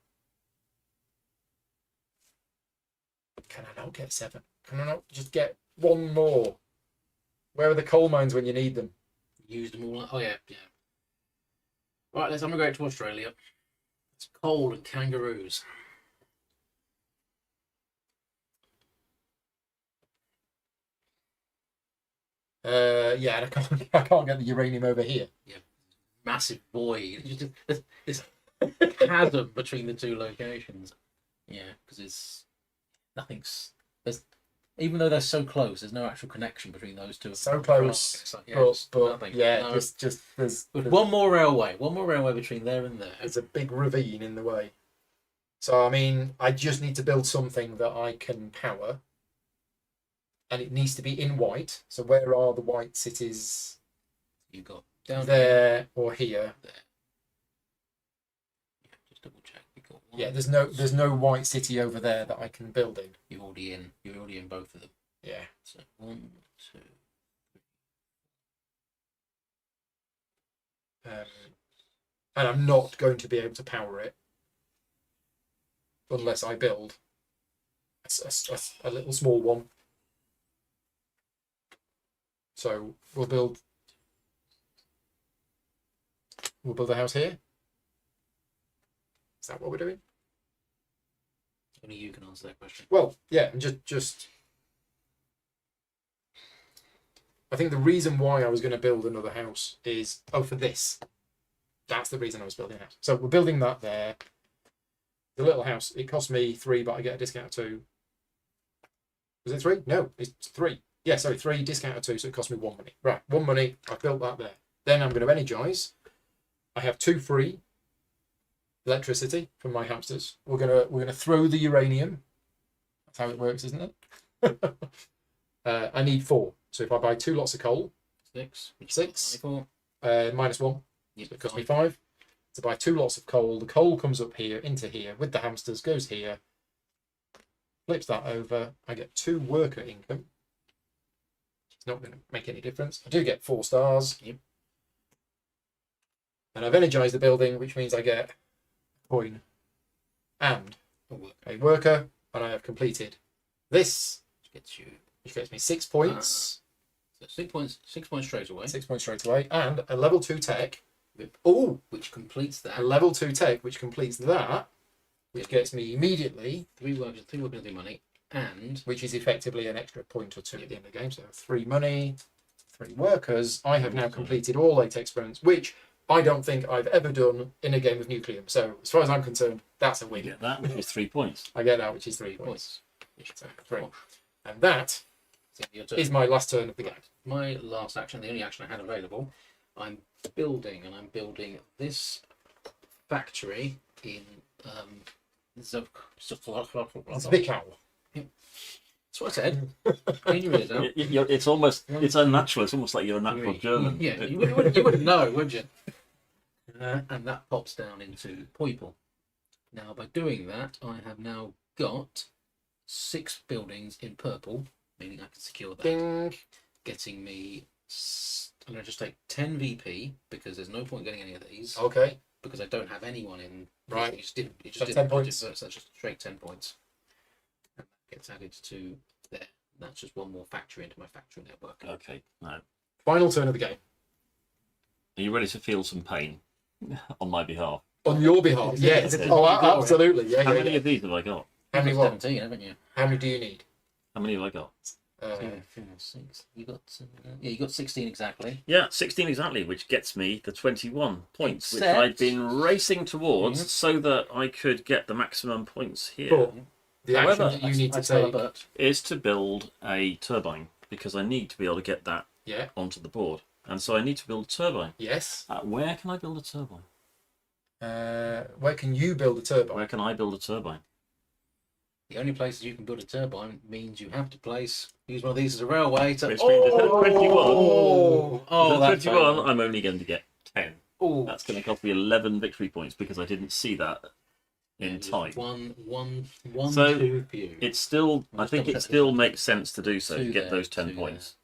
Can I not get 7? Can I not just get one more? Where are the coal mines when you need them? Use them all. Oh yeah. Right, let's emigrate to Australia. It's coal and kangaroos. Yeah, and I can't get the uranium over here. Yeah, massive void. This chasm between the two locations. Yeah, because it's nothing's. Even though they're so close, there's no actual connection between those two. So close, but just there's one more railway between there and there. There's a big ravine in the way. So I mean, I just need to build something that I can power, and it needs to be in white. So where are the white cities? You got down there here. Or here. There. Yeah, just double check. Yeah, there's no white city over there that I can build in. You're already in both of them. Yeah. So 1, 2, 3. And I'm not going to be able to power it unless I build a little small one. So we'll build a house here. Is that what we're doing? Only you can answer that question. Well, yeah, and just I think the reason why I was going to build another house is for this. That's the reason I was building a house. So we're building that there. The little house, it cost me 3, but I get a discount of 2. Was it 3? No, it's 3. Yeah, sorry, 3 discount of 2, so it cost me 1 money. Right, 1 money. I built that there. Then I'm going to energize. I have 2 free electricity from my hamsters. We're gonna throw the uranium. That's how it works, isn't it? I need 4. So if I buy 2 lots of coal, 6. Minus 1. Yep, So it costs me 5. To buy 2 lots of coal, the coal comes up here into here with the hamsters, goes here, flips that over. I get 2 worker income. It's not going to make any difference. I do get 4 stars. Yep. And I've energized the building, which means I get a coin and a worker, and I have completed this. Which gets me 6 points. So 6 points. 6 points straight away. 6 points straight away, and a level 2 tech. Which completes that. A level 2 tech, which completes that, which gets me immediately 3 workers, 3 money, and which is effectively an extra point or 2 at the end of the game. So 3 money, 3 workers. I have now completed all 8 experiments, which I don't think I've ever done in a game of Nucleum. So as far as I'm concerned, that's a win. You get that, which is 3 points. I get that, which is 3 points. So 3. And that is my last turn of the game. My last action, the only action I had available, I'm building this factory in It's a big owl. That's what I said. Clean your ears out. It's unnatural. It's almost like you're a natural German. Yeah, you wouldn't know, would you? And that pops down into Poiple. Now, by doing that, I have now got 6 buildings in purple, meaning I can secure that. Ding. Getting me... I'm going to just take 10 VP, because there's no point getting any of these. Okay. Because I don't have anyone in... Right. It just didn't 10 points. So that's just straight 10 points. And that gets added to there. That's just one more factory into my factory network. Okay. No. Final turn of the game. Are you ready to feel some pain on my behalf? On your behalf, yes. It's a Oh, big goal, absolutely. Yeah, How yeah, many yeah. of these have I got? How many You've what? got 17, haven't you? How many do you need? How many have I got? 2, 4, 6. You got yeah, you got 16 exactly. Yeah, 16 exactly, which gets me the 21 points, which Except- I'd been racing towards Yeah. so that I could get the maximum points here. But the However, action that you need to I smell a take. butt. Is to build a turbine, because I need to be able to get that Yeah. onto the board. And so I need to build a turbine. Yes. Where can I build a turbine? Where can you build a turbine? Where can I build a turbine? The only places you can build a turbine means you have to use one of these as a railway to. Which means if Oh! there's 21, Oh, if there's that's 21, painful. I'm only going to get 10. Oh, That's going to cost me 11 victory points because I didn't see that in time. One, So, 2 for you. It's still, I think it still makes sense to do so to Two get there, those 10 two points.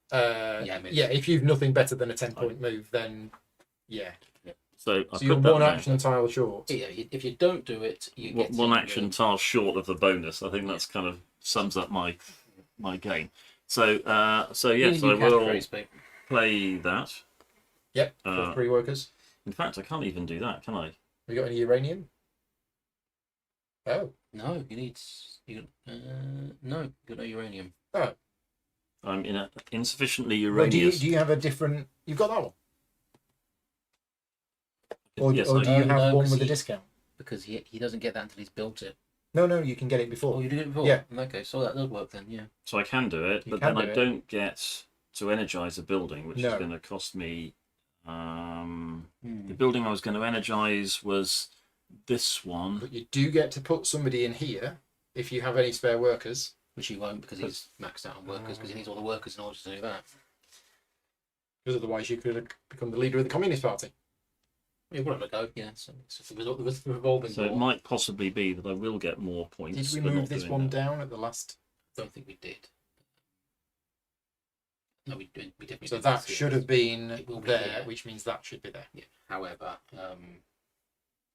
Yeah, Yeah, if you've nothing better than a 10-point move, then yeah. So, I So you're put that one there. action tile short. Yeah, if you don't do it, you get One some, action tile short of the bonus. I think that's kind of sums up my game. So so you yes, I can will raise people. play that. Yep, for 3 workers. In fact, I can't even do that, can I? Have you got any uranium? Oh. No, you need. No, you got no uranium. Oh. I'm in a insufficiently Well, do uranious. you have a different... You've got that one? Or, Yes, or I do you do. have No, one 'cause with a he- discount? Because he doesn't get that until he's built it. No, you can get it before. Oh, you did it before? Yeah. Okay, so that does work then, yeah. So I can do it, You but can then do I it. don't get to energize a building, which is No. going to cost me. The building I was going to energize was this one. But you do get to put somebody in here if you have any spare workers. Which he won't because he's maxed out on workers because he needs all the workers in order to do that. Because otherwise you could have become the leader of the Communist Party. Yeah, we'll have a go, yeah. So it's a revolving So it door. might possibly be that I will get more points. Did we but move not this doing one that. down at the last? I don't think we did. No, we definitely So did. that should have been It will be there, here. which means that should be there. Yeah. However,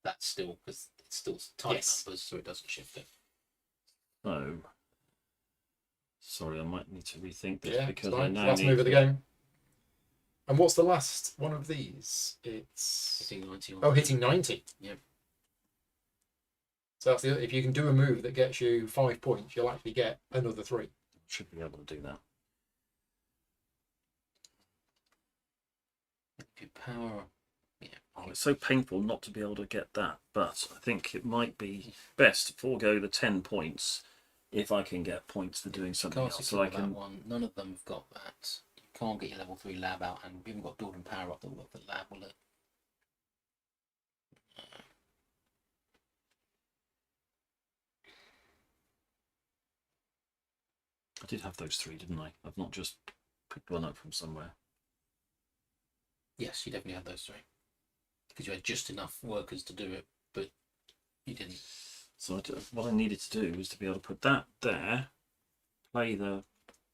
that's still because it's still tight Yes. numbers, so it doesn't shift it. So, sorry, I might need to rethink this Yeah, because it's I fine. now Last need move of the to- game. And what's the last one of these? It's Hitting 90 on hitting 90. Yep. So that's if you can do a move that gets you 5 points, you'll actually get another 3. Should be able to do that. If you power. Yeah. Oh, it's so painful not to be able to get that, but I think it might be best to forego the 10 points if I can get points for doing something Can't else. secure So I that can. one. None of them have got that. You can't get your level 3 lab out, and we haven't got build and power up that will work the lab, will it? I did have those 3, didn't I? I've not just picked one up from somewhere. Yes, you definitely had those 3 because you had just enough workers to do it, but you didn't. So what I needed to do was to be able to put that there, play the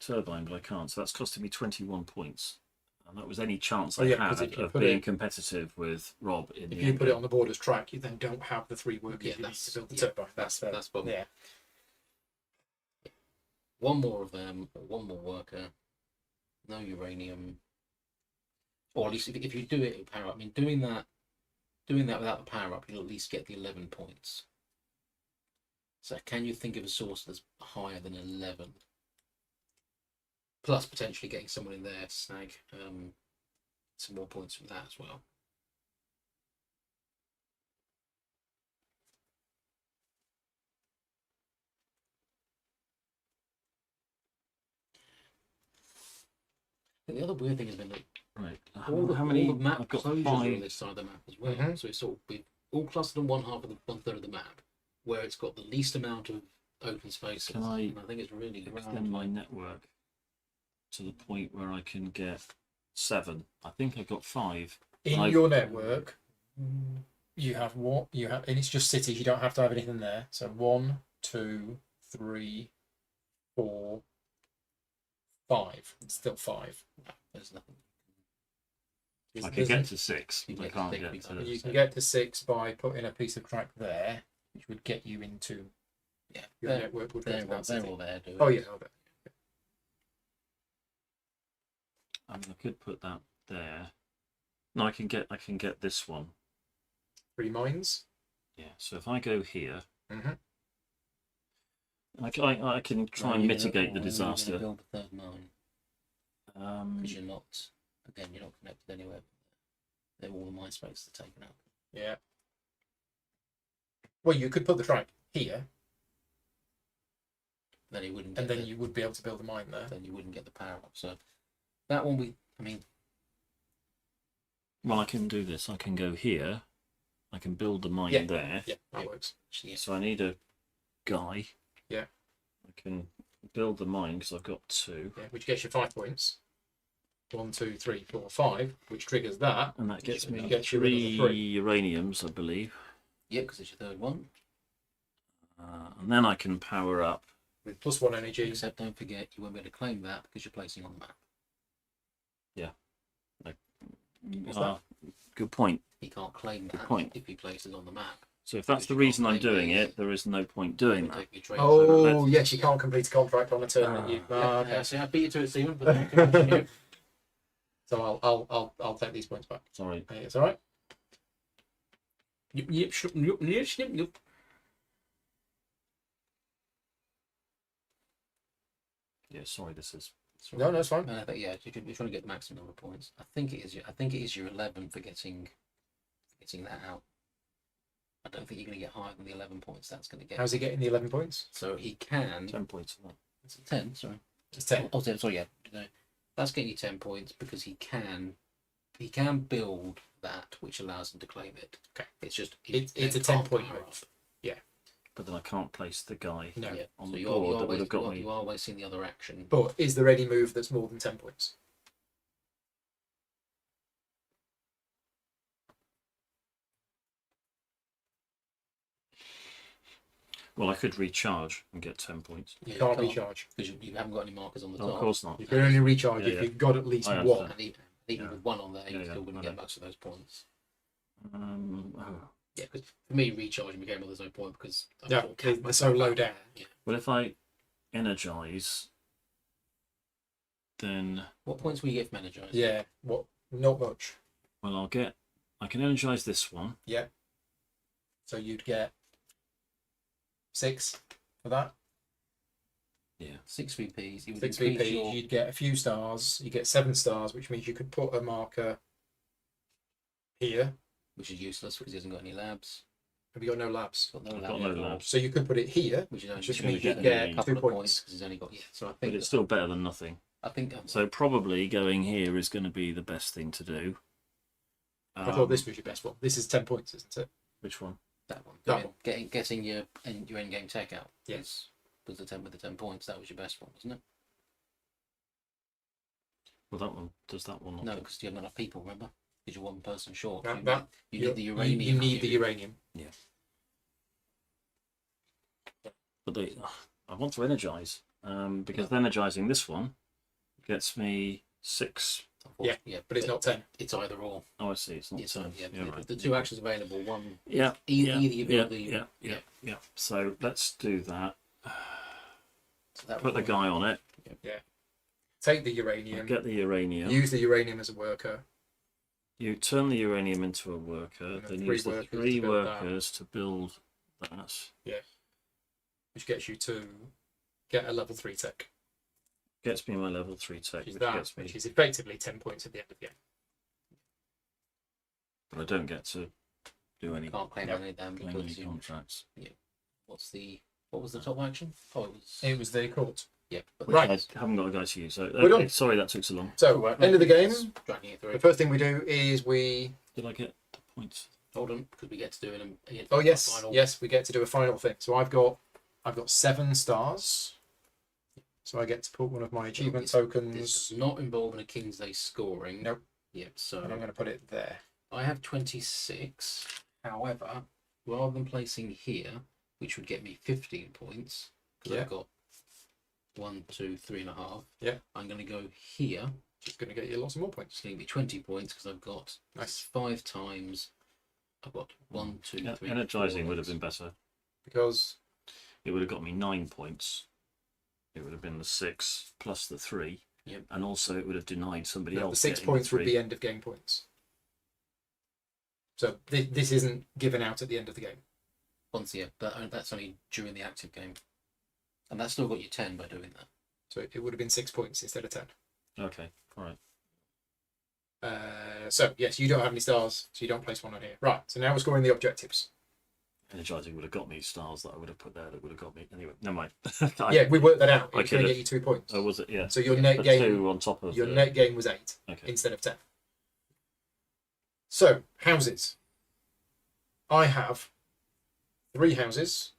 turbine, but I can't. So that's costing me 21 points. And that was any chance I yeah, 'cause had if you of put being it- competitive with Rob in If the you end put it game. on the board as track, you then don't have the 3 workers Yeah, you need that's- to build the yeah, turbine. that's probably yeah. one more of them, one more worker, no uranium, or at least if you do it with power up. I mean, doing that without the power up, you'll at least get the 11 points. So can you think of a source that's higher than 11? Plus potentially getting someone in there to snag some more points from that as well. The other weird thing has been that Right. all the map I've got closures are on 5. this side of the map as well. Mhm. So it's sort of all clustered on one half of one third of the map, where it's got the least amount of open spaces. Can I And I think it's really Extend my network to the point where I can get 7. I think I've got 5. In I- your network, you have what? You have, and it's just cities. You don't have to have anything there. So 1, 2, 3, 4, 5. It's still 5. There's nothing. I can get to 6, but I You can't get get six, to. You can get to 6 by putting a piece of track there, which would get you into Yeah, your network. Would go to that they're city. all there. Doing Oh yeah, I bet. I mean, I could put that there. No, I can get this one. 3 mines. Yeah. So if I go here, Mm-hmm. I can try and mitigate the disaster. You're build the third mine because you're not connected anywhere. All the mine spaces are taken up. Yeah. Well, you could put the trike here, Then you wouldn't. and then you would be able to build a mine there. Then you wouldn't get the power up. So that one, Well, I can do this. I can go here. I can build the mine Yeah. there. Yeah, that works. Yeah. So I need a guy. Yeah. I can build the mine because I've got 2. Yeah, which gets you 5 points. 1, 2, 3, 4, 5, which triggers that. And that gets me Gets you rid of the 3 uraniums, I believe. Yeah, because it's your third one. And then I can power up. With +1 energy. Except don't forget, you won't be able to claim that because you're placing on the map. What's that? Good point. He can't claim that point. if he places on the map. So if that's Because the you reason can't I'm claim doing these. it, there is no point doing You'll that. take your trade. Oh, yes, you can't complete a contract on a turn that you. Yeah, Okay. see, I beat you to it, Stephen. But continue. So I'll take these points back. Sorry. Hey, it's all right. Yep. Yeah, sorry, this is... No, it's fine. And I think you're trying to get the maximum number of points. I think it is your 11 for getting that out. I don't think you're going to get higher than the 11 points. That's going to get. How's he getting the 11 points? So he can. 10 points for that. It's a 10. Sorry. It's 10. Oh, sorry. Yeah. No, that's getting you 10 points because he can build that, which allows him to claim it. Okay. It's just It's a can't 10-point power move. up. But then I can't place the guy No. Yeah. on So the you board are that would have got me. you are wasting the other action. But is there any move that's more than 10 points? Well, I could recharge and get 10 points. You can't recharge. because you haven't got any markers on the No, top. of course not. You can only recharge Yeah, if yeah. you've got at least I one. understand. And even Yeah. with one on there, you Yeah, still yeah, wouldn't I get know. much of those points. Oh. Yeah, because for me, recharging became there's no point because Yeah, they're so low down. Yeah. Well, if I energize, then What points will you get from energize? Yeah, what? Not much. well, I can energize this one. Yeah. So you'd get 6 for that. Yeah. 6 VPs. You would 6 increase VP. your- You'd get a few stars. You get 7 stars, which means you could put a marker here. which is useless because he hasn't got any labs. Have you got no labs? Got no I've labs. got no labs. So you could put it here. Which is only Which gonna means get you'd get a couple 2 of points. because he's only got So I But think it's still better than nothing. I think So probably going here is going to be the best thing to do. I thought this was your best one. This is 10 points, isn't it? Which one? that one. That one. Getting your end game tech out. Yes. Was the 10 with the 10 points? That was your best one, wasn't it? Well, that one does that one not? No, because you haven't got enough people. Remember, because you're one person short. You need the uranium. You need the uranium. But I want to energize because energizing this one gets me 6. Yeah, But it's not 10. It's either or. Oh, I see. It's not Yes, 10. yeah, Yeah, right. the two actions available. One. Yeah. Either you yeah, build the. yeah. So let's do that. So that Put the would- guy on it. Take the uranium. Get the uranium. Use the uranium as a worker. You turn the uranium into a worker. And Then 3 use the workers 3 to build that. workers to build that. Which gets you to get a level 3 tech. Gets me my level 3 tech, Which is which that, gets me. which is effectively 10 points at the end of the game. But I don't get to do any Can't claim No. any of them claim any because you. contracts. What was the top action? Oh, it was. It was the court. Yeah, but Right. I haven't got a guy to use. So, We're done. sorry that took so long. So, end of the game. Dragging it through. The first thing we do is we. Did I get the points? Hold on, because we get to do it. Oh yes, Final. yes, we get to do a final thing. So I've got 7 stars. So I get to put one of my achievement This tokens, does not involve in a King's Day scoring. Nope. Yep. So and I'm going to put it there. I have 26. However, rather than placing here, which would get me 15 points, because Yeah. I've got 1, 2, 3.5. Yeah. I'm going to go here. Just going to get you lots of more points. It's going to be 20 points because I've got Nice. 5 times. I've got 1, 2, 3. Energizing 4, would have been better. Because It would have got me 9 points. It would have been the 6 plus the 3. Yep. And also it would have denied somebody No, the else. 6 getting points would 3. be end of game points. So this isn't given out at the end of the game. Once, yeah, that's only during the active game. And that's still got you 10 by doing that. So it would have been 6 points instead of 10. Okay, all right. So yes, you don't have any stars, so you don't place one on here. Right. So now we're scoring the objectives. Energizing would have got me stars that I would have put there that would have got me. Anyway, never mind. Yeah, we worked that out. It I was going to could've- get you 2 points. Oh, was it? Yeah. So your net But gain, 2 on top of your the... net gain was 8 Okay. instead of 10. So houses. I have 3 houses,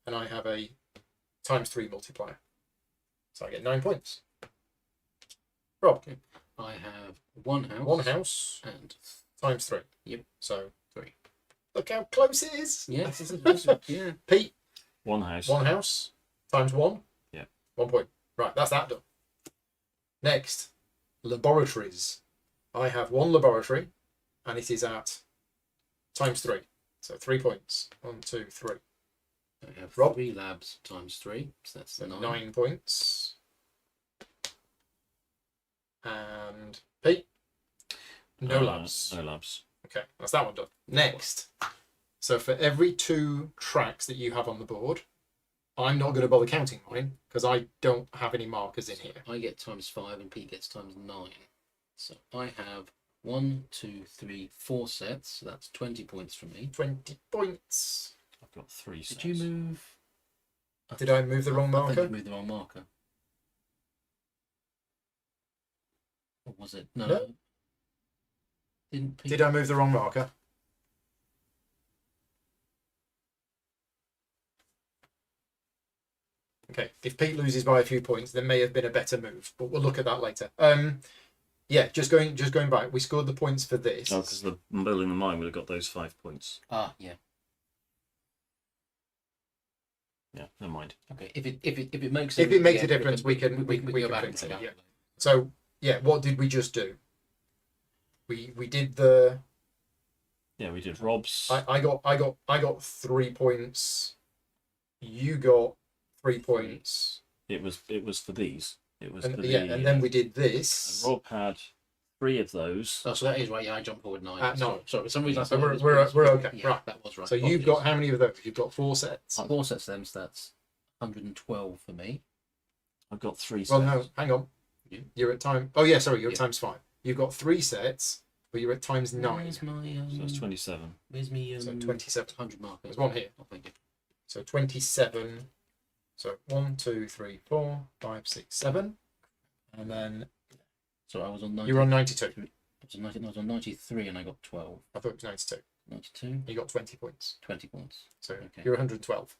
and I have a ×3 multiplier. So I get 9 points. Rob, I have 1 house. 1 house And ×3. Yep. So 3. Look how close it is. Yeah, yeah. Pete, 1 house. 1 house ×1. Yeah. 1 point. Right, that's that done. Next, laboratories. I have 1 laboratory, and it is at ×3. So 3 points. 1, 2, 3. I have Rob? 3 labs ×3, so that's So 9. 9 points. And Pete? No labs. No labs. Okay, that's that one done. Next. So for every 2 tracks that you have on the board, I'm not going to bother counting mine because I don't have any markers in here. I get ×5 and Pete gets ×9. So I have 1, 2, 3, 4 sets. So that's 20 points from me. 20 points. I've got 3 sets. Did you move? Did I move the wrong I think marker? you moved the wrong marker. Or was it? No. No. Didn't Pete? Did I move the wrong marker? Okay, if Pete loses by a few points, there may have been a better move, but we'll look at that later. Yeah, just going back. We scored the points for this. Oh, because the building the mine would have got those 5 points. Ah, yeah. Yeah, never mind. Okay. If it makes If it makes a yeah, difference, we can go can back fix and it. take Yeah. it. So yeah, what did we just do? We did the. Yeah, we did Rob's. I got 3 points. You got 3 points. It was for these. It was And for yeah, the, and then we did and this. Rob had 3 of those. Oh, so that is right. Yeah, I jumped forward 9. No. Sorry, for some reason I So thought it we're was- okay. Yeah, Right. that was right. So you've got how many of those? You've got 4 sets. 4 sets of them, so that's 112 for me. I've got 3 sets. Well, no, hang on. Yeah. You're at time. Oh yeah, sorry, you're at Yeah. ×5. You've got 3 sets, but you're at ×9. Where's my So that's 27. Where's me So 27. 100 marker? There's one here. Oh, thank you. So 27. So 1, 2, 3, 4, 5, 6, 7, and then So I was on 90. you're on 92. I was on 93 and I got 12. I thought it was 92. 92, You got 20 points. 20 points. So Okay. you're 112.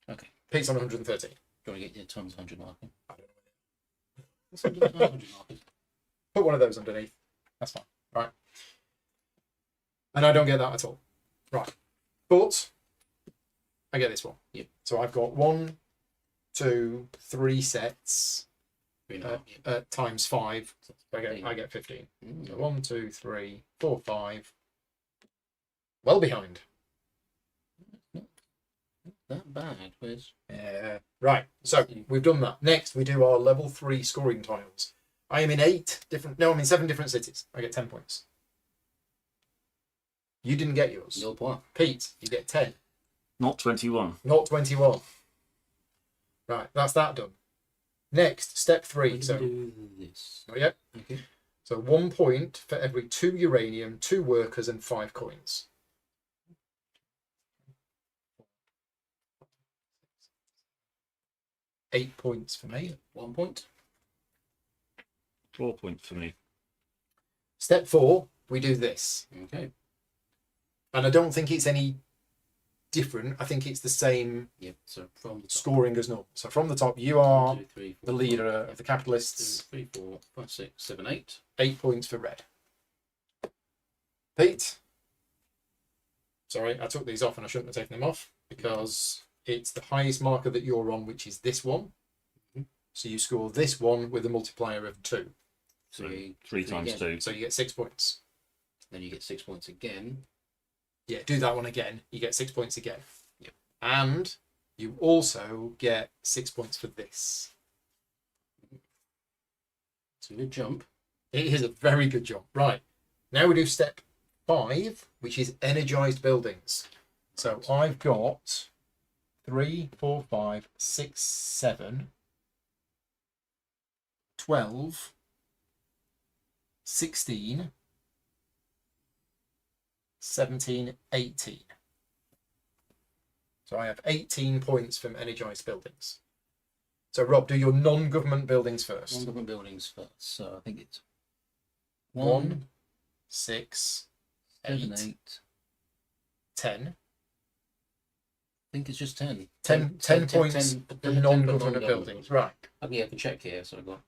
Okay. Pete's on 113. Do you want to get your times 100 marker? I don't know. Let's do 100 markers. Put one of those underneath. That's fine. Right. And I don't get that at all. Right. But I get this one. Yep. So I've got 1, 2, 3 sets 3.5. Yeah. ×5. So that's I get 15. Mm, So 1, 2, 3, 4, 5. Well behind. not that bad. Where's Right. So we've done that. Next, we do our level 3 scoring tiles. I am in 7 different cities. I get 10 points. You didn't get yours. no point? Pete, you get 10. Not 21. Not 21. Right, that's that done. Next, step 3. So, Do this. not yet. Okay. So 1 point for every 2 uranium, 2 workers, and 5 coins. Eight points for me. 1 point. 4 points for me. Step 4, we do this. Okay. And I don't think it's any different. I think it's the same Yep. So from the top. scoring as normal. So from the top, you are 1, 2, 3, 4, the leader 5, of the 2, capitalists. 3, 4, 5, 6, 7, 8. 8 points for red. Pete. Sorry, I took these off and I shouldn't have taken them off because it's the highest marker that you're on, which is this one. Mhm. So you score this one with a multiplier of 2. So Three 3 times again. 2. So you get 6 points. Then you get 6 points again. Yeah, do that one again. You get 6 points again. Yep. And you also get 6 points for this. a good jump. It is a very good job. Right. Now we do step 5, which is energized buildings. So I've got 3, 4, 5, 6, 7, 12, 16, 17, 18. So I have 18 points from energized buildings. So Rob, do your non-government buildings first. Non-government buildings first. So I think it's 1, 6, 7, 8, 8. 10. I think it's just 10. 10 points for 10 non-government buildings. Right. Okay, I can check here. So I've got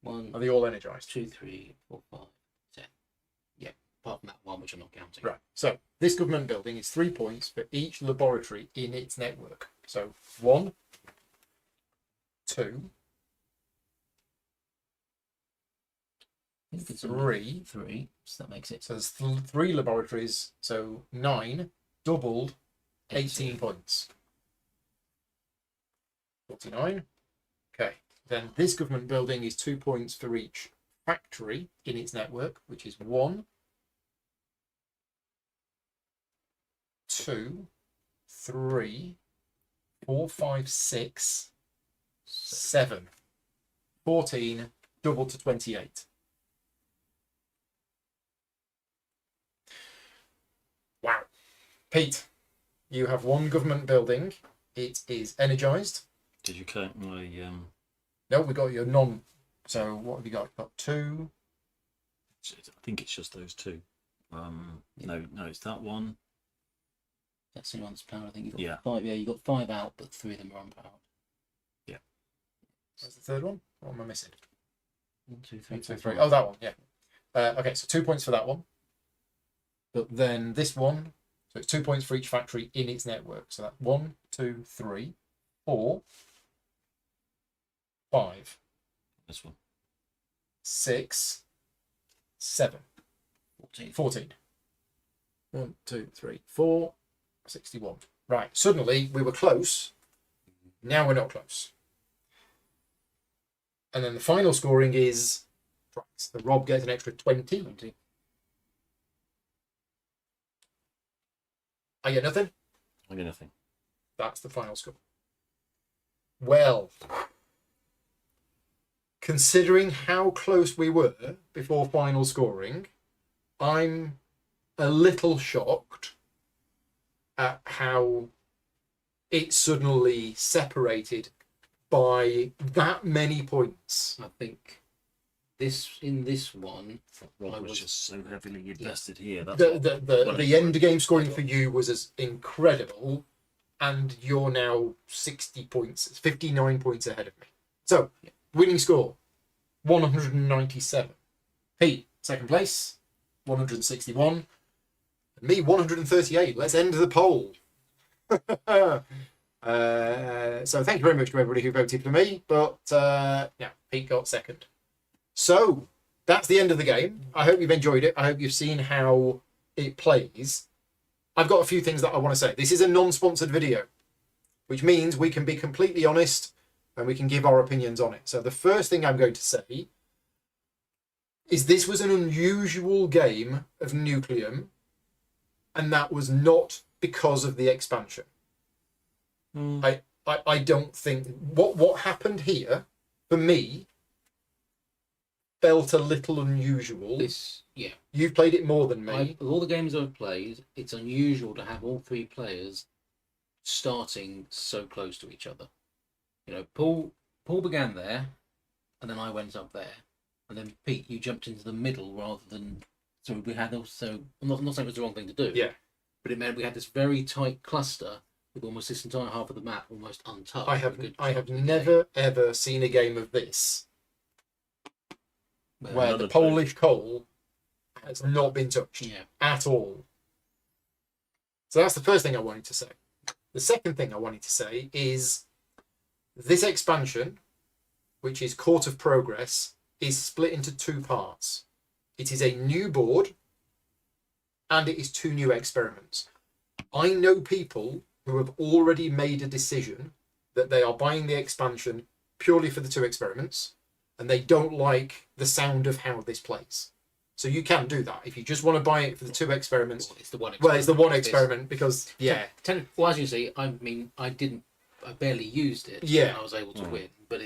1, Are they all energized? 2, 3, 4, 5, 10. Yeah, apart from that one, which I'm not counting. Right. So this government building is 3 points for each laboratory in its network. So 1, 2, I think it's 3. 3. So that makes it So there's 3 laboratories. So 9 doubled 18 points. 49. Okay. Then this government building is 2 points for each factory in its network, which is 1, 2, 3, 4, 5, 6, 7. 14 doubled to 28. Wow. Pete, you have 1 government building. It is energized. Did you count my No, we got your non. So what have you got? You've got 2. I think it's just those 2. No, it's that one. That's the one's power. I think you've got Yeah. 5. Yeah, you got 5 out, but 3 of them are unpowered. Yeah. What's the third one? What am I missing? 1, 2, 3, 1, 2, 4, 3. 5. Oh, that one. Yeah. Okay, so 2 points for that one. But then this one, so it's 2 points for each factory in its network. So that's 1, 2, 3, 4, 5, This one. 6, 7, 14. 14. 1, 2, 3, 4, 61. Right. Suddenly we were close. Now we're not close. And then the final scoring is right. So Rob gets an extra 20. 20. I get nothing. I get nothing. That's the final score. Well, considering how close we were before final scoring, I'm a little shocked at how it suddenly separated by that many points. I think in this one, Rob I was was- just so heavily invested here. That's The end game scoring for you was as incredible, and you're now 60 points, 59 points ahead of me. So, winning score 197. Pete, second place, 161. And me, 138. Let's end the poll. So thank you very much to everybody who voted for me, but yeah, Pete got second. So that's the end of the game. I hope you've enjoyed it. I hope you've seen how it plays. I've got a few things that I want to say. This is a non-sponsored video, which means we can be completely honest and we can give our opinions on it. So the first thing I'm going to say is this was an unusual game of Nucleum, and that was not because of the expansion. I don't think what happened here for me felt a little unusual. You've played it more than me. Of all the games I've played, it's unusual to have all 3 players starting so close to each other. You know, Paul began there, and then I went up there, and then Pete, you jumped into the middle rather than. So we had also. I'm not saying it was the wrong thing to do. Yeah. But it meant we had this very tight cluster with almost this entire half of the map almost untouched. I have never ever seen a game of this where the Polish coal has not been touched at all. So that's the first thing I wanted to say. The second thing I wanted to say is this expansion, which is Court of Progress, is split into 2 parts. It is a new board and it is 2 new experiments. I know people who have already made a decision that they are buying the expansion purely for the 2 experiments, and they don't like the sound of how this plays. So you can do that if you just want to buy it for the 2 experiments. Well, it's the one. Well, it's the one experiment because Well, as you see, I mean, I barely used it. Yeah. I was able to win, but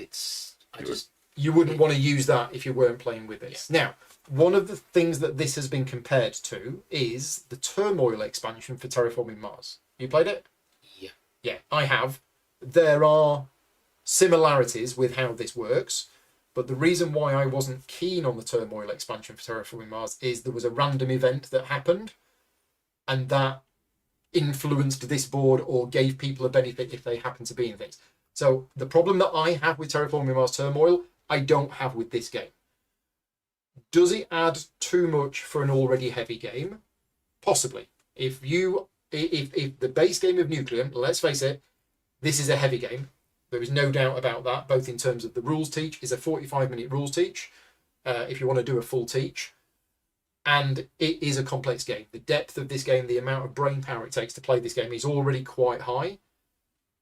you wouldn't want to use that if you weren't playing with this. Yeah. Now, one of the things that this has been compared to is the Turmoil expansion for Terraforming Mars. You played it? Yeah. Yeah, I have. There are similarities with how this works, but the reason why I wasn't keen on the Turmoil expansion for Terraforming Mars is there was a random event that happened, and that influenced this board or gave people a benefit if they happen to be in things. So the problem that I have with Terraforming Mars Turmoil, I don't have with this game. Does it add too much for an already heavy game? Possibly. If the base game of Nucleum, let's face it, this is a heavy game. There is no doubt about that, both in terms of the rules teach. It's a 45-minute rules teach, if you want to do a full teach. And it is a complex game. The depth of this game, the amount of brain power it takes to play this game is already quite high.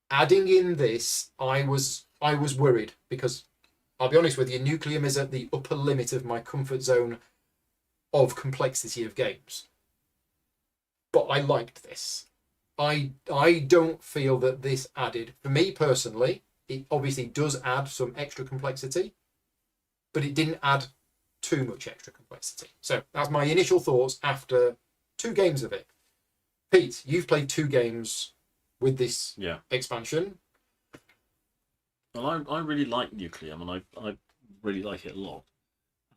Adding in this, I was worried because I'll be honest with you, Nucleum is at the upper limit of my comfort zone of complexity of games. But I liked this. I don't feel that this added, for me personally, it obviously does add some extra complexity, but it didn't add too much extra complexity. So that's my initial thoughts after 2 games of it. Pete, you've played 2 games with this expansion. Well, I really like Nucleum, and I really like it a lot.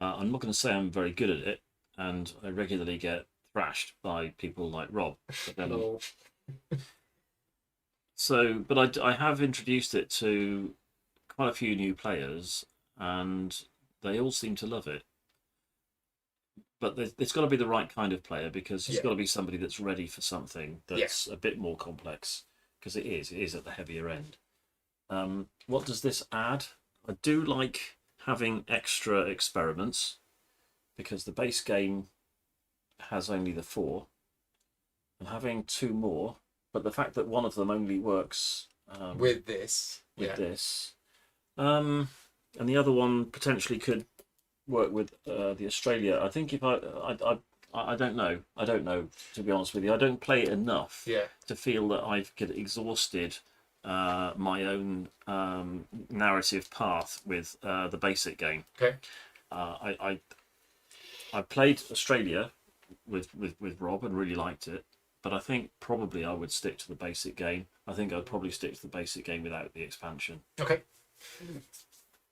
I'm not going to say I'm very good at it, and I regularly get thrashed by people like Rob. But then, but I have introduced it to quite a few new players, and they all seem to love it. But it's got to be the right kind of player, because it's got to be somebody that's ready for something that's a bit more complex, because it is at the heavier end. What does this add? I do like having extra experiments, because the base game has only the 4, and having 2 more, but the fact that one of them only works with this, and the other one potentially could work with the Australia. I think if I don't know, to be honest with you. I don't play it enough to feel that I've exhausted my own narrative path with the basic game. Okay. I played Australia with Rob and really liked it, but I think probably I would stick to the basic game. I think I'd probably stick to the basic game without the expansion. Okay.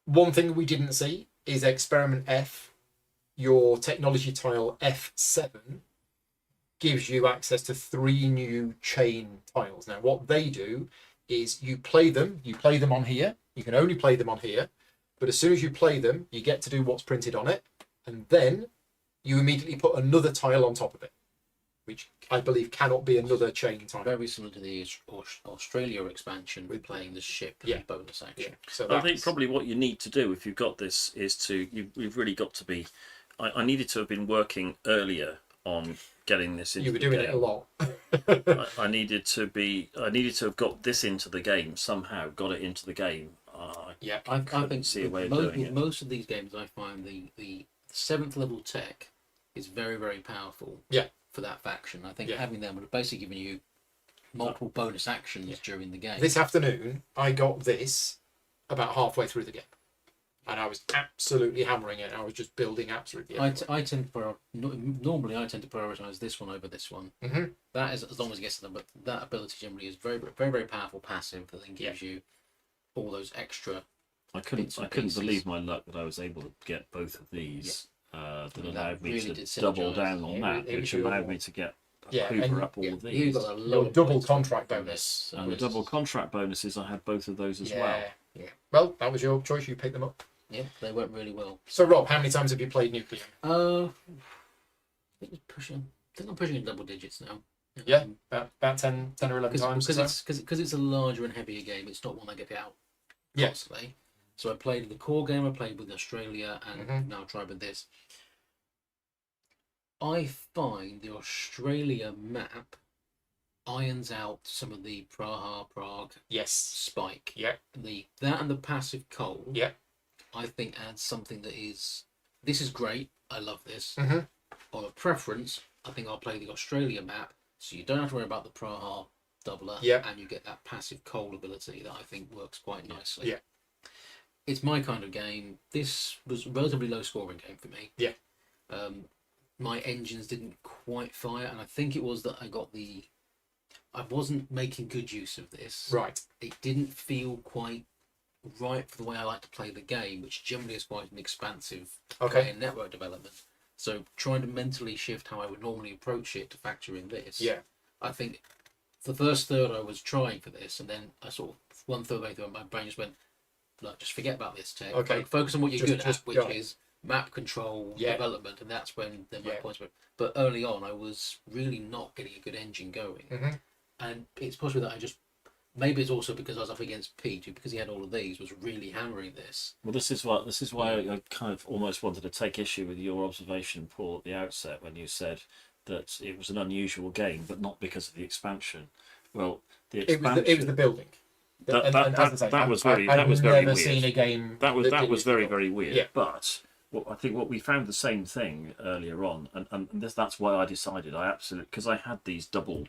One thing we didn't see is Experiment F. Your technology tile F7 gives you access to 3 new chain tiles. Now, what they do is you play them on here. You can only play them on here, but as soon as you play them, you get to do what's printed on it, and then you immediately put another tile on top of it, which I believe cannot be another chain tile. Very similar to the Australia expansion with playing the ship and bonus action. So I think probably what you need to do if you've got this is you've really got to be. I needed to have been working earlier on getting this into the game. You were doing it a lot. I needed to have got this into the game somehow. Got it into the game. I think see a way of doing it. Most of these games, I find the 7th level tech is very, very powerful. Yeah. For that faction, I think having them would have basically given you multiple bonus actions during the game. This afternoon, I got this about halfway through the game, and I was absolutely hammering it. I was just building absolutely. I tend to normally I tend to prioritize this one over this one. Mm-hmm. That is as long as it gets to them, but that ability generally is very, very, very powerful passive that then gives you all those extra. I couldn't believe my luck that I was able to get both of these. That allowed me to double down on that, which allowed me to get hoover up all of these. Your double contract bonus. And the double contract bonuses, I had both of those as well. Yeah. Well, that was your choice. You picked them up. Yeah, they went really well. So, Rob, how many times have you played Nucleum? I think I'm pushing in double digits now. Yeah, about 10 or 11 times. Because it's a larger and heavier game. It's not one I get out constantly. So I played the core game, I played with Australia, and now I tried with this. I find the Australia map irons out some of the Prague spike. Yeah. That and the passive coal. Yeah. I think adds something that is, this is great, I love this. Mm-hmm. On a preference, I think I'll play the Australia map, so you don't have to worry about the Praha doubler, Yeah. and you get that passive coal ability that I think works quite nicely. Yeah. It's my kind of game. This was a relatively low scoring game for me. Yeah. My engines didn't quite fire, and I think it was that I wasn't making good use of this. Right. It didn't feel quite right for the way I like to play the game, which generally is quite an expansive play and network development. So trying to mentally shift how I would normally approach it to factor in this. Yeah. I think the first third I was trying for this, and then I sort of one third way through, my brain just went, look, just forget about this, Ted. Okay. Focus on what you're good at, which go. is map control development, and that's when then my points were. But early on, I was really not getting a good engine going, and it's possible that I just, maybe it's also because I was up against Pete, who, because he had all of these, was really hammering this. Well, this is why I kind of almost wanted to take issue with your observation, Paul, at the outset when you said that it was an unusual game, but not because of the expansion. Well, the expansion. It was the building. That was very weird. Never seen a game. That was very weird. Yeah. But I think what we found the same thing earlier on, and that's why I decided because I had these double.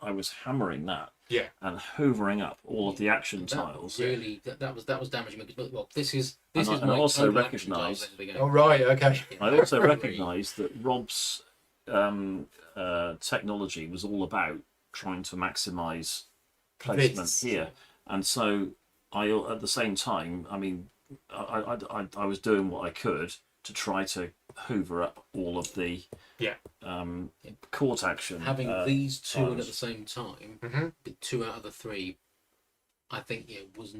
I was hammering that. Yeah. And hoovering up all of the action tiles. Really, that was damaging me. Well, this is I my also total recognised. action tiles in the game. Oh right, okay. I also recognised that Rob's technology was all about trying to maximise placement here, and so I at the same time, I mean, I was doing what I could to try to hoover up all of the court action. Having these two in at the tiles. same time, with 2 out of the 3, I think it was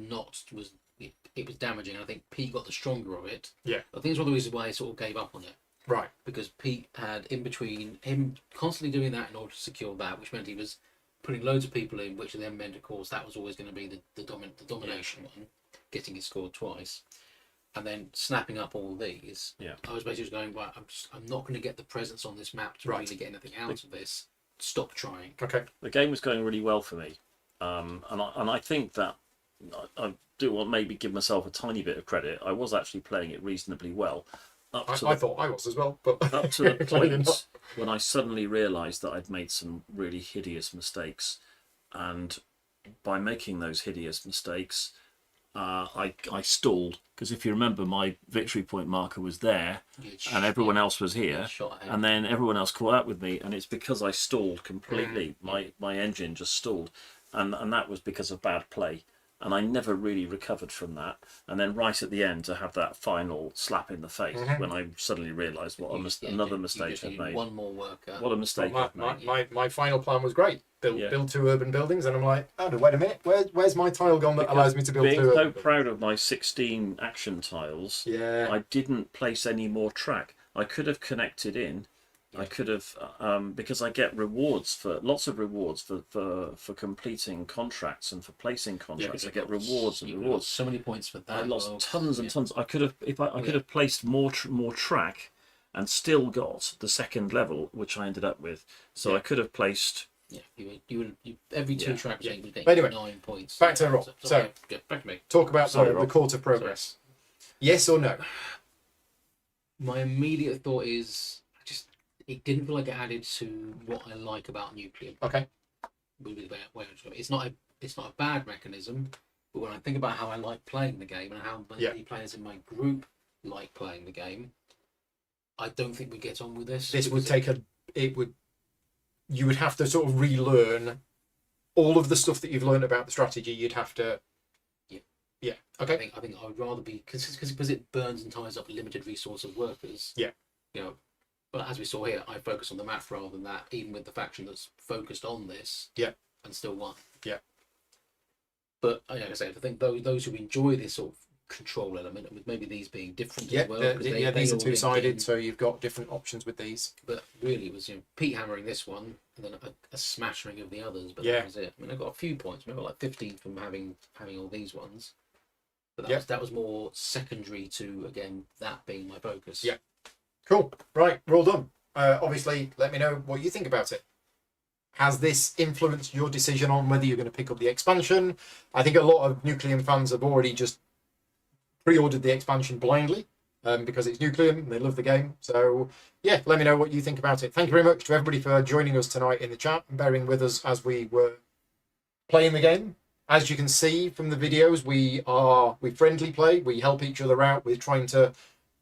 damaging. I think Pete got the stronger of it. Yeah. I think it's one of the reasons why I sort of gave up on it. Right. Because Pete had, in between him constantly doing that in order to secure that, which meant he was putting loads of people in, which then meant, of course, that was always going to be the domination one, getting it scored twice, and then snapping up all these. Yeah. I was basically just going, right, I'm not going to get the presence on this map to really get anything out of this. Stop trying. Okay. The game was going really well for me, and I think that I do want maybe give myself a tiny bit of credit. I was actually playing it reasonably well. I thought I was as well, but up to the point when I suddenly realised that I'd made some really hideous mistakes, and by making those hideous mistakes, I stalled, because if you remember, my victory point marker was there, and everyone else was here, and then everyone else caught up with me, and it's because I stalled completely. My engine just stalled, and that was because of bad play. And I never really recovered from that. And then right at the end to have that final slap in the face when I suddenly realised what another mistake I'd made. One more worker. What a mistake I'd made. My final plan was great. Build 2 urban buildings, and I'm like, oh no, wait a minute, where's my tile gone that allows me to build 2 urban being so proud of my 16 action tiles, I didn't place any more track. I could have connected in. I could have, because I get lots of rewards for completing contracts and for placing contracts. I get rewards and rewards. So many points for that. I lost tons and tons. I could have, I could have placed more track, and still got the second level, which I ended up with. So I could have placed. Yeah, you every 2 tracks you would get anyway, 9 points. Back to Rob. So back to me. Talk about the court of progress. Yes or no? My immediate thought is it didn't feel like it added to what I like about Nucleum. Okay. It's not a bad mechanism, but when I think about how I like playing the game and how many players in my group like playing the game, I don't think we get on with this. This would take you would have to sort of relearn all of the stuff that you've learned about the strategy. You'd have to. Yeah. Okay. I think I would rather be because it burns and ties up a limited resource of workers. Yeah. But as we saw here, I focus on the map rather than that, even with the faction that's focused on this. Yeah. And still won. Yeah. But like I say, I think those who enjoy this sort of control element, with maybe these being different as well. These are 2-sided, so you've got different options with these. But really, it was Pete hammering this one, and then a smattering of the others. But that was it. I mean, I got a few points. I got like 15 from having all these ones. But that was more secondary to, again, that being my focus. Yeah. Cool. Right, we're all done. Obviously, let me know what you think about it. Has this influenced your decision on whether you're going to pick up the expansion? I think a lot of Nucleum fans have already just pre-ordered the expansion blindly because it's Nucleum and they love the game. So yeah, let me know what you think about it. Thank you very much to everybody for joining us tonight in the chat and bearing with us as we were playing the game. As you can see from the videos, we friendly play, we help each other out, we're trying to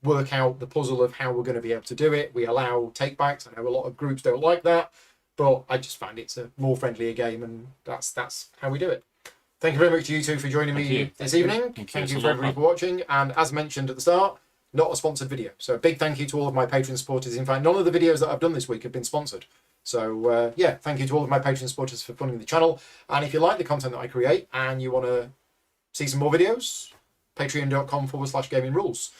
work out the puzzle of how we're going to be able to do it. We allow take-backs. I know a lot of groups don't like that, but I just find it's a more friendlier game, and that's how we do it. Thank you very much to you two for joining me this evening. Thank you for everybody for watching, and as mentioned at the start, not a sponsored video. So a big thank you to all of my Patreon supporters. In fact, none of the videos that I've done this week have been sponsored. So yeah, thank you to all of my Patreon supporters for funding the channel. And if you like the content that I create and you want to see some more videos, patreon.com/gaming rules.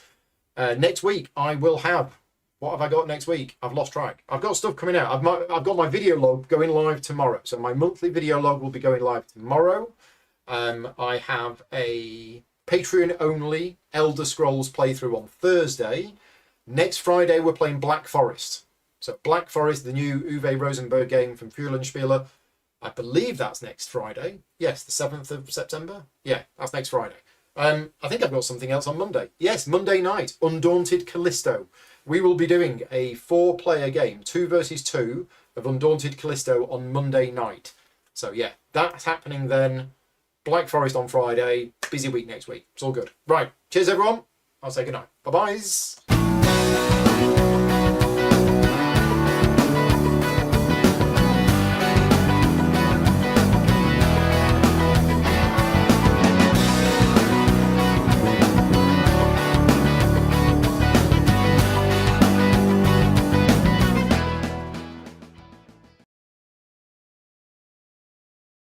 Next week, I will have, what have I got next week? I've lost track. I've got stuff coming out. I've got my video log going live tomorrow. So my monthly video log will be going live tomorrow. I have a Patreon-only Elder Scrolls playthrough on Thursday. Next Friday, we're playing Black Forest. So Black Forest, the new Uwe Rosenberg game from Fuhlenspieler. I believe that's next Friday. Yes, the 7th of September. Yeah, that's next Friday. I think I've got something else on Monday. Yes, Monday night, Undaunted Callisto. We will be doing a 4-player game, 2 versus 2 of Undaunted Callisto on Monday night. So yeah, that's happening then. Black Forest on Friday. Busy week next week. It's all good. Right. Cheers, everyone. I'll say goodnight. Bye-byes.